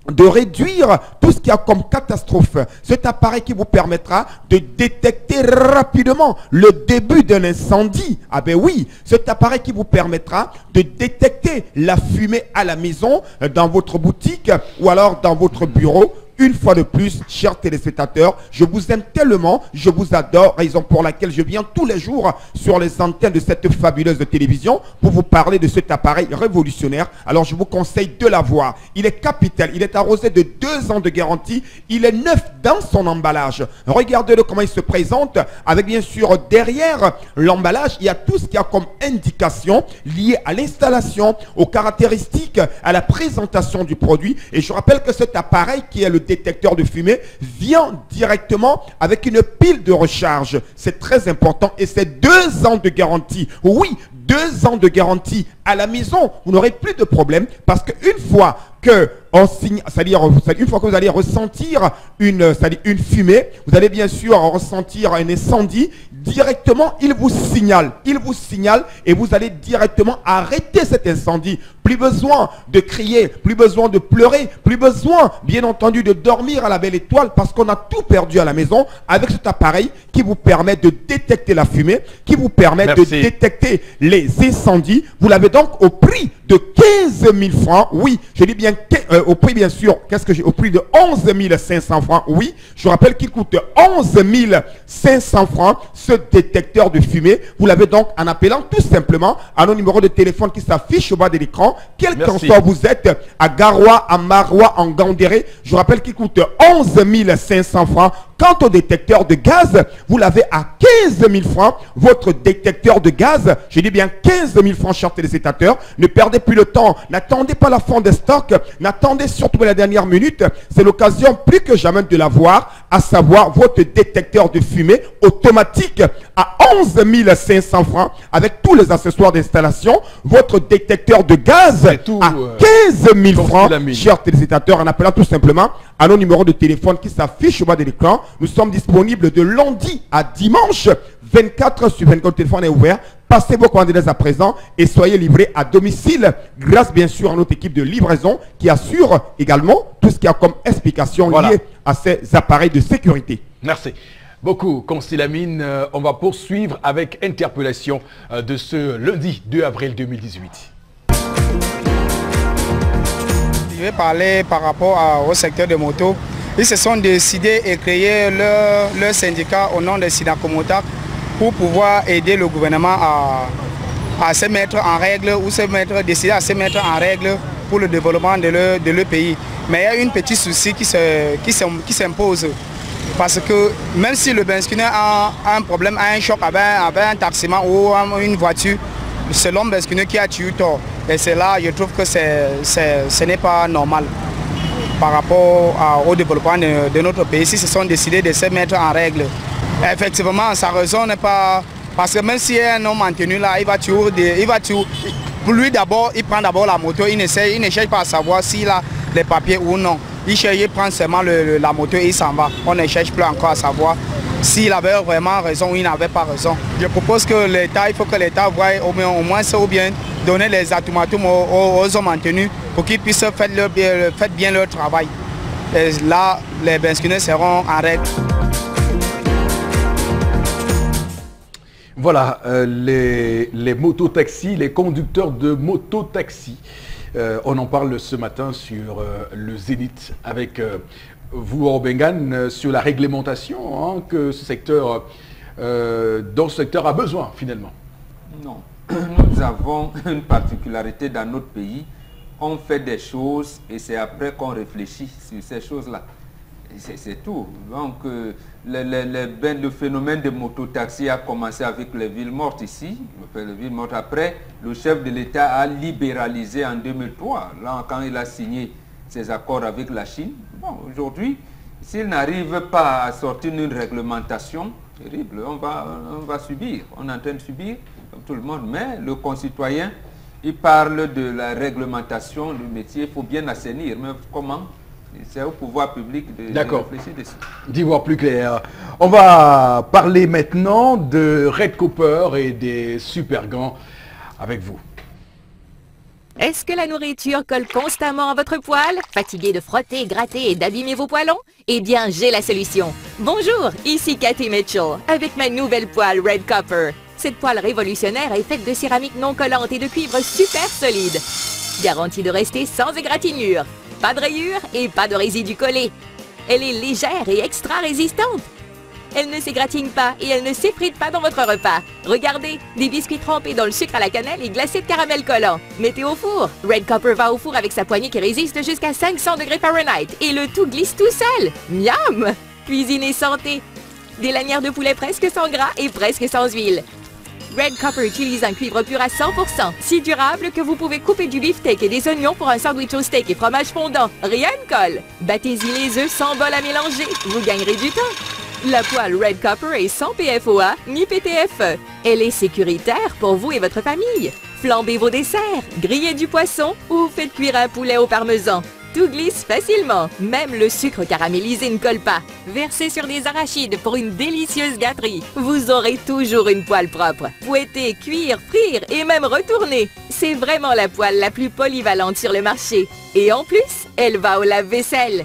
de réduire tout ce qu'il y a comme catastrophe. Cet appareil qui vous permettra de détecter rapidement le début d'un incendie. Ah ben oui, cet appareil qui vous permettra de détecter la fumée à la maison, dans votre boutique ou alors dans votre bureau. Une fois de plus, chers téléspectateurs, je vous aime tellement, je vous adore, raison pour laquelle je viens tous les jours sur les antennes de cette fabuleuse télévision pour vous parler de cet appareil révolutionnaire. Alors je vous conseille de l'avoir. Il est capital, il est arrosé de 2 ans de garantie, il est neuf dans son emballage. Regardez-le comment il se présente, avec bien sûr derrière l'emballage, il y a tout ce qu'il y a comme indication liée à l'installation, aux caractéristiques, à la présentation du produit. Et je rappelle que cet appareil qui est le détecteur de fumée vient directement avec une pile de recharge. C'est très important et c'est 2 ans de garantie. Oui, 2 ans de garantie à la maison. Vous n'aurez plus de problème parce qu'une fois que on signe, c'est-à-dire une fois que vous allez ressentir une fumée, vous allez bien sûr ressentir un incendie, directement il vous signale et vous allez directement arrêter cet incendie. Plus besoin de crier, plus besoin de pleurer, plus besoin bien entendu de dormir à la belle étoile parce qu'on a tout perdu à la maison avec cet appareil qui vous permet de détecter la fumée, qui vous permet de détecter les incendies. Vous l'avez donc au prix de 15 000 francs. Oui, je dis bien au prix bien sûr, au prix de 11 500 francs. Oui, je rappelle qu'il coûte 11 500 francs ce détecteur de fumée. Vous l'avez donc en appelant tout simplement à nos numéros de téléphone qui s'affichent au bas de l'écran. Quel qu'en soit vous êtes, à Garoua, à Maroua, en Gandéré, je rappelle qu'il coûte 11 500 francs. Quant au détecteur de gaz, vous l'avez à 15 000 francs. Votre détecteur de gaz, je dis bien 15 000 francs, chers téléspectateurs. Ne perdez plus le temps. N'attendez pas la fin des stocks. N'attendez surtout la dernière minute. C'est l'occasion plus que jamais de l'avoir, à savoir votre détecteur de fumée automatique à 11 500 francs avec tous les accessoires d'installation. Votre détecteur de gaz à 15 000 francs, chers téléspectateurs, en appelant tout simplement à nos numéros de téléphone qui s'affichent au bas de l'écran. Nous sommes disponibles de lundi à dimanche, 24 sur 24, le téléphone est ouvert. Passez vos commandes à présent et soyez livrés à domicile grâce bien sûr à notre équipe de livraison qui assure également tout ce qui a comme explication liée à ces appareils de sécurité. Merci beaucoup, Consilamine. On va poursuivre avec interpellation de ce lundi 2 avril 2018. Je vais parler par rapport au secteur des motos. Ils se sont décidés et créer leur syndicat au nom de Sinakomota pour pouvoir aider le gouvernement à se mettre en règle ou décider à se mettre en règle pour le développement de leur pays. Mais il y a une petite souci qui s'impose. Parce que même si le Benskine a un problème, a un choc avec un taximan ou une voiture, c'est l'homme Benskine qui a tué tort. Et c'est là, je trouve que ce n'est pas normal par rapport au développement de notre pays, si se sont décidés de se mettre en règle. Effectivement, sa raison n'est pas... Parce que même si un homme en tenue là, il va tuer... Pour lui d'abord, il prend d'abord la moto, il ne cherche pas à savoir s'il a les papiers ou non. Il prend seulement la moto et il s'en va. On ne cherche plus encore à savoir s'il avait vraiment raison ou il n'avait pas raison. Je propose que l'État, il faut que l'État voie au moins ça ou bien donner les ultimatums aux hommes en tenue pour qu'ils puissent faire bien leur travail. Et là, les Benskine seront en règle. Voilà, les mototaxis, les conducteurs de mototaxis. On en parle ce matin sur le Zénith avec vous, Obengan, sur la réglementation hein, que ce secteur, dont ce secteur a besoin finalement? Non. Nous avons une particularité dans notre pays. On fait des choses et c'est après qu'on réfléchit sur ces choses-là. C'est tout. Donc, le phénomène de mototaxi a commencé avec les villes mortes ici. Les villes mortes. Après, le chef de l'État a libéralisé en 2003, là, quand il a signé ses accords avec la Chine. Bon, aujourd'hui, s'il n'arrive pas à sortir d'une réglementation terrible, on va subir. On est en train de subir, comme tout le monde. Mais le concitoyen, il parle de la réglementation du métier. Il faut bien assainir. Mais comment? C'est au pouvoir public de réfléchir dessus. D'y voir plus clair. On va parler maintenant de Red Cooper et des super gants avec vous. Est-ce que la nourriture colle constamment à votre poêle? Fatigué de frotter, gratter et d'abîmer vos poêlons? Eh bien, j'ai la solution. Bonjour, ici Cathy Mitchell, avec ma nouvelle poêle Red Copper. Cette poêle révolutionnaire est faite de céramique non collante et de cuivre super solide. Garantie de rester sans égratignure. Pas de rayures et pas de résidus collés. Elle est légère et extra résistante. Elle ne s'égratigne pas et elle ne s'effrite pas dans votre repas. Regardez, des biscuits trempés dans le sucre à la cannelle et glacés de caramel collant. Mettez au four. Red Copper va au four avec sa poignée qui résiste jusqu'à 500 degrés Fahrenheit et le tout glisse tout seul. Miam! Cuisine et santé. Des lanières de poulet presque sans gras et presque sans huile. Red Copper utilise un cuivre pur à 100%, si durable que vous pouvez couper du beefsteak et des oignons pour un sandwich au steak et fromage fondant. Rien ne colle. Battez-y les œufs sans bol à mélanger. Vous gagnerez du temps. La poêle Red Copper est sans PFOA ni PTFE. Elle est sécuritaire pour vous et votre famille. Flambez vos desserts, grillez du poisson ou faites cuire un poulet au parmesan. Tout glisse facilement, même le sucre caramélisé ne colle pas. Versez sur des arachides pour une délicieuse gâterie. Vous aurez toujours une poêle propre. Fouetter, cuire, frire et même retourner. C'est vraiment la poêle la plus polyvalente sur le marché. Et en plus, elle va au lave-vaisselle.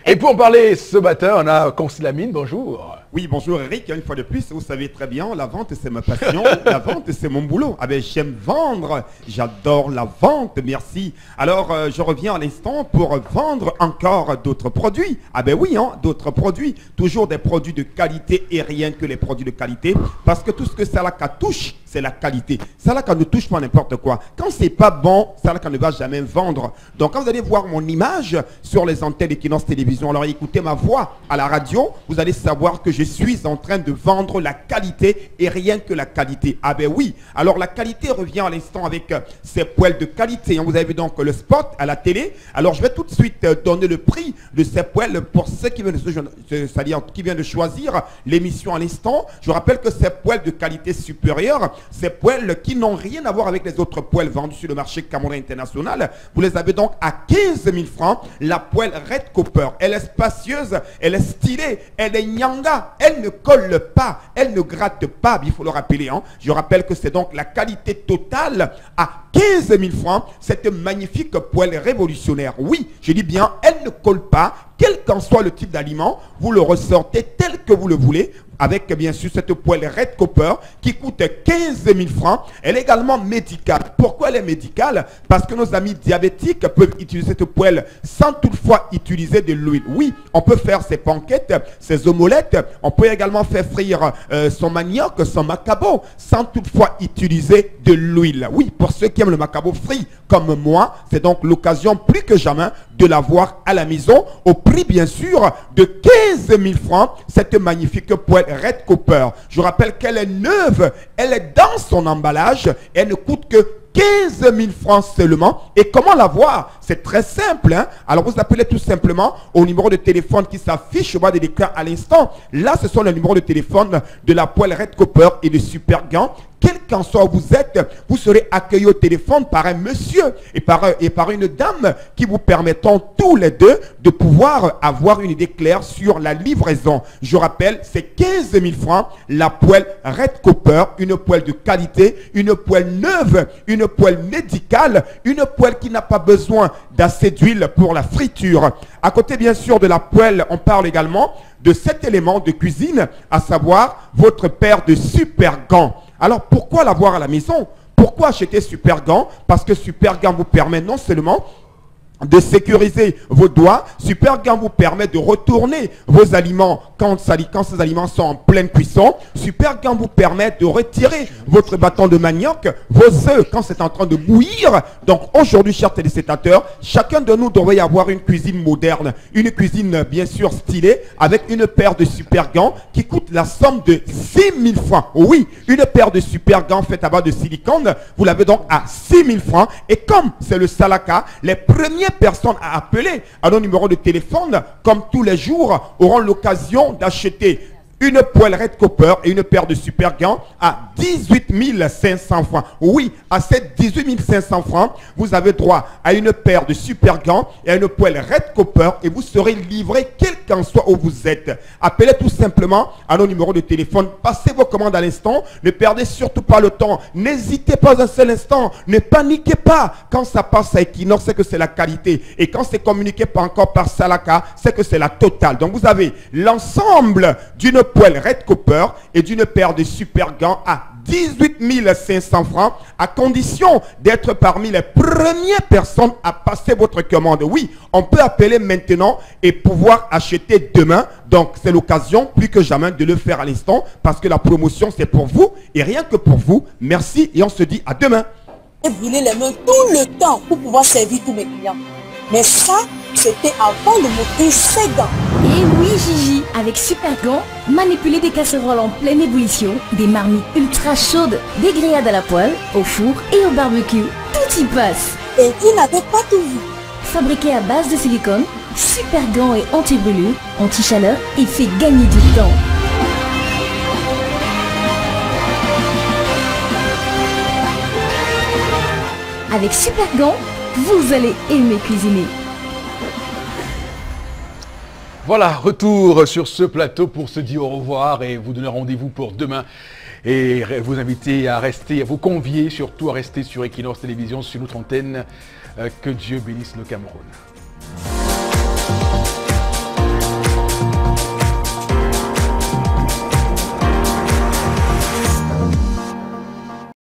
Et pour en parler ce matin, on a Consilamine, bonjour. Oui, bonjour Eric, une fois de plus, vous savez très bien, la vente c'est ma passion, la vente c'est mon boulot. Ah ben j'aime vendre, j'adore la vente, merci. Alors je reviens à l'instant pour vendre encore d'autres produits. Ah ben oui, hein, d'autres produits, toujours des produits de qualité et rien que les produits de qualité. Parce que tout ce que Salaka touche, c'est la qualité. Salaka ne touche pas n'importe quoi. Quand c'est pas bon, Salaka ne va jamais vendre. Donc quand vous allez voir mon image sur les antennes d'Equinox Télévision, alors écoutez ma voix à la radio, vous allez savoir que je suis en train de vendre la qualité et rien que la qualité. Ah ben oui, alors la qualité revient à l'instant avec ces poêles de qualité. Vous avez donc le spot à la télé. Alors je vais tout de suite donner le prix de ces poêles pour ceux qui viennent de choisir l'émission à l'instant. Je rappelle que ces poêles de qualité supérieure, ces poêles qui n'ont rien à voir avec les autres poêles vendues sur le marché camerounais international, vous les avez donc à 15 000 francs. La poêle Red Copper, elle est spacieuse, elle est stylée, elle est nyanga. Elle ne colle pas, elle ne gratte pas, il faut le rappeler. Hein. Je rappelle que c'est donc la qualité totale à 15 000 francs, cette magnifique poêle révolutionnaire. Oui, je dis bien, elle ne colle pas, quel qu'en soit le type d'aliment, vous le ressortez tel que vous le voulez, avec bien sûr cette poêle Red Copper qui coûte 15 000 francs. Elle est également médicale. Pourquoi elle est médicale? Parce que nos amis diabétiques peuvent utiliser cette poêle sans toutefois utiliser de l'huile. Oui, on peut faire ses panquettes, ses omelettes, on peut également faire frire son manioc, son macabo, sans toutefois utiliser de l'huile. Oui, pour ceux qui aiment le macabo frit comme moi, c'est donc l'occasion plus que jamais de l'avoir à la maison au prix bien sûr de 15 000 francs, cette magnifique poêle Red Copper. Je rappelle qu'elle est neuve, elle est dans son emballage, elle ne coûte que 15 000 francs seulement. Et comment l'avoir? C'est très simple. Hein? Alors vous appelez tout simplement au numéro de téléphone qui s'affiche au bas de l'écran à l'instant. Là, ce sont les numéros de téléphone de la poêle Red Copper et de Super Gant. Quel qu'en soit où vous êtes, vous serez accueilli au téléphone par un monsieur et par une dame qui vous permettront tous les deux de pouvoir avoir une idée claire sur la livraison. Je rappelle, c'est 15 000 francs la poêle Red Copper, une poêle de qualité, une poêle neuve, une poêle médicale, une poêle qui n'a pas besoin d'assez d'huile pour la friture. À côté bien sûr de la poêle, on parle également de cet élément de cuisine, à savoir votre paire de Super Gants. Alors pourquoi l'avoir à la maison? Pourquoi acheter Super Gant? Parce que Super Gant vous permet non seulement de sécuriser vos doigts. Super Gant vous permet de retourner vos aliments quand ces aliments sont en pleine cuisson. Super Gant vous permet de retirer votre bâton de manioc, vos œufs quand c'est en train de bouillir. Donc aujourd'hui, chers téléspectateurs, chacun de nous devrait y avoir une cuisine moderne, une cuisine bien sûr stylée, avec une paire de Super Gants qui coûte la somme de 6 000 francs. Oui, une paire de Super Gants faite à base de silicone, vous l'avez donc à 6 000 francs. Et comme c'est le Salaka, les premiers personnes à appeler à nos numéros de téléphone, comme tous les jours, auront l'occasion d'acheter une poêle Red Copper et une paire de Super Gants à 18 500 francs. Oui, à ces 18 500 francs, vous avez droit à une paire de Super Gants et à une poêle Red Copper et vous serez livré quel qu'en soit où vous êtes. Appelez tout simplement à nos numéros de téléphone. Passez vos commandes à l'instant. Ne perdez surtout pas le temps. N'hésitez pas un seul instant. Ne paniquez pas. Quand ça passe à Equinox, c'est que c'est la qualité. Et quand c'est communiqué pas encore par Salaka, c'est que c'est la totale. Donc vous avez l'ensemble d'une poêle Red Copper et d'une paire de Super Gants à 18 500 francs, à condition d'être parmi les premières personnes à passer votre commande. Oui, on peut appeler maintenant et pouvoir acheter demain. Donc c'est l'occasion plus que jamais de le faire à l'instant parce que la promotion c'est pour vous et rien que pour vous. Merci et on se dit à demain. Et brûler les mains tout le temps pour pouvoir servir tous mes clients. Mais ça, c'était avant de m'offrir ces gants. Et oui Gigi, avec Super Gants, manipuler des casseroles en pleine ébullition, des marmites ultra chaudes, des grillades à la poêle, au four et au barbecue, tout y passe. Et qui n'avait pas tout vu. Fabriqué à base de silicone, Super Gants est anti-brûlure, anti-chaleur et fait gagner du temps. Avec Super Gants, vous allez aimer cuisiner. Voilà, retour sur ce plateau pour se dire au revoir et vous donner rendez-vous pour demain. Et vous inviter à rester, à vous convier surtout à rester sur Equinox Télévision, sur notre antenne. Que Dieu bénisse le Cameroun.